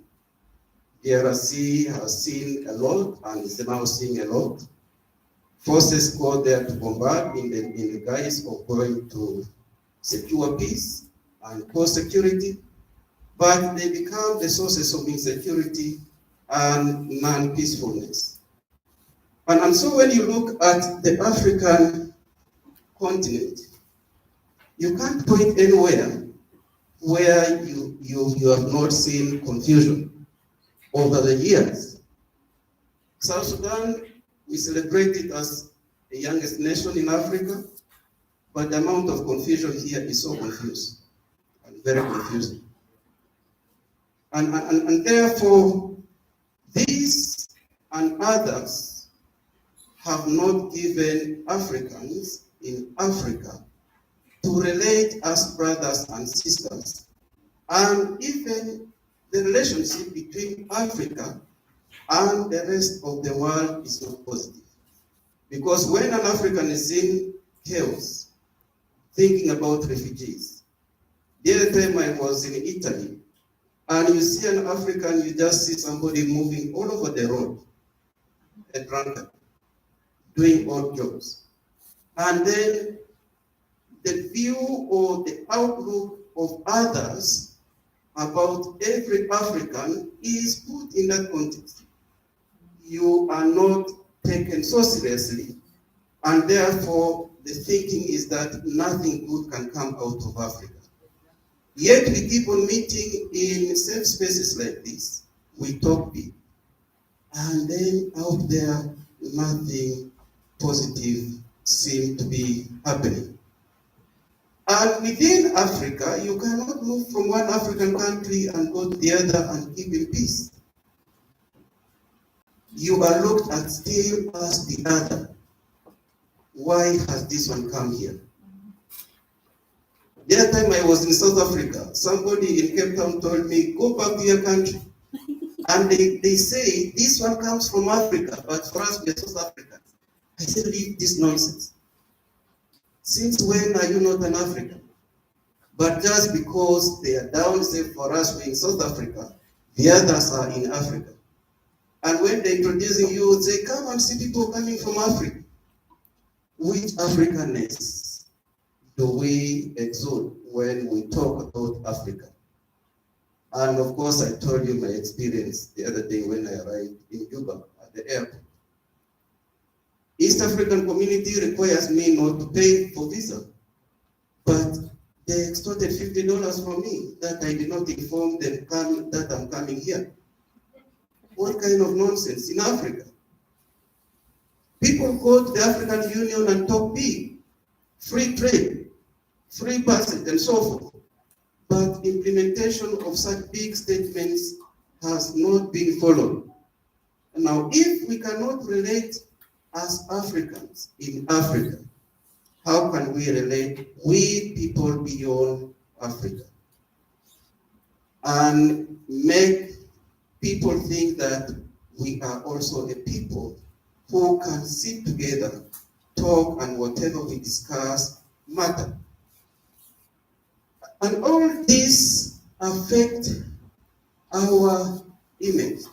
has seen a lot and is now seeing a lot. Forces go there to bombard in the guise of going to secure peace and co-security, but they become the sources of insecurity and non-peacefulness. And so when you look at the African continent, you can't point anywhere where you have not seen confusion over the years. South Sudan, we celebrate it as the youngest nation in Africa, but the amount of confusion here is so confusing and very confusing. And therefore, these and others have not given Africans in Africa to relate as brothers and sisters. And even the relationship between Africa and the rest of the world is not positive. Because when an African is in chaos, thinking about refugees, the other time I was in Italy, and you see an African, you just see somebody moving all over the road, a drunkard, doing odd jobs. And then the view or the outlook of others about every African is put in that context. You are not taken so seriously, and therefore the thinking is that nothing good can come out of Africa. Yet we keep on meeting in safe spaces like this. We talk big. And then out there, nothing positive seems to be happening. And within Africa, you cannot move from one African country and go to the other and keep in peace. You are looked at still as the other. Why has this one come here? The other time I was in South Africa, somebody in Cape Town told me, go back to your country. And they say, this one comes from Africa, but for us, we are South Africans. I said, leave this nonsense. Since when are you not an African? But just because they are down, say for us, we're in South Africa, the others are in Africa. And when they're introducing you, say, come and see people coming from Africa. Which Africanness do we exude when we talk about Africa? And of course, I told you my experience the other day when I arrived in Juba at the airport. East African community requires me not to pay for visa, but they extorted $50 from me that I did not inform them that I'm coming here. What kind of nonsense in Africa? People go to the African Union and talk big, free trade, free passage, and so forth. But implementation of such big statements has not been followed. Now, if we cannot relate as Africans in Africa, how can we relate with people beyond Africa? And make people think that we are also a people who can sit together, talk, and whatever we discuss matter. And all this affect our image.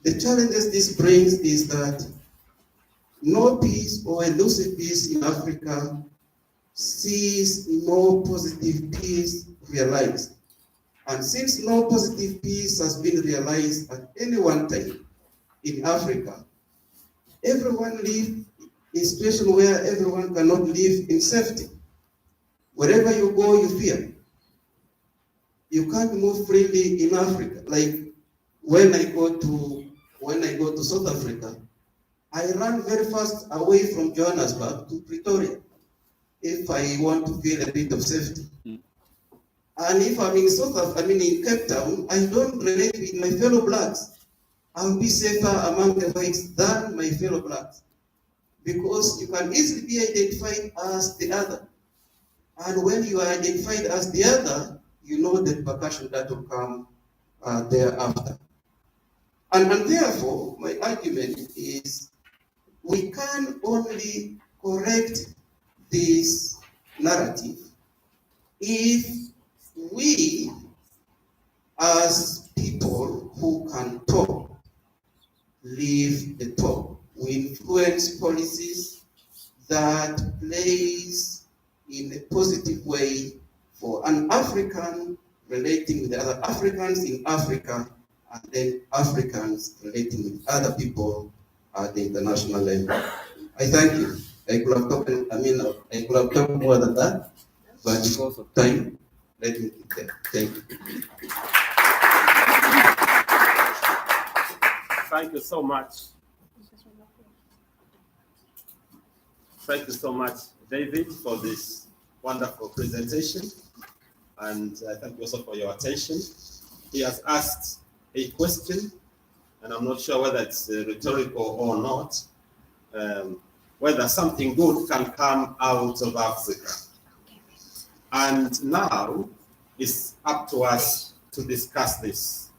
The challenges this brings is that no peace or elusive peace in Africa sees no positive peace realized. And since no positive peace has been realized at any one time in Africa, everyone lives in a situation where everyone cannot live in safety. Wherever you go, you fear. You can't move freely in Africa. Like when I go to South Africa, I run very fast away from Johannesburg to Pretoria if I want to feel a bit of safety. And if I'm in Cape Town, I don't relate with my fellow blacks. I'll be safer among the whites than my fellow blacks, because you can easily be identified as the other. And when you are identified as the other, you know the repercussion that will come thereafter. And therefore, my argument is we can only correct this narrative if we, as people who can talk, live the talk. We influence policies that plays in a positive way for an African relating with the other Africans in Africa, and then Africans relating with other people at the international level. I thank you. I could have talked more than that, but because of time, let me keep there. Thank you. Thank you so much. Thank you so much, David, for this wonderful presentation. And thank you also for your attention. He has asked a question, and I'm not sure whether it's rhetorical or not, whether something good can come out of Africa. And now it's up to us to discuss this,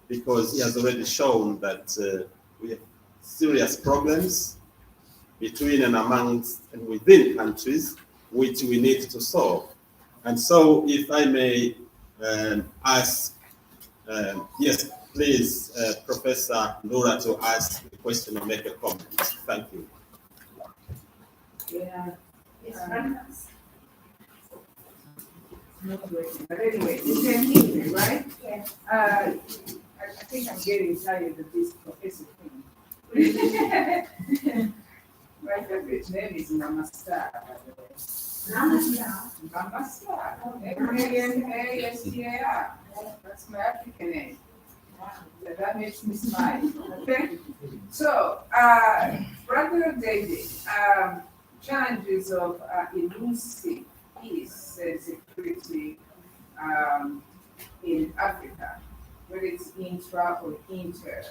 because he has already shown that we have serious problems between and amongst and within countries, which we need to solve. And so if I may ask, yes, please, Professor Nura, to ask the question or make a comment. Thank you. Yeah. Not working, but anyway, you can hear me, right? Yeah. I think I'm getting tired of this professor thing. My favorite name is Mama Star, by the way. Mama Star. M-A-N-A-S-T-A-R. That's my African name. So that makes me smile. Okay? So, Brother David, challenges of elusive peace and security in Africa, whether it's intra or inter.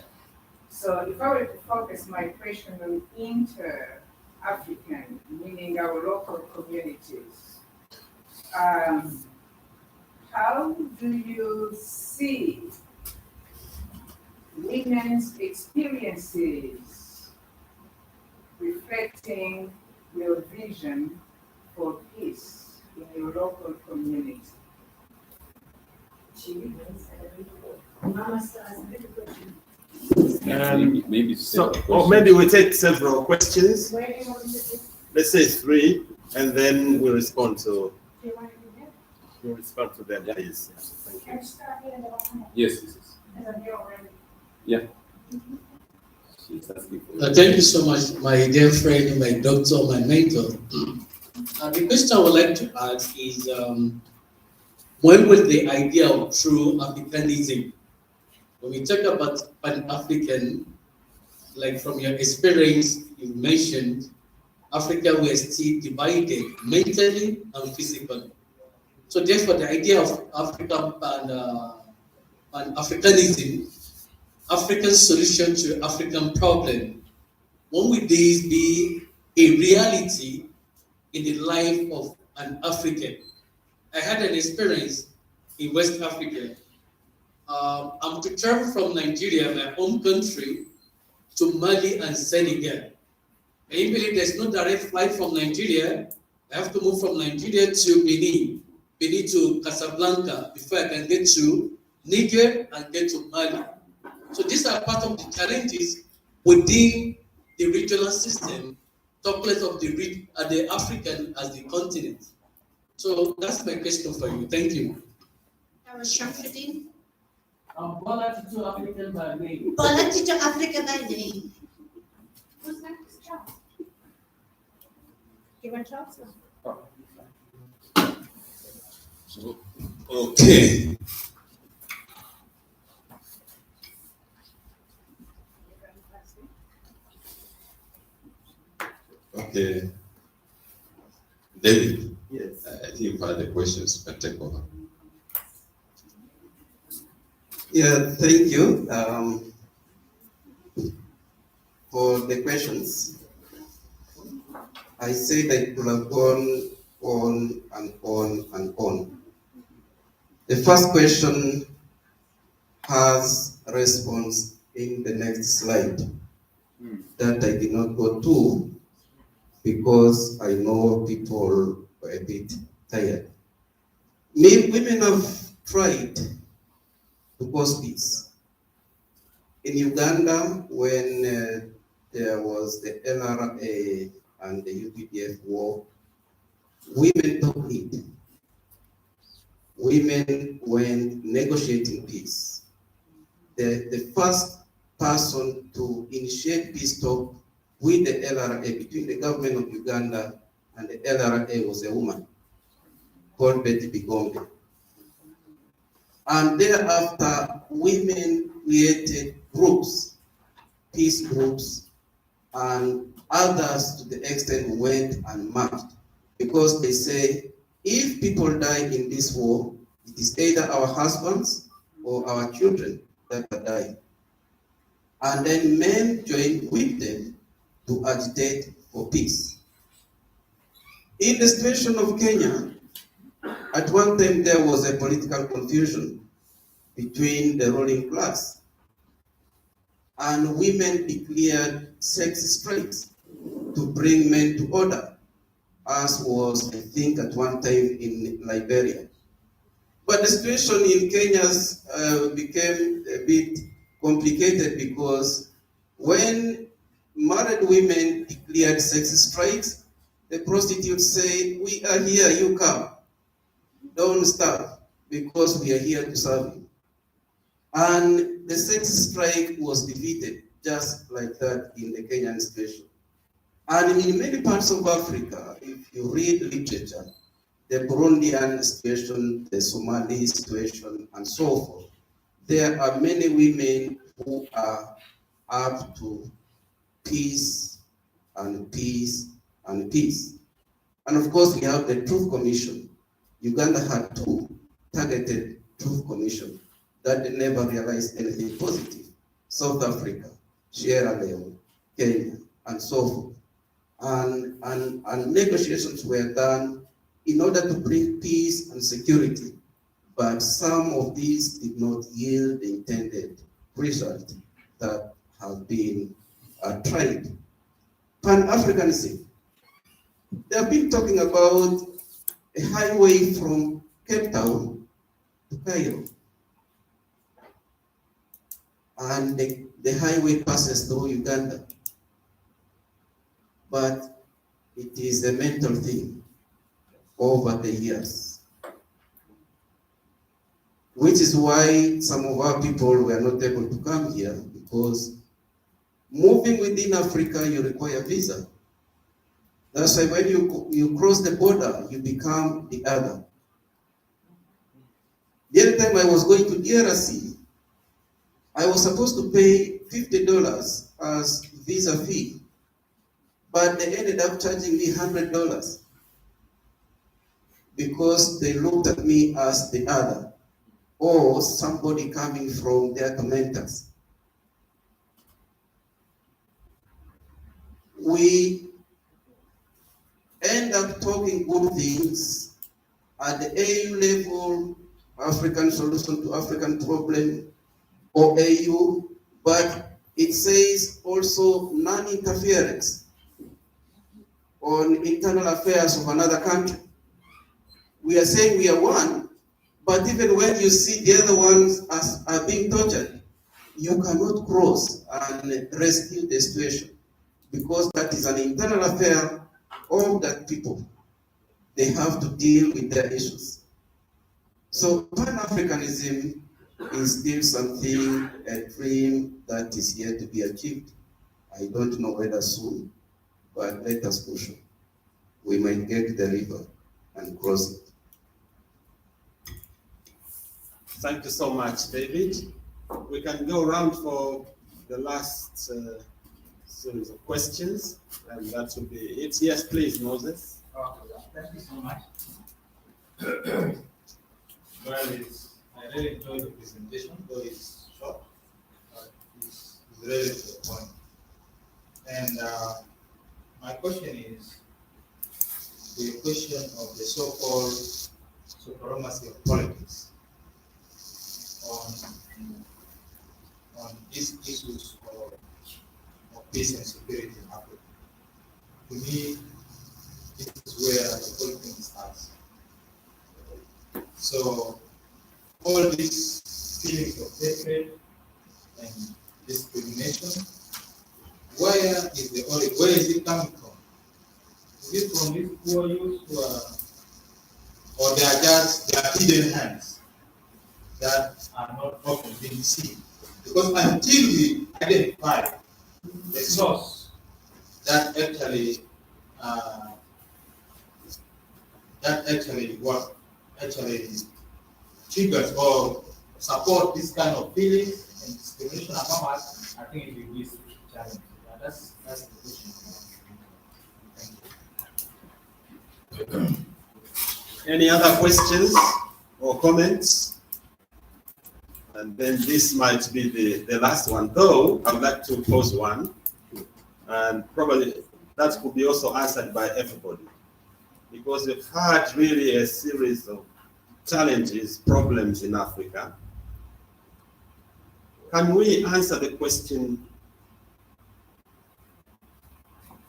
So if I were to focus my question on inter-African, meaning our local communities, how do you see women's experiences reflecting your vision for peace in your local community? Maybe so, or maybe we take several questions. Let's say 3, and then we'll respond to. We'll respond to them, please. Thank you. Yes. Yeah. Thank you so much, my dear friend, my doctor, my mentor. The question I would like to ask is, when will the idea of true Africanism, when we talk about Pan-African, like from your experience, you mentioned Africa was still divided mentally and physically. So therefore, the idea of Pan-Africanism, African solution to African problem, when will this be a reality in the life of an African? I had an experience in West Africa. I'm to travel from Nigeria, my home country, to Mali and Senegal. And you believe there's no direct flight from Nigeria? I have to move from Nigeria to Benin, Benin to Casablanca before I can get to Niger and get to Mali. So these are part of the challenges within the regional system, talk less of the African as the continent. So that's my question for you. Thank you. That was Shamsuddin. Bola to African by name. Bola to Africa by name. Who's next? Charles. You want Charles? Okay. Okay. David. Yes. I think you've had the questions, but take over. Yeah, thank you for the questions. I say that it will have gone on and on and on. The first question has a response in the next slide that I did not go to because I know people were a bit tired. Women have tried to cause peace. In Uganda, when there was the LRA and the UPDF war, women took lead. Women went negotiating peace. The first person to initiate peace talk with the LRA, between the government of Uganda and the LRA, was a woman called Betty Bigombe. And thereafter, women created groups, peace groups, and others to the extent went and marched, because they say, if people die in this war, it is either our husbands or our children that are dying. And then men joined with them to agitate for peace. In the situation of Kenya, at one time there was a political confusion between the ruling class, and women declared sex strikes to bring men to order, as was, I think, at one time in Liberia. But the situation in Kenya became a bit complicated, because when married women declared sex strikes, the prostitutes say, we are here, you come. Don't stop, because we are here to serve you. And the sex strike was defeated, just like that in the Kenyan situation. And in many parts of Africa, if you read literature, the Burundian situation, the Somali situation, and so forth, there are many women who are up to peace and peace and peace. And of course, we have the Truth Commission. Uganda had two targeted Truth Commission that never realized anything positive. South Africa, Sierra Leone, Kenya, and so forth. And negotiations were done in order to bring peace and security. But some of these did not yield the intended result that have been tried. Pan-Africanism. They have been talking about a highway from Cape Town to Cairo. And the highway passes through Uganda. But it is a mental thing over the years, which is why some of our people were not able to come here, because moving within Africa, you require visa. That's why when you cross the border, you become the other. The other time I was going to DRC, I was supposed to pay $50 as visa fee, but they ended up charging me $100 because they looked at me as the other or somebody coming from their tormentors. We end up talking good things at the AU level, African solution to African problem, or AU, but it says also non-interference on internal affairs of another country. We are saying we are one, but even when you see the other ones are being tortured, you cannot cross and rescue the situation because that is an internal affair of that people. They have to deal with their issues. So Pan-Africanism is still something, a dream that is yet to be achieved. I don't know whether soon, but let us push on. We might get to the river and cross it. Thank you so much, David. We can go around for the last series of questions, and that will be it. Yes, please, Moses. Thank you so much. Well, I really enjoyed the presentation, though it's short, but it's really to the point. And my question is the question of the so-called supremacy of politics on these issues of peace and security in Africa. To me, this is where the whole thing starts. So all these feelings of hatred and discrimination, where is the origin? Where is it coming from? Is it from these poor youths who are, or they are just their hidden hands that are not often being seen? Because until we identify the source that actually triggers or support this kind of feelings and discrimination among us, I think it will be a challenge. That's the question. Any other questions or comments? And then this might be the last one, though I would like to pose one, and probably that could be also answered by everybody, because we've had really a series of challenges, problems in Africa. Can we answer the question,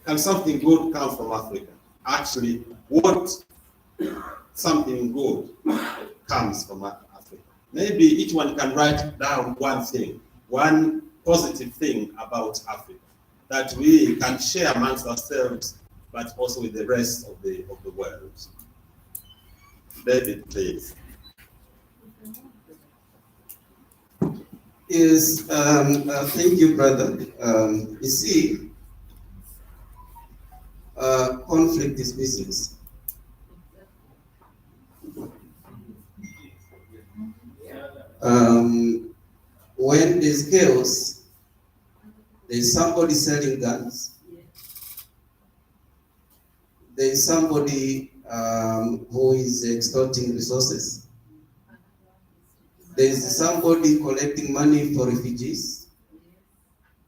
can something good come from Africa? Actually, what something good comes from Africa? Maybe each one can write down one thing, one positive thing about Africa that we can share amongst ourselves, but also with the rest of the world. David, please. Yes, thank you, brother. You see, conflict is business. When there's chaos, there's somebody selling guns. There's somebody who is extorting resources. There's somebody collecting money for refugees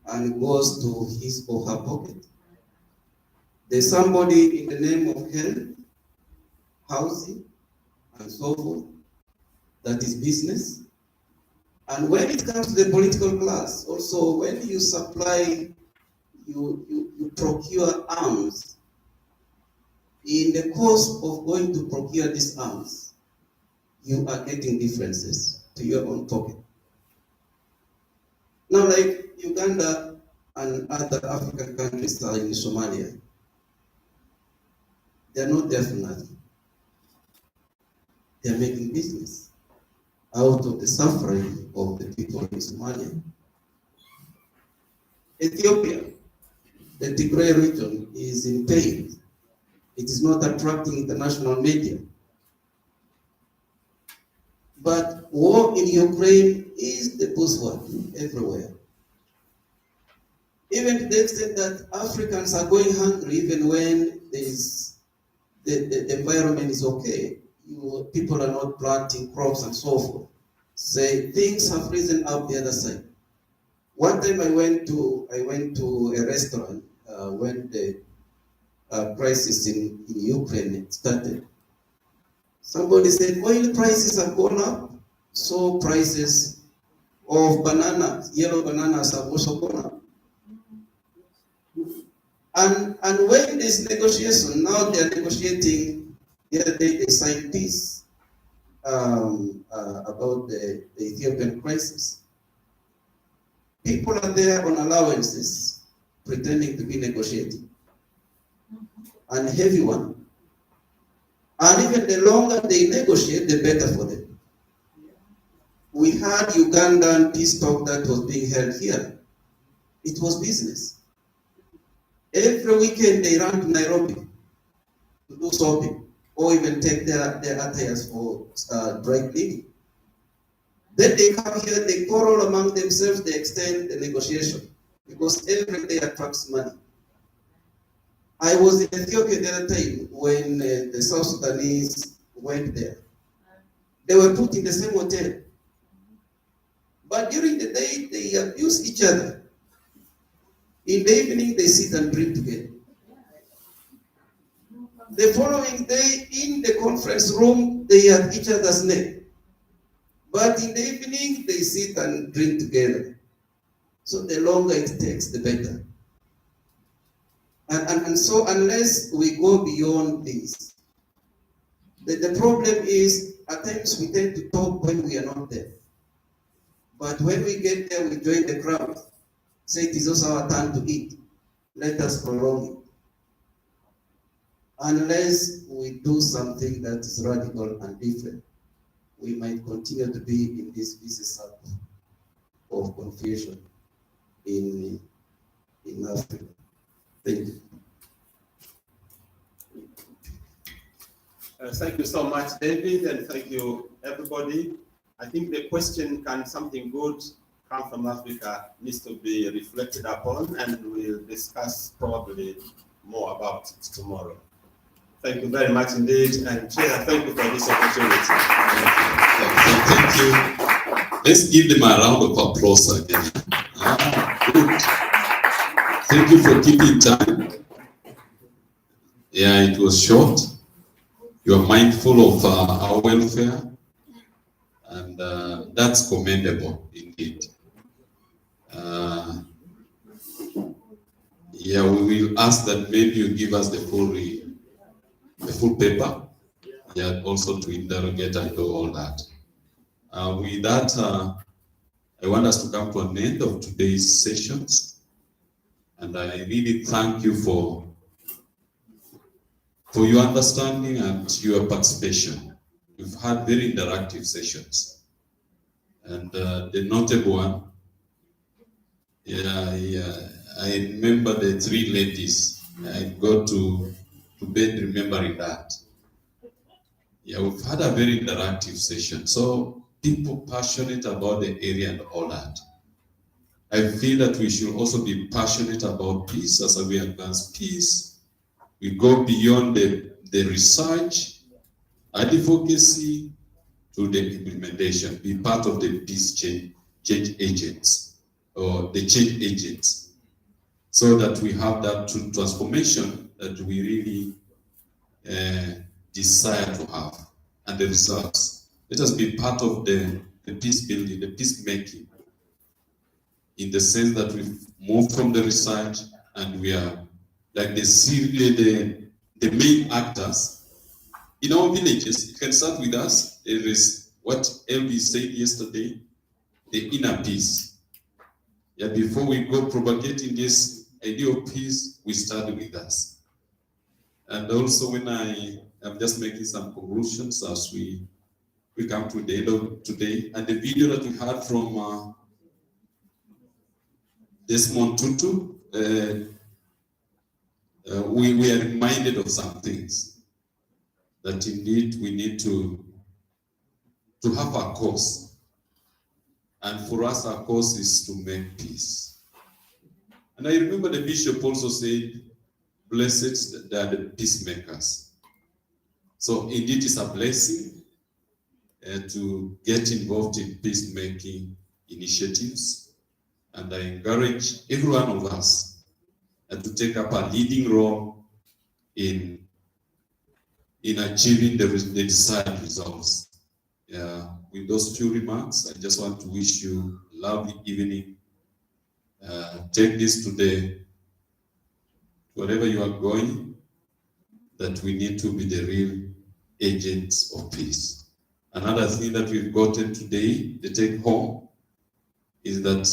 and goes to his or her pocket. There's somebody in the name of health, housing, and so forth. That is business. And when it comes to the political class, also when you supply, you procure arms, in the course of going to procure these arms, you are getting differences to your own pocket. Now, like Uganda and other African countries are in Somalia, they are not there for nothing. They are making business out of the suffering of the people in Somalia. Ethiopia, the Tigray region, is in pain. It is not attracting international media. But war in Ukraine is the buzzword everywhere. Even to the extent that Africans are going hungry even when the environment is okay. People are not planting crops and so forth. Say things have risen up the other side. One time I went to a restaurant when the crisis in Ukraine started. Somebody said oil prices have gone up, so prices of bananas, yellow bananas, have also gone up. And when this negotiation, now they are negotiating. The other day they signed peace about the Ethiopian crisis. People are there on allowances, pretending to be negotiating, and heavy one. And even the longer they negotiate, the better for them. We had Ugandan peace talk that was being held here. It was business. Every weekend they ran to Nairobi to do shopping, or even take their attires for dry cleaning. Then they come here, they quarrel among themselves, they extend the negotiation, because every day attracts money. I was in Ethiopia the other time when the South Sudanese went there. They were put in the same hotel. But during the day, they abuse each other. In the evening, they sit and drink together. The following day, in the conference room, they have each other's neck. But in the evening, they sit and drink together. So the longer it takes, the better. And so unless we go beyond this, the problem is at times we tend to talk when we are not there. But when we get there, we join the crowd. Say it is also our turn to eat. Let us prolong it. Unless we do something that is radical and different, we might continue to be in this vicious cycle of confusion in Africa. Thank you. Thank you so much, David, and thank you, everybody. I think the question, can something good come from Africa, needs to be reflected upon, and we'll discuss probably more about it tomorrow. Thank you very much indeed, and Chair, thank you for this opportunity. Thank you. Let's give them a round of applause again. Good. Thank you for keeping time. Yeah, it was short. You are mindful of our welfare, and that's commendable indeed. Yeah, we will ask that maybe you give us the full paper. Yeah, also to interrogate and do all that. With that, I want us to come to an end of today's sessions, and I really thank you for your understanding and your participation. We've had very interactive sessions, and the notable one, I remember the three ladies. I got to bed remembering that. Yeah, we've had a very interactive session. So people passionate about the area and all that. I feel that we should also be passionate about peace. As we advance peace, we go beyond the research, advocacy, to the implementation, be part of the peace change agents, or the change agents, so that we have that transformation that we really desire to have, and the results. Let us be part of the peace building, the peacemaking, in the sense that we've moved from the research and we are like the main actors. In our villages, it can start with us. There is what LB said yesterday, the inner peace. Yeah, before we go propagating this idea of peace, we start with us. And also when I'm just making some conclusions as we come to the end of today, and the video that we had from Desmond Tutu, we are reminded of some things that indeed we need to have a cause. And for us, our cause is to make peace. And I remember the bishop also said, blessed are the peacemakers. So indeed it's a blessing to get involved in peacemaking initiatives. And I encourage every one of us to take up a leading role in achieving the desired results. With those few remarks, I just want to wish you a lovely evening. Take this today, wherever you are going, that we need to be the real agents of peace. Another thing that we've gotten today, the take home, is that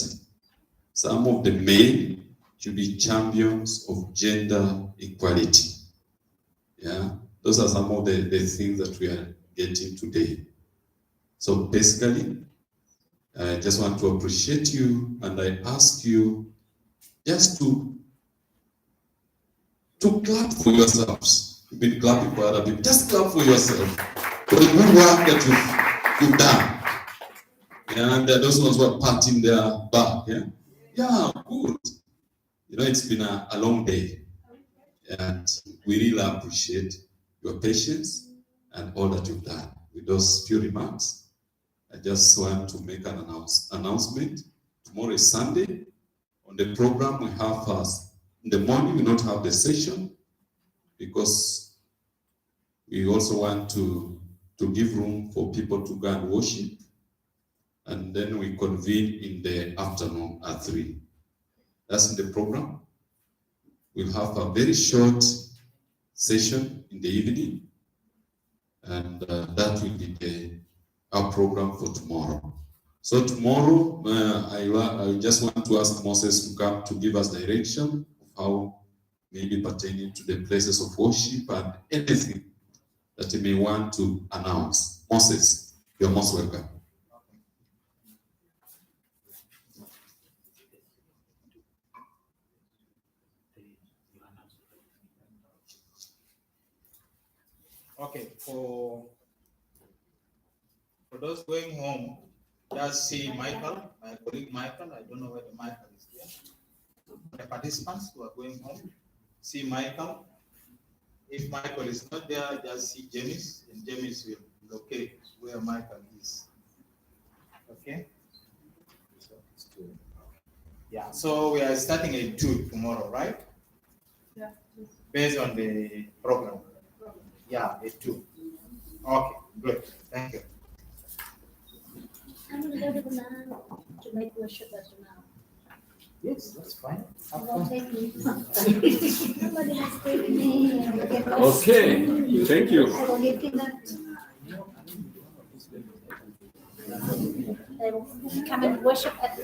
some of the men should be champions of gender equality. Yeah, those are some of the things that we are getting today. So basically, I just want to appreciate you, and I ask you just to clap for yourselves. You've been clapping for other people. Just clap for yourself for the good work that you've done. And those ones who are patting their back. Yeah, good. You know, it's been a long day, and we really appreciate your patience and all that you've done. With those few remarks, I just want to make an announcement. Tomorrow is Sunday. On the program, we have in the morning, we not have the session because we also want to give room for people to go and worship. And then we convene in the afternoon at 3. That's in the program. We'll have a very short session in the evening, and that will be our program for tomorrow. So tomorrow, I just want to ask Moses to come to give us direction of how maybe pertaining to the places of worship and anything that he may want to announce. Moses, you're most welcome. Okay, for those going home, just see Michael, my colleague Michael. I don't know whether Michael is here. The participants who are going home, see Michael. If Michael is not there, just see James, and James will locate where Michael is. Okay? Yeah, so we are starting a 2 tomorrow, right? Yeah. Based on the program. Yeah, a 2. Okay, good. Thank you. I'm going to go to the man to make worship as well. Yes, that's fine. I won't take me. Somebody has taken me. Okay, thank you. I will give him that. They will come and worship at the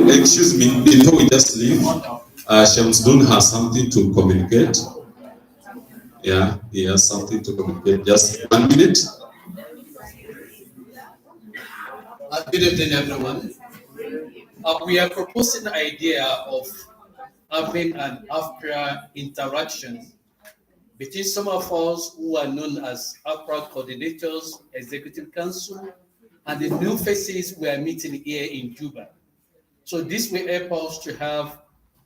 Excuse me, before we just leave, Shamsdun has something to communicate. Yeah, he has something to communicate. Just 1 minute. Good evening, everyone. We are proposing the idea of having an AFPREA interaction between some of us who are known as AFPREA coordinators, executive council, and the new faces we are meeting here in Juba. So this will help us to have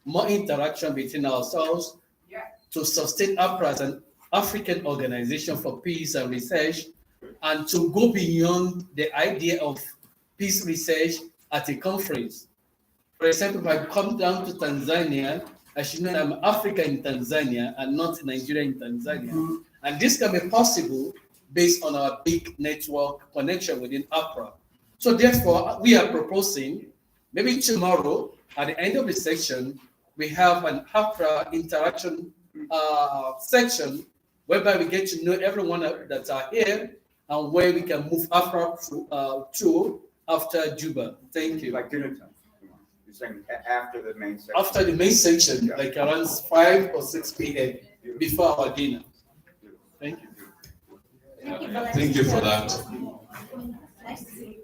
more interaction between ourselves to sustain AFPREA as an African organization for peace and research, and to go beyond the idea of peace research at a conference. For example, if I come down to Tanzania, I should know I'm Africa in Tanzania and not Nigeria in Tanzania. And this can be possible based on our big network connection within AFPREA. So therefore, we are proposing maybe tomorrow at the end of the section, we have an AFPREA interaction section whereby we get to know everyone that are here and where we can move AFPREA to after Juba. Thank you. Like dinner time. You're saying after the main section? After the main section, Yeah. like around 5 or 6 p.m. before our dinner. Thank you. Thank you for that. Nice to see you.